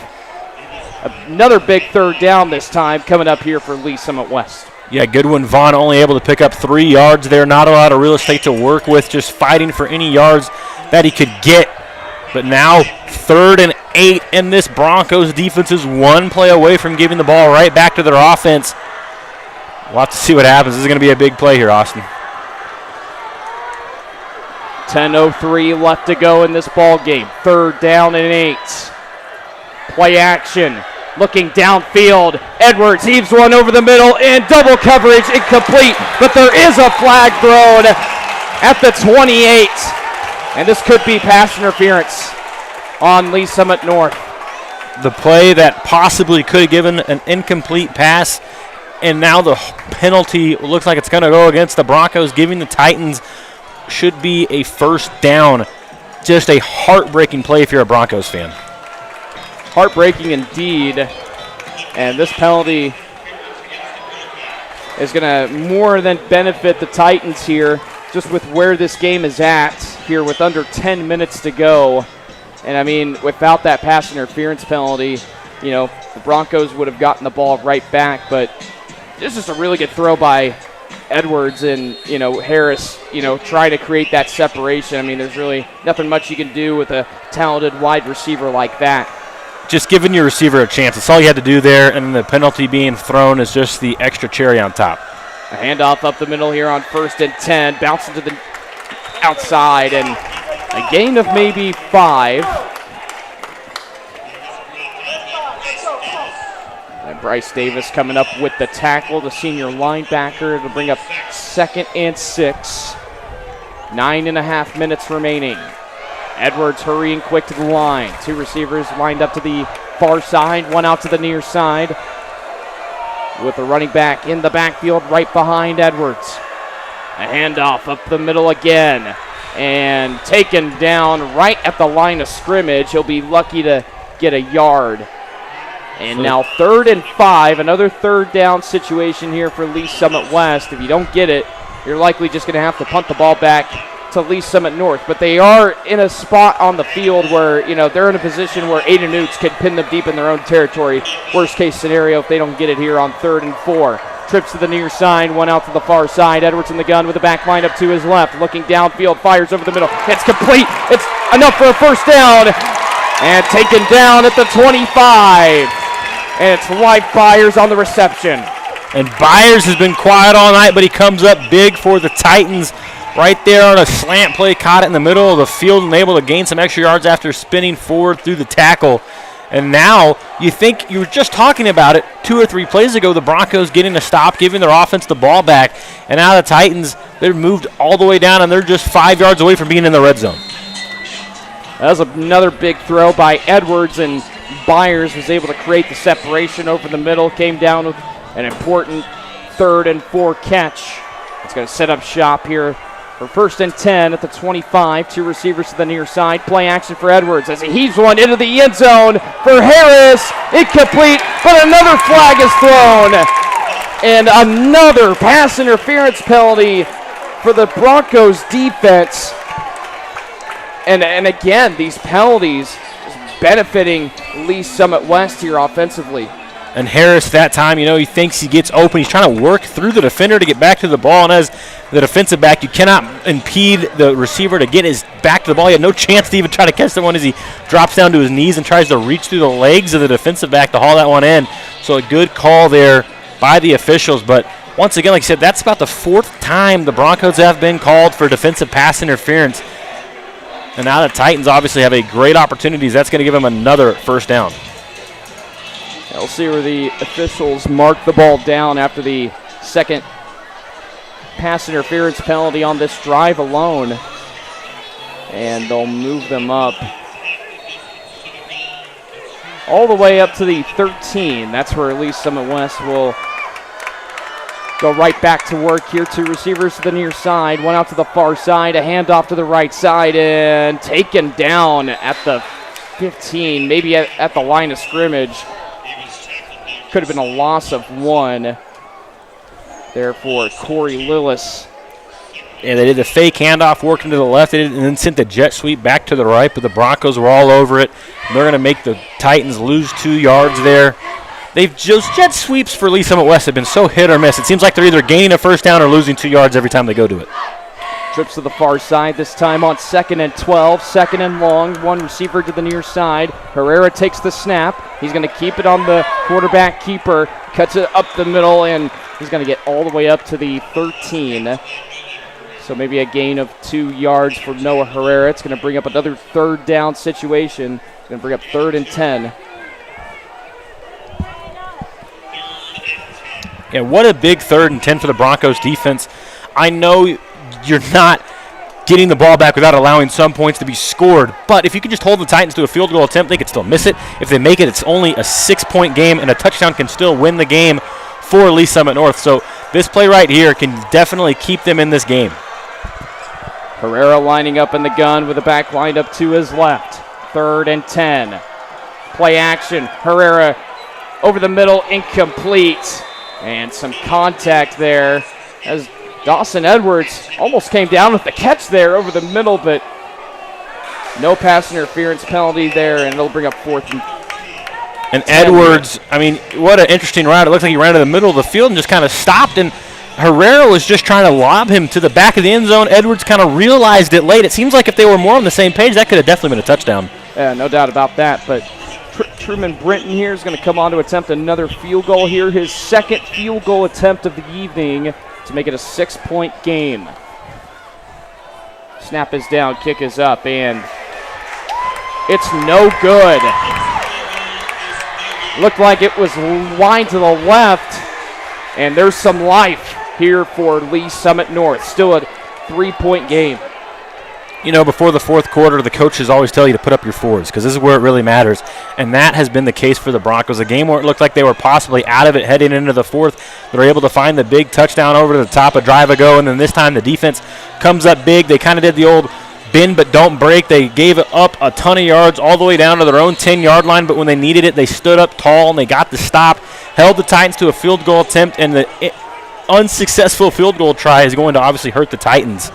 Another big third down this time coming up here for Lee Summit West. Yeah, Goodwin Vaughn only able to pick up 3 yards there. Not a lot of real estate to work with, just fighting for any yards that he could get. But now 3rd and 8, and this Broncos defense is one play away from giving the ball right back to their offense. We'll have to see what happens. This is going to be a big play here, Austin. 10:03 left to go in this ball game. 3rd down and 8. Play action. Looking downfield. Edwards heaves one over the middle and double coverage incomplete. But there is a flag thrown at the 28. And this could be pass interference on Lee Summit North. The play that possibly could have given an incomplete pass, and now the penalty looks like it's going to go against the Broncos, giving the Titans should be a first down. Just a heartbreaking play if you're a Broncos fan. Heartbreaking indeed. And this penalty is going to more than benefit the Titans here, just with where this game is at here with under 10 minutes to go. And I mean, without that pass interference penalty, you know, the Broncos would have gotten the ball right back, but this is a really good throw by Edwards and, you know, Harris, you know, try to create that separation. I mean, there's really nothing much you can do with a talented wide receiver like that. Just giving your receiver a chance. That's all you had to do there, and the penalty being thrown is just the extra cherry on top. A handoff up the middle here on 1st and 10, bouncing to the outside, and a gain of maybe 5. And Bryce Davis coming up with the tackle, the senior linebacker. It'll bring up 2nd and 6. 9.5 minutes remaining. Edwards hurrying quick to the line. 2 receivers lined up to the far side, 1 out to the near side, with the running back in the backfield right behind Edwards. A handoff up the middle again, and taken down right at the line of scrimmage. He'll be lucky to get a yard. And now 3rd and 5, another 3rd down situation here for Lee Summit West. If you don't get it, you're likely just going to have to punt the ball back to Lee Summit North. But they are in a spot on the field where, you know, they're in a position where Aiden Oots can pin them deep in their own territory. Worst case scenario if they don't get it here on 3rd and 4. Trips to the near side, 1 out to the far side. Edwards in the gun with the back line up to his left. Looking downfield, fires over the middle. It's complete. It's enough for a first down. And taken down at the 25. And it's Life Byers on the reception. And Byers has been quiet all night, but he comes up big for the Titans. Right there on a slant play, caught it in the middle of the field and able to gain some extra yards after spinning forward through the tackle. And now you think, you were just talking about it 2 or 3 plays ago, the Broncos getting a stop, giving their offense the ball back. And now the Titans, they're moved all the way down, and they're just 5 yards away from being in the red zone. That was another big throw by Edwards, and Byers was able to create the separation over the middle, came down with an important 3rd and 4 catch. It's going to set up shop here for 1st and 10 at the 25. 2 receivers to the near side. Play action for Edwards as he heaves one into the end zone for Harris. Incomplete, but another flag is thrown. And another pass interference penalty for the Broncos defense. And again, these penalties benefiting Lee Summit West here offensively. And Harris that time, he thinks he gets open. He's trying to work through the defender to get back to the ball. And as the defensive back, you cannot impede the receiver to get his back to the ball. He had no chance to even try to catch the one as he drops down to his knees and tries to reach through the legs of the defensive back to haul that one in. So a good call there by the officials. But once again, like I said, that's about the 4th time the Broncos have been called for defensive pass interference. And now the Titans obviously have a great opportunity. That's going to give them another first down. We'll see where the officials mark the ball down after the second pass interference penalty on this drive alone. And they'll move them up all the way up to the 13. That's where Lee Summit West will go right back to work here. 2 receivers to the near side, 1 out to the far side, a handoff to the right side, and taken down at the 15, maybe at the line of scrimmage. Could have been a loss of 1 there for Corey Lillis. Yeah, they did the fake handoff, working to the left, and then sent the jet sweep back to the right, but the Broncos were all over it. They're going to make the Titans lose 2 yards there. Those jet sweeps for Lee Summit West have been so hit or miss. It seems like they're either gaining a first down or losing 2 yards every time they go to it. Trips to the far side, this time on 2nd and 12, 2nd and long, 1 receiver to the near side. Herrera takes the snap. He's going to keep it on the quarterback keeper, cuts it up the middle, and he's going to get all the way up to the 13. So maybe a gain of 2 yards for Noah Herrera. It's going to bring up another 3rd down situation. It's going to bring up 3rd and 10. Yeah, what a big 3rd and 10 for the Broncos defense. I know you're not getting the ball back without allowing some points to be scored, but if you could just hold the Titans to a field goal attempt, they could still miss it. If they make it, it's only a 6-point game, and a touchdown can still win the game for Lee Summit North. So this play right here can definitely keep them in this game. Herrera lining up in the gun with the back lined up to his left. 3rd and 10. Play action. Herrera over the middle, incomplete. And some contact there as Dawson Edwards almost came down with the catch there over the middle, but no pass interference penalty there, and it'll bring up 4th and 10. Edwards, I mean, what an interesting route. It looks like he ran to the middle of the field and just kind of stopped, and Herrera was just trying to lob him to the back of the end zone. Edwards kind of realized it late. It seems like if they were more on the same page, that could have definitely been a touchdown. Yeah, no doubt about that, but Truman Brenton here is going to come on to attempt another field goal here, his 2nd field goal attempt of the evening to make it a 6-point game. Snap is down, kick is up, and it's no good. Looked like it was lined to the left, and there's some life here for Lee Summit North. Still a 3-point game. Before the 4th quarter, the coaches always tell you to put up your 4s because this is where it really matters. And that has been the case for the Broncos. A game where it looked like they were possibly out of it heading into the 4th. They're able to find the big touchdown over to the top of drive ago, and then this time the defense comes up big. They kind of did the old bend but don't break. They gave it up a ton of yards all the way down to their own 10-yard line, but when they needed it, they stood up tall and they got the stop, held the Titans to a field goal attempt, and the unsuccessful field goal try is going to obviously hurt the Titans.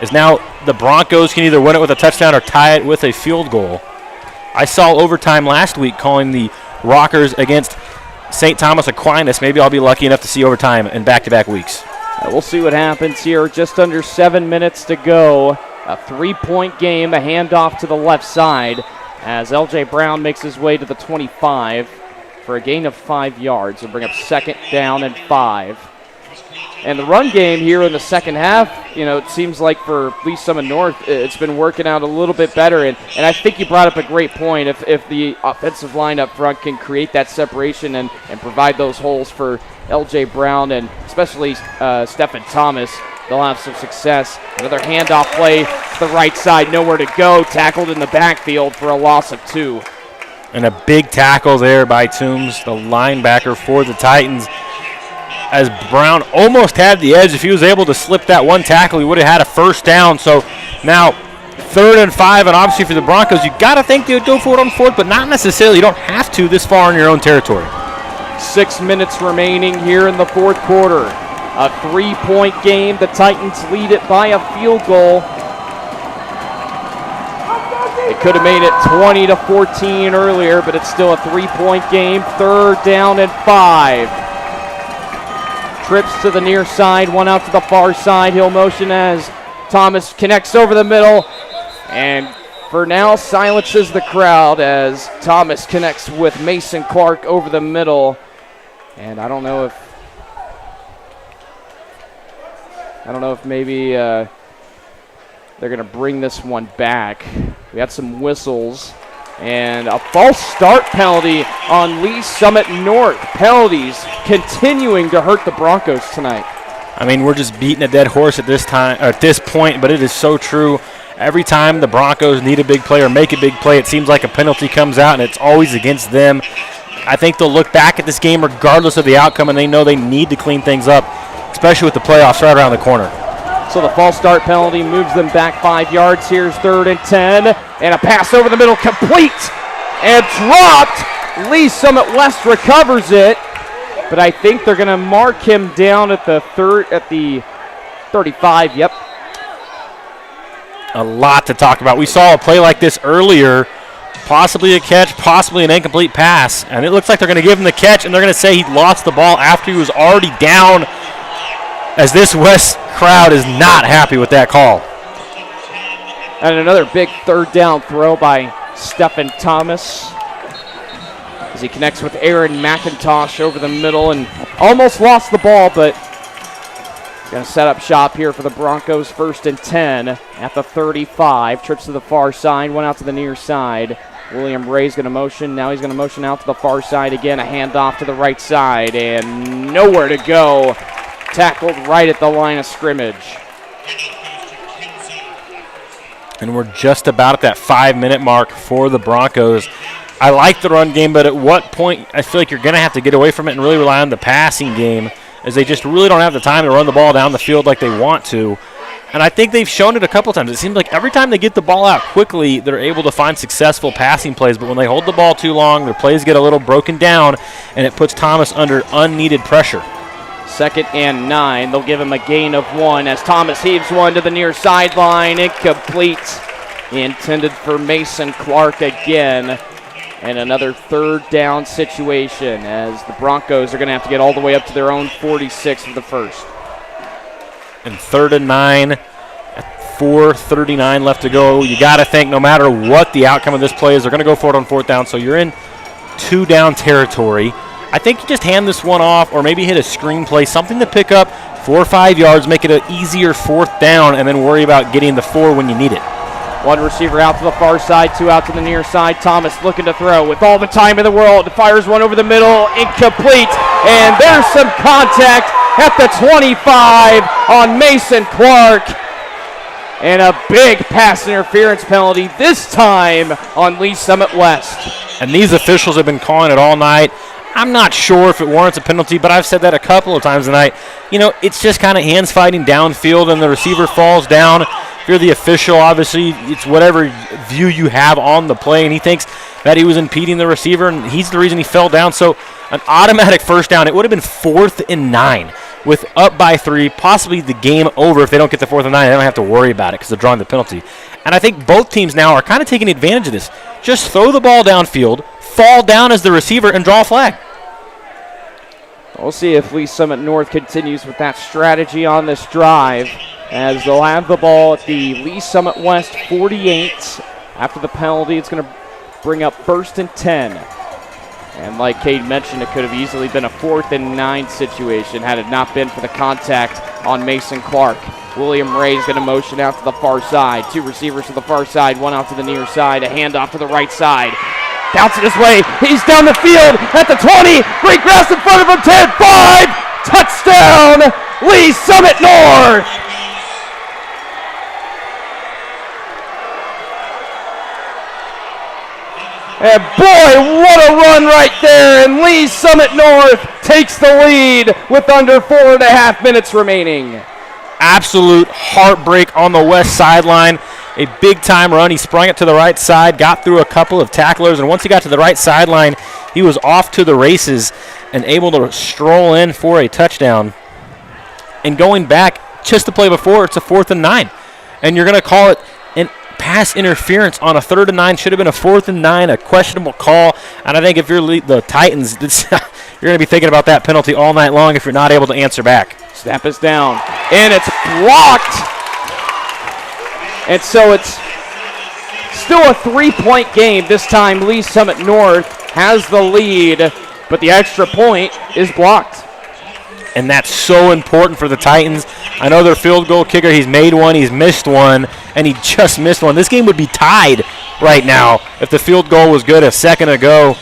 Is now the Broncos can either win it with a touchdown or tie it with a field goal. I saw overtime last week calling the Rockers against St. Thomas Aquinas. Maybe I'll be lucky enough to see overtime in back-to-back weeks. We'll see what happens here. Just under 7 minutes to go. A 3-point game, a handoff to the left side as L.J. Brown makes his way to the 25 for a gain of 5 yards. He'll bring up 2nd down and 5. And the run game here in the second half, it seems like for Lee Summit North, it's been working out a little bit better. And I think you brought up a great point. If the offensive line up front can create that separation and provide those holes for L.J. Brown and especially Stephen Thomas, they'll have some success. Another handoff play to the right side, nowhere to go. Tackled in the backfield for a loss of 2. And a big tackle there by Toombs, the linebacker for the Titans. As Brown almost had the edge. If he was able to slip that one tackle, he would have had a first down. So now 3rd and 5, and obviously for the Broncos, you got to think they would go for it on 4th, but not necessarily. You don't have to this far in your own territory. 6 minutes remaining here in the 4th quarter. A 3-point game. The Titans lead it by a field goal. They could have made it 20-14 earlier, but it's still a 3-point game. 3rd down and 5. Trips to the near side, one out to the far side. He'll motion as Thomas connects over the middle, and for now silences the crowd as Thomas connects with Mason Clark over the middle. And I don't know if maybe they're going to bring this one back. We had some whistles and a false start penalty on Lee Summit North. Penalties continuing to hurt the Broncos tonight. I mean, we're just beating a dead horse at this time, or at this point, but it is so true. Every time the Broncos need a big play or make a big play, it seems like a penalty comes out, and it's always against them. I think they'll look back at this game regardless of the outcome, and they know they need to clean things up, especially with the playoffs right around the corner. So the false start penalty moves them back 5 yards. Here's 3rd and 10, and a pass over the middle, complete and dropped. Lee Summit West recovers it, but I think they're going to mark him down at the 35. Yep. A lot to talk about. We saw a play like this earlier, possibly a catch, possibly an incomplete pass, and it looks like they're going to give him the catch, and they're going to say he lost the ball after he was already down, as this West crowd is not happy with that call. And another big 3rd down throw by Stephen Thomas as he connects with Aaron McIntosh over the middle and almost lost the ball, but going to set up shop here for the Broncos. 1st and 10 at the 35. Trips to the far side, one out to the near side. William Ray's going to motion. Now he's going to motion out to the far side again. A handoff to the right side and nowhere to go. Tackled right at the line of scrimmage. And we're just about at that 5-minute mark for the Broncos. I like the run game, but at what point I feel like you're going to have to get away from it and really rely on the passing game, as they just really don't have the time to run the ball down the field like they want to. And I think they've shown it a couple times. It seems like every time they get the ball out quickly, they're able to find successful passing plays. But when they hold the ball too long, their plays get a little broken down, and it puts Thomas under unneeded pressure. 2nd and 9. They'll give him a gain of 1 as Thomas heaves one to the near sideline. Incomplete. Intended for Mason Clark again. And another 3rd down situation as the Broncos are going to have to get all the way up to their own 46 for the first. And 3rd and 9 at 4:39 left to go. You got to think no matter what the outcome of this play is, they're going to go for it on 4th down. So you're in 2-down territory. I think you just hand this one off or maybe hit a screen play, something to pick up 4 or 5 yards, make it an easier 4th down, and then worry about getting the 4 when you need it. One receiver out to the far side, 2 out to the near side. Thomas looking to throw with all the time in the world. Fires one over the middle, incomplete. And there's some contact at the 25 on Mason Clark. And a big pass interference penalty, this time on Lee Summit West. And these officials have been calling it all night. I'm not sure if it warrants a penalty, but I've said that a couple of times tonight. You know, it's just kind of hands fighting downfield, and the receiver falls down. If you're the official, obviously, it's whatever view you have on the play, and he thinks that he was impeding the receiver, and he's the reason he fell down. So an automatic 1st down. It would have been 4th and 9 with up by 3, possibly the game over if they don't get the 4th and 9. They don't have to worry about it because they're drawing the penalty. And I think both teams now are kind of taking advantage of this. Just throw the ball downfield, fall down as the receiver, and draw a flag. We'll see if Lee Summit North continues with that strategy on this drive, as they'll have the ball at the Lee Summit West 48. After the penalty, it's going to bring up 1st and 10. And like Cade mentioned, it could have easily been a 4th and 9 situation had it not been for the contact on Mason Clark. William Ray is going to motion out to the far side. 2 receivers to the far side, 1 out to the near side. A handoff to the right side. Bouncing his way. He's down the field at the 20. Great grass in front of him. 10-5. Touchdown, Lee Summit North. And boy, what a run right there. And Lee Summit North takes the lead with under 4.5 minutes remaining. Absolute heartbreak on the west sideline. A big-time run. He sprung it to the right side, got through a couple of tacklers, and once he got to the right sideline, he was off to the races and able to stroll in for a touchdown. And going back, just the play before, it's a 4th and 9. And you're going to call it a pass interference on a 3rd and 9. Should have been a 4th and 9, a questionable call. And I think if you're the Titans, you're going to be thinking about that penalty all night long if you're not able to answer back. Snap is down, and it's blocked. And so it's still a 3-point game. This time, Lee Summit North has the lead, but the extra point is blocked. And that's so important for the Titans. I know their field goal kicker, he's made one, he's missed one, and he just missed one. This game would be tied right now if the field goal was good a second ago.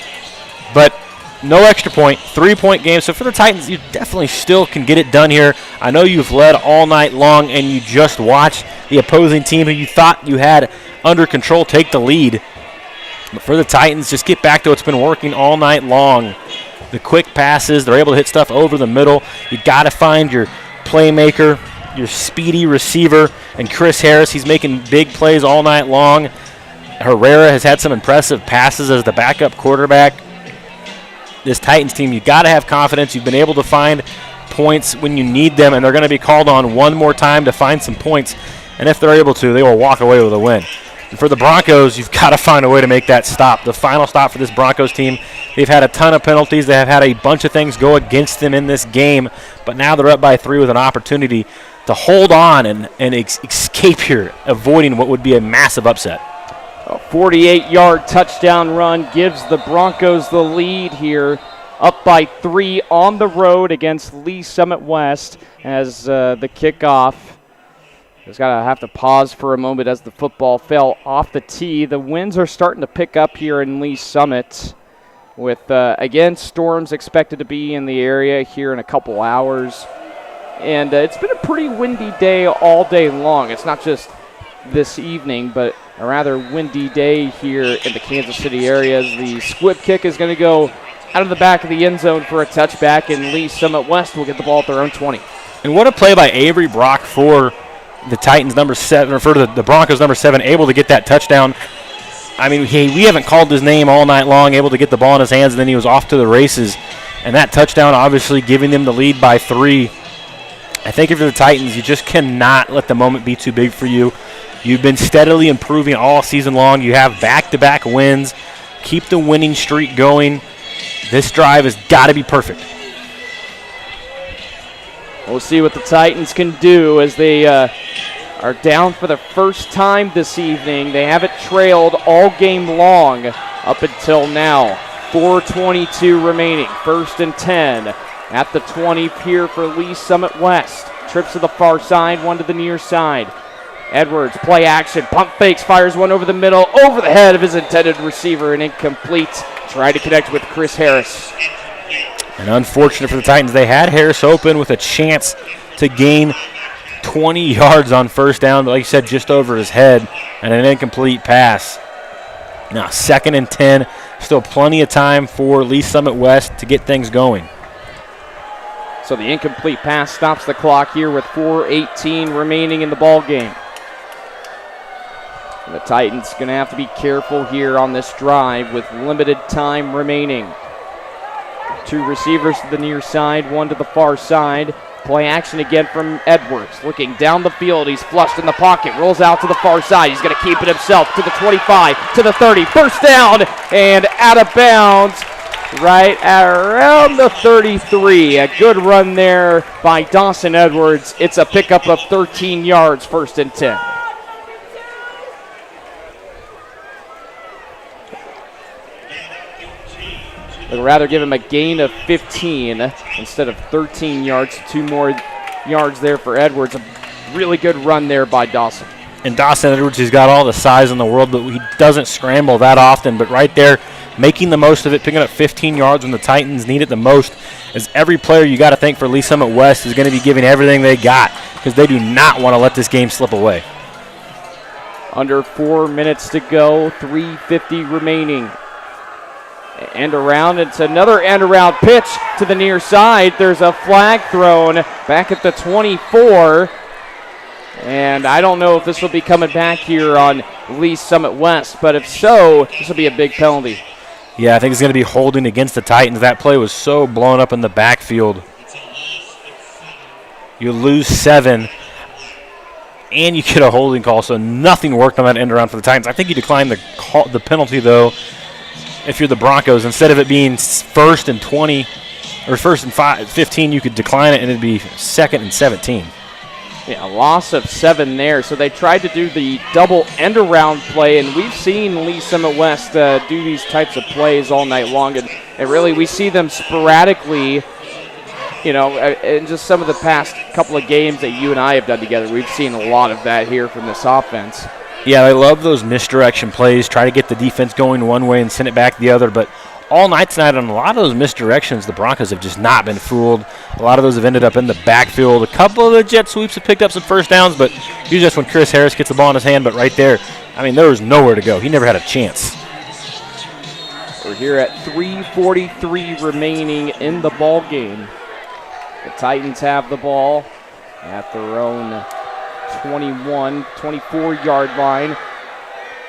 But no extra point, 3-point game. So for the Titans, you definitely still can get it done here. I know you've led all night long, and you just watched the opposing team who you thought you had under control take the lead. But for the Titans, just get back to what's been working all night long. The quick passes, they're able to hit stuff over the middle. You got to find your playmaker, your speedy receiver, and Chris Harris. He's making big plays all night long. Herrera has had some impressive passes as the backup quarterback. This Titans team, you got to have confidence. You've been able to find points when you need them, and they're going to be called on one more time to find some points. And if they're able to, they will walk away with a win. And for the Broncos, you've got to find a way to make that stop. The final stop for this Broncos team, they've had a ton of penalties. They have had a bunch of things go against them in this game, but now they're up by 3 with an opportunity to hold on and escape here, avoiding what would be a massive upset. A 48-yard touchdown run gives the Broncos the lead here, up by 3 on the road against Lee Summit West as the kickoff. Just gotta have to pause for a moment as the football fell off the tee. The winds are starting to pick up here in Lee Summit with, again, storms expected to be in the area here in a couple hours. And it's been a pretty windy day all day long. It's not just this evening, but a rather windy day here in the Kansas City area. The squib kick is going to go out of the back of the end zone for a touchback, and Lee Summit West will get the ball at their own 20. And what a play by Avery Brock for the Titans, number 7, or for the Broncos, number 7, able to get that touchdown. I mean, we haven't called his name all night long, able to get the ball in his hands, and then he was off to the races. And that touchdown obviously giving them the lead by 3. I think if you're the Titans, you just cannot let the moment be too big for you. You've been steadily improving all season long. You have back-to-back wins. Keep the winning streak going. This drive has got to be perfect. We'll see what the Titans can do as they are down for the first time this evening. They haven't trailed all game long up until now. 4:22 remaining. 1st and 10 at the 20 here for Lee Summit West. Trips to the far side, one to the near side. Edwards, play action, pump fakes, fires one over the middle, over the head of his intended receiver, and incomplete. Try to connect with Chris Harris. And unfortunate for the Titans, they had Harris open with a chance to gain 20 yards on first down, but like you said, just over his head, and an incomplete pass. Now 2nd and 10, still plenty of time for Lee Summit West to get things going. So the incomplete pass stops the clock here with 4:18 remaining in the ball game. And the Titans going to have to be careful here on this drive with limited time remaining. 2 receivers to the near side, 1 to the far side. Play action again from Edwards. Looking down the field, he's flushed in the pocket, rolls out to the far side. He's going to keep it himself to the 25, to the 30. First down and out of bounds right at around the 33. A good run there by Dawson Edwards. It's a pickup of 13 yards, 1st and 10. I'd rather give him a gain of 15 instead of 13 yards. 2 more yards there for Edwards. A really good run there by Dawson. And Dawson Edwards, he's got all the size in the world, but he doesn't scramble that often. But right there, making the most of it, picking up 15 yards when the Titans need it the most. As every player you got to think for Lee Summit West is going to be giving everything they got because they do not want to let this game slip away. Under 4 minutes to go, 3:50 remaining. End around, it's another end around pitch to the near side. There's a flag thrown back at the 24. And I don't know if this will be coming back here on Lee Summit West, but if so, this will be a big penalty. Yeah, I think it's going to be holding against the Titans. That play was so blown up in the backfield. You lose 7. and you get a holding call, so nothing worked on that end around for the Titans. I think you decline the penalty, though, if you're the Broncos. Instead of it being 1st and 20 or 1st and 15, you could decline it, and it'd be 2nd and 17. Yeah, a loss of 7 there. So they tried to do the double end-around play, and we've seen Lee Summit West do these types of plays all night long. And really, we see them sporadically, you know, in just some of the past couple of games that you and I have done together. We've seen a lot of that here from this offense. Yeah, I love those misdirection plays. Try to get the defense going one way and send it back the other. But all night tonight on a lot of those misdirections, the Broncos have just not been fooled. A lot of those have ended up in the backfield. A couple of the jet sweeps have picked up some first downs, but usually just when Chris Harris gets the ball in his hand. But right there, I mean, there was nowhere to go. He never had a chance. We're here at 3:43 remaining in the ball game. The Titans have the ball at their own 24-yard line.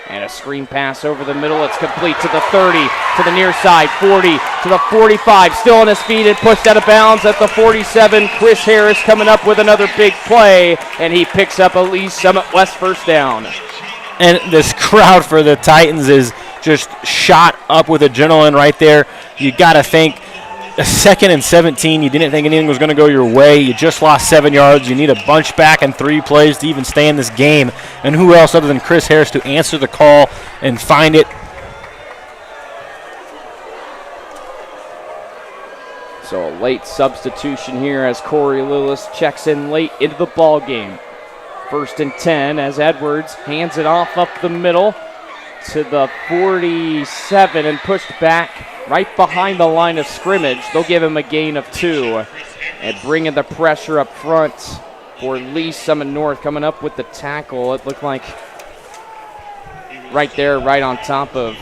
And a screen pass over the middle. It's complete to the 30, to the near side, 40, to the 45. Still on his feet and pushed out of bounds at the 47. Chris Harris coming up with another big play, and he picks up a Lee Summit West first down. And this crowd for the Titans is just shot up with adrenaline right there. You got to think, a 2nd and 17, you didn't think anything was going to go your way. You just lost 7 yards. You need a bunch back in 3 plays to even stay in this game. And who else other than Chris Harris to answer the call and find it? So a late substitution here as Corey Lewis checks in late into the ball game. 1st and 10 as Edwards hands it off up the middle to the 47 and pushed back right behind the line of scrimmage. They'll give him a gain of 2 and bringing the pressure up front for Lee Summit North. Coming up with the tackle, it looked like right there, right on top of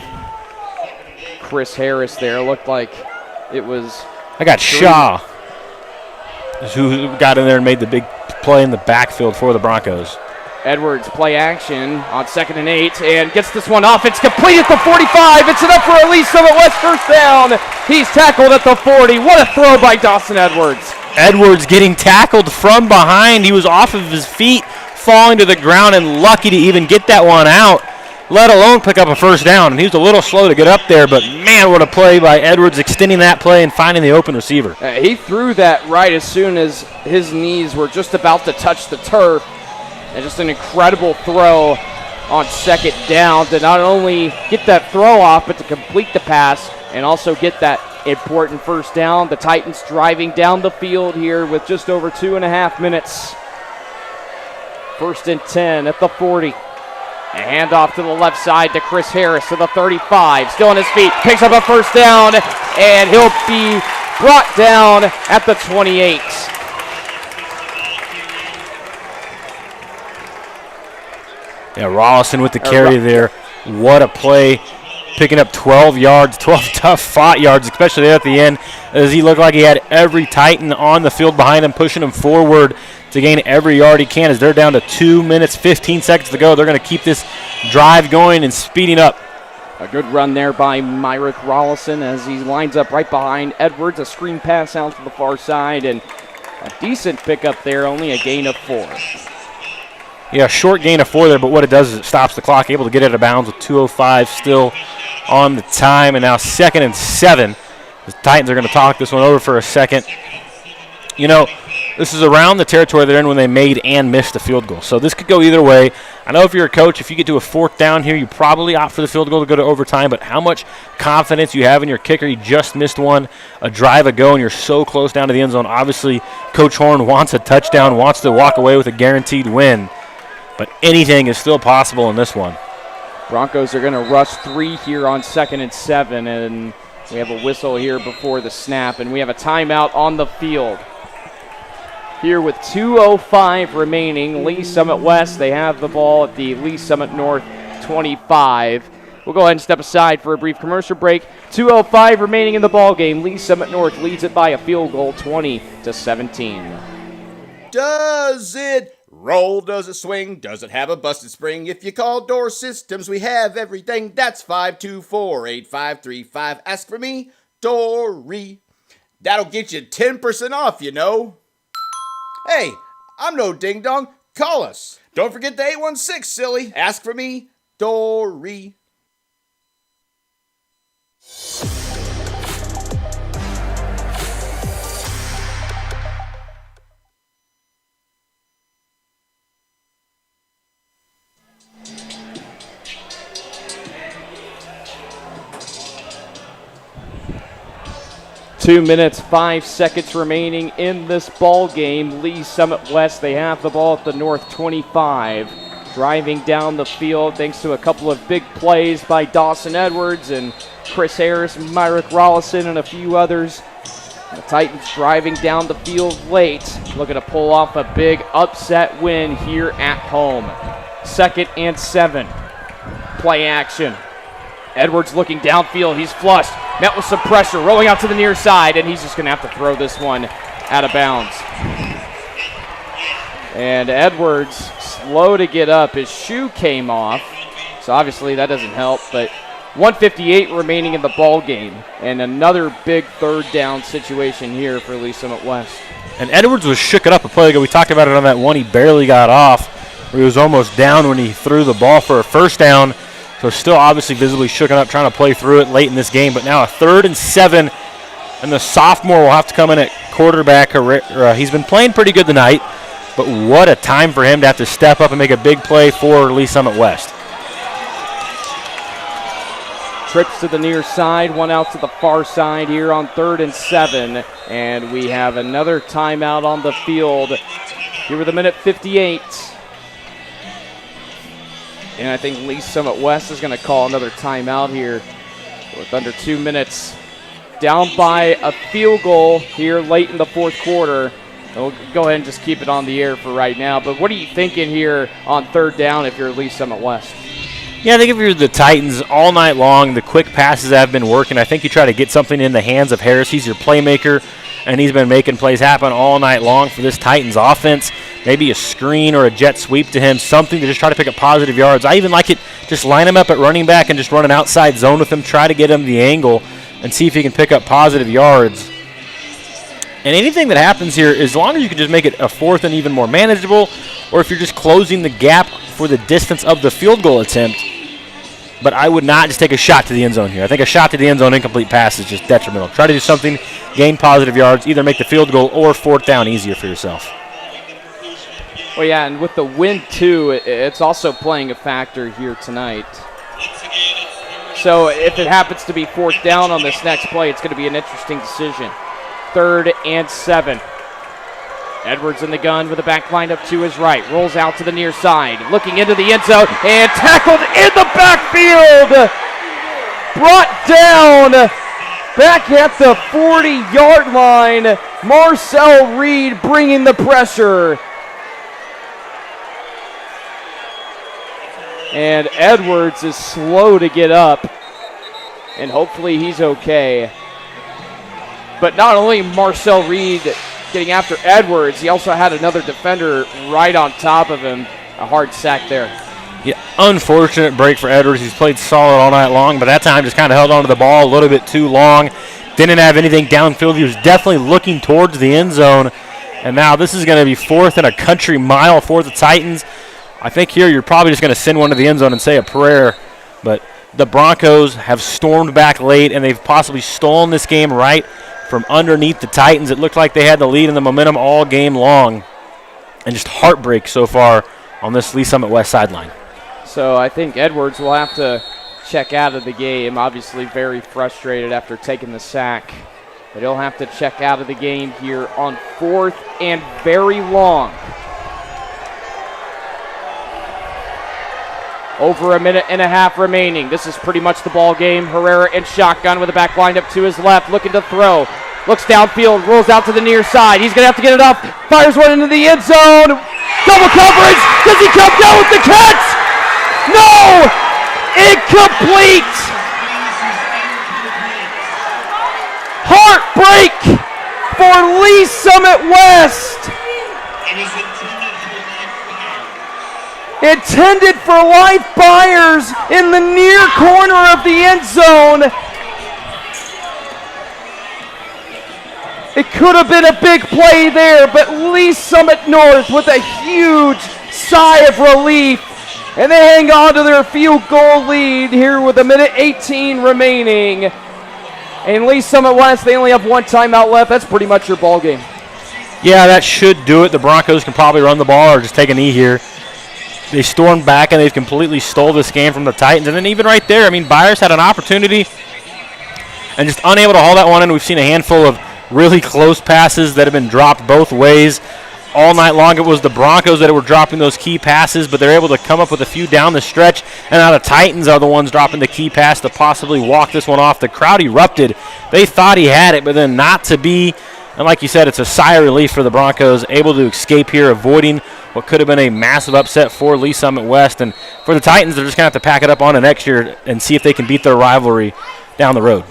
Chris Harris there. It looked like it was... I got Shaw, who got in there and made the big play in the backfield for the Broncos. Edwards play action on 2nd and 8 and gets this one off. It's complete at the 45. It's enough for a Lee Summit West first down. He's tackled at the 40. What a throw by Dawson Edwards. Edwards getting tackled from behind. He was off of his feet, falling to the ground, and lucky to even get that one out, let alone pick up a first down. And he was a little slow to get up there, but man, what a play by Edwards, extending that play and finding the open receiver. He threw that right as soon as his knees were just about to touch the turf. And just an incredible throw on 2nd down to not only get that throw off, but to complete the pass and also get that important first down. The Titans driving down the field here with just over 2.5 minutes. 1st and 10 at the 40. A handoff to the left side to Chris Harris to the 35. Still on his feet. Picks up a first down, and he'll be brought down at the 28. Yeah, Rollison with the carry there. What a play. Picking up 12 yards, 12 tough fought yards, especially there at the end, as he looked like he had every Titan on the field behind him, pushing him forward to gain every yard he can. As they're down to 2 minutes, 15 seconds to go, they're going to keep this drive going and speeding up. A good run there by Myrick Rollison as he lines up right behind Edwards. A screen pass out to the far side, and a decent pickup there, only a gain of 4. Yeah, short gain of 4 there, but what it does is it stops the clock, able to get out of bounds with 2:05 still on the time. And now 2nd and 7. The Titans are going to talk this one over for a second. You know, this is around the territory they're in when they made and missed a field goal. So this could go either way. I know if you're a coach, if you get to a 4th down here, you probably opt for the field goal to go to overtime. But how much confidence you have in your kicker? You just missed one a drive ago, and you're so close down to the end zone. Obviously, Coach Horn wants a touchdown, wants to walk away with a guaranteed win. But anything is still possible in this one. Broncos are going to rush 3 here on 2nd and 7, and we have a whistle here before the snap, and we have a timeout on the field. Here with 2:05 remaining, Lee Summit West, they have the ball at the Lee Summit North 25. We'll go ahead and step aside for a brief commercial break. 2:05 remaining in the ball game. Lee Summit North leads it by a field goal, 20-17. Does it roll? Does it swing? Does it have a busted spring? If you call Door Systems, we have everything. That's 524-8535. Ask for me, Dory. That'll get you 10% off, you know. Hey, I'm no ding-dong. call us. Don't forget the 816, silly. Ask for me, Dory. Two minutes, 5 seconds remaining in this ball game. Lee Summit West, they have the ball at the North 25. Driving down the field thanks to a couple of big plays by Dawson Edwards and Chris Harris, Myrick Rollison, and a few others. The Titans driving down the field late, looking to pull off a big upset win here at home. 2nd and 7. Play action. Edwards looking downfield. He's flushed. Met with some pressure. Rolling out to the near side, and he's just going to have to throw this one out of bounds. And Edwards, slow to get up. His shoe came off, so obviously that doesn't help. But 1:58 remaining in the ball game, and another big third down situation here for Lee Summit West. And Edwards was shooken up a play ago. We talked about it on that one. He barely got off, where he was almost down when he threw the ball for a first down. So still obviously visibly shooken up, trying to play through it late in this game. But now a 3rd and 7, and the sophomore will have to come in at quarterback. He's been playing pretty good tonight, but what a time for him to have to step up and make a big play for Lee Summit West. Trips to the near side, one out to the far side here on 3rd and 7. And we have another timeout on the field here with a minute 58. And I think Lee Summit West is going to call another timeout here with under 2 minutes. Down by a field goal here late in the 4th quarter. We'll go ahead and just keep it on the air for right now. But what are you thinking here on 3rd down if you're Lee Summit West? Yeah, I think if you're the Titans all night long, the quick passes have been working. I think you try to get something in the hands of Harris. He's your playmaker, and he's been making plays happen all night long for this Titans offense. Maybe a screen or a jet sweep to him, something to just try to pick up positive yards. I even like it, just line him up at running back and just run an outside zone with him, try to get him the angle and see if he can pick up positive yards. And anything that happens here, as long as you can just make it a 4th and even more manageable, or if you're just closing the gap for the distance of the field goal attempt. But I would not just take a shot to the end zone here. I think a shot to the end zone incomplete pass is just detrimental. Try to do something, gain positive yards, either make the field goal or 4th down easier for yourself. Well, yeah, and with the wind, too, it's also playing a factor here tonight. So if it happens to be 4th down on this next play, it's going to be an interesting decision. 3rd and 7. Edwards in the gun with the back lined up to his right. Rolls out to the near side. Looking into the end zone and tackled in the backfield. Brought down back at the 40-yard line. Marcel Reed bringing the pressure. And Edwards is slow to get up. And hopefully he's okay. But not only Marcel Reed getting after Edwards, he also had another defender right on top of him. A hard sack there. Yeah, unfortunate break for Edwards. He's played solid all night long, but that time just kind of held onto the ball a little bit too long. Didn't have anything downfield. He was definitely looking towards the end zone. And now this is going to be 4th and a country mile for the Titans. I think here you're probably just going to send one to the end zone and say a prayer. But the Broncos have stormed back late, and they've possibly stolen this game right from underneath the Titans. It looked like they had the lead and the momentum all game long. And just heartbreak so far on this Lee Summit West sideline. So I think Edwards will have to check out of the game. Obviously very frustrated after taking the sack. But he'll have to check out of the game here on 4th and very long. Over a minute and a half remaining. This is pretty much the ball game. Herrera in shotgun with the back lined up to his left, looking to throw. Looks downfield, rolls out to the near side. He's going to have to get it up. Fires one into the end zone. Double coverage. Does he come down with the catch? No! Incomplete! Heartbreak for Lee Summit West. Intended for Life Buyers in the near corner of the end zone. It could have been a big play there, but Lee Summit North with a huge sigh of relief. And they hang on to their field goal lead here with 1:18 remaining. And Lee Summit West, they only have one timeout left. That's pretty much your ball game. Yeah, that should do it. The Broncos can probably run the ball or just take a knee here. They stormed back, and they've completely stole this game from the Titans. And then even right there, I mean, Byers had an opportunity and just unable to haul that one in. We've seen a handful of really close passes that have been dropped both ways. All night long, it was the Broncos that were dropping those key passes, but they're able to come up with a few down the stretch, and now the Titans are the ones dropping the key pass to possibly walk this one off. The crowd erupted. They thought he had it, but then not to be. And like you said, it's a sigh of relief for the Broncos, able to escape here, avoiding what could have been a massive upset for Lee Summit West. And for the Titans, they're just going to have to pack it up on to next year and see if they can beat their rivalry down the road.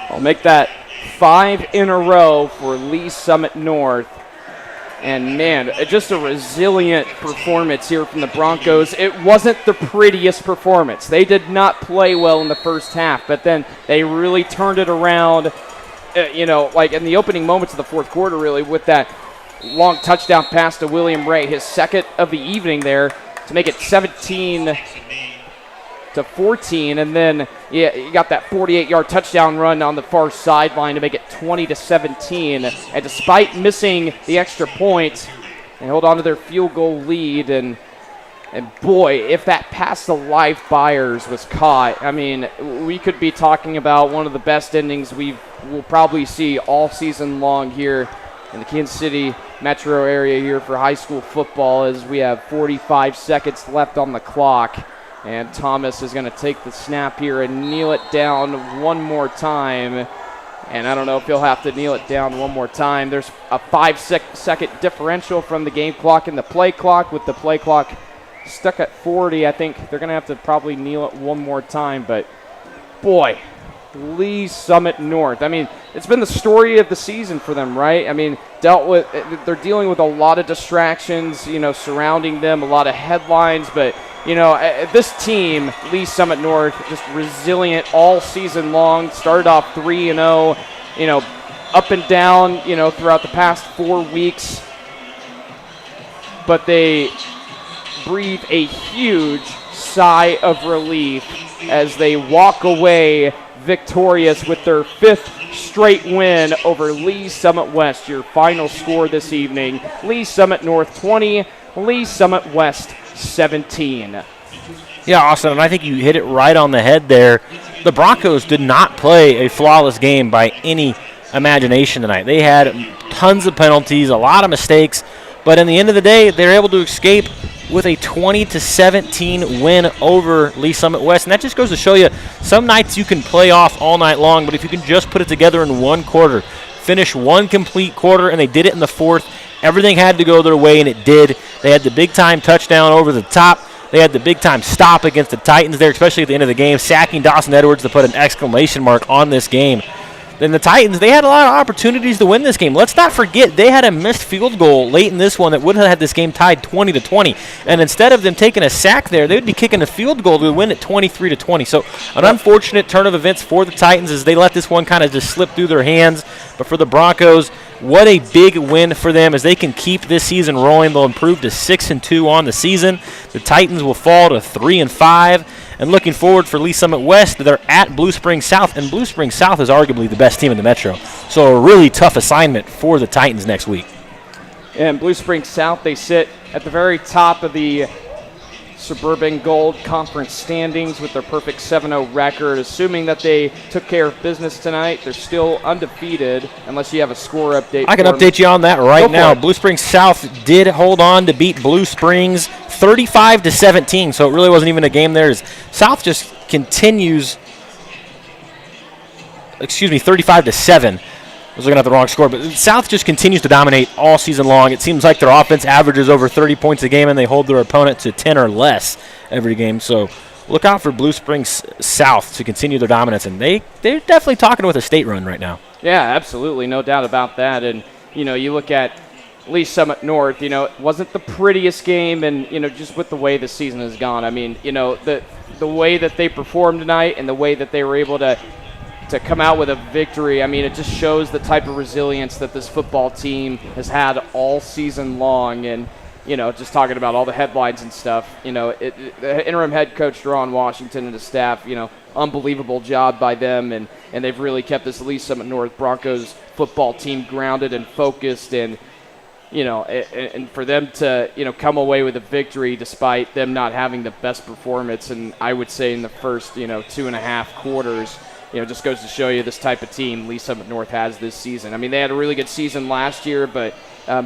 I'll make that 5 in a row for Lee Summit North. And, man, just a resilient performance here from the Broncos. It wasn't the prettiest performance. They did not play well in the first half, but then they really turned it around, like in the opening moments of the fourth quarter, really, with that long touchdown pass to William Ray, his second of the evening there, to make it 17-14. And then you got that 48-yard touchdown run on the far sideline to make it 20-17. And despite missing the extra point, they hold on to their field goal lead. And boy, if that pass to Life Byers was caught, I mean, we could be talking about one of the best endings we'll probably see all season long here in the Kansas City metro area here for high school football, as we have 45 seconds left on the clock. And Thomas is going to take the snap here and kneel it down one more time. And I don't know if he'll have to kneel it down one more time. There's a 5-second differential from the game clock and the play clock. With the play clock stuck at 40, I think they're going to have to probably kneel it one more time. But, boy, Lee Summit North. I mean, it's been the story of the season for them, right? I mean, they're dealing with a lot of distractions, surrounding them, a lot of headlines, but this team, Lee Summit North, just resilient all season long. Started off 3-0, up and down, throughout the past 4 weeks. But they breathe a huge sigh of relief as they walk away victorious with their 5th straight win over Lee Summit West. Your final score this evening, Lee Summit North 20, Lee Summit West 17. Yeah, Austin, and I think you hit it right on the head there. The Broncos did not play a flawless game by any imagination tonight. They had tons of penalties, a lot of mistakes, but in the end of the day, they were able to escape with a 20-17 win over Lee Summit West. And that just goes to show you, some nights you can play off all night long, but if you can just put it together in one quarter, finish one complete quarter, and they did it in the fourth, everything had to go their way, and it did. They had the big-time touchdown over the top. They had the big-time stop against the Titans there, especially at the end of the game, sacking Dawson Edwards to put an exclamation mark on this game. Then the Titans, they had a lot of opportunities to win this game. Let's not forget, they had a missed field goal late in this one that would have had this game tied 20-20. And instead of them taking a sack there, they would be kicking a field goal to win it 23-20. So an unfortunate turn of events for the Titans as they let this one kind of just slip through their hands. But for the Broncos, what a big win for them as they can keep this season rolling. They'll improve to 6-2 on the season. The Titans will fall to 3-5. And looking forward for Lee Summit West, they're at Blue Springs South, and Blue Springs South is arguably the best team in the Metro. So a really tough assignment for the Titans next week. And Blue Springs South, they sit at the very top of the Suburban Gold Conference standings with their perfect 7-0 record. Assuming that they took care of business tonight, they're still undefeated unless you have a score update. I can update you on that right now. Blue Springs South did hold on to beat Blue Springs 35-17, so it really wasn't even a game there. South just continues, 35-7. I was looking at the wrong score, but South just continues to dominate all season long. It seems like their offense averages over 30 points a game, and they hold their opponent to 10 or less every game. So look out for Blue Springs South to continue their dominance, and they're definitely talking with a state run right now. Yeah, absolutely, no doubt about that. And, you look at Lee Summit North, it wasn't the prettiest game, and, just with the way the season has gone. I mean, the way that they performed tonight and the way that they were able to to come out with a victory, I mean, it just shows the type of resilience that this football team has had all season long. And, just talking about all the headlines and stuff, the interim head coach, Deron Washington, and his staff, unbelievable job by them. And they've really kept this Lee Summit North Broncos football team grounded and focused. And, and for them to, come away with a victory despite them not having the best performance, and I would say in the first, 2.5 quarters, just goes to show you this type of team Lee Summit North has this season. I mean, they had a really good season last year, but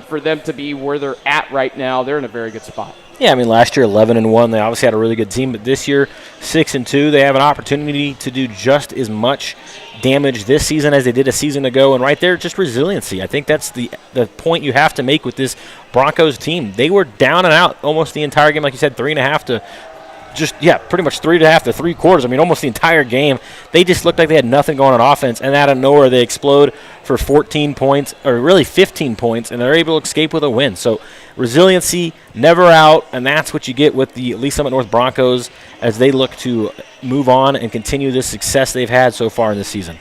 for them to be where they're at right now, they're in a very good spot. Yeah, I mean, last year 11-1, they obviously had a really good team, but this year 6-2, they have an opportunity to do just as much damage this season as they did a season ago, and right there, just resiliency. I think that's the point you have to make with this Broncos team. They were down and out almost the entire game, like you said, 3.5 to pretty much 3.5 to 3 quarters. I mean, almost the entire game. They just looked like they had nothing going on offense, and out of nowhere, they explode for 14 points, or really 15 points, and they're able to escape with a win. So resiliency, never out, and that's what you get with the Lee Summit North Broncos as they look to move on and continue this success they've had so far in this season.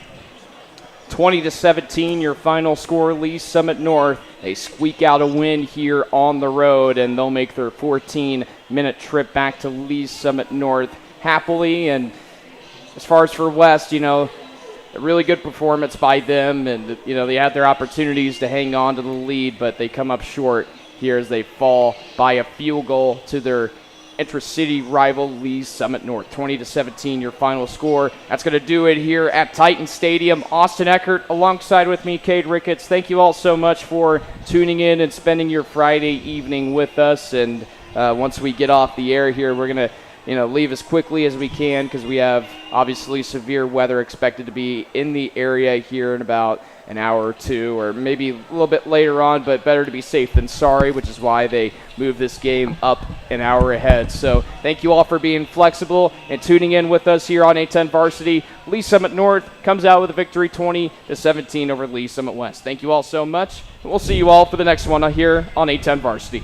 20-17, your final score, Lee Summit North. They squeak out a win here on the road, and they'll make their 14-minute trip back to Lee Summit North happily. And as far as for West, a really good performance by them, and they had their opportunities to hang on to the lead, but they come up short here as they fall by a field goal to their intra-city rival Lee Summit North. 20-17, your final score. That's going to do it here at Titan Stadium. Austin Eckert alongside with me, Cade Ricketts. Thank you all so much for tuning in and spending your Friday evening with us. And once we get off the air here, we're going to leave as quickly as we can because we have obviously severe weather expected to be in the area here in about an hour or two, or maybe a little bit later on, but better to be safe than sorry, which is why they moved this game up an hour ahead. So thank you all for being flexible and tuning in with us here on A10 Varsity. Lee Summit North comes out with a victory 20-17 over Lee Summit West. Thank you all so much, and we'll see you all for the next one here on A10 Varsity.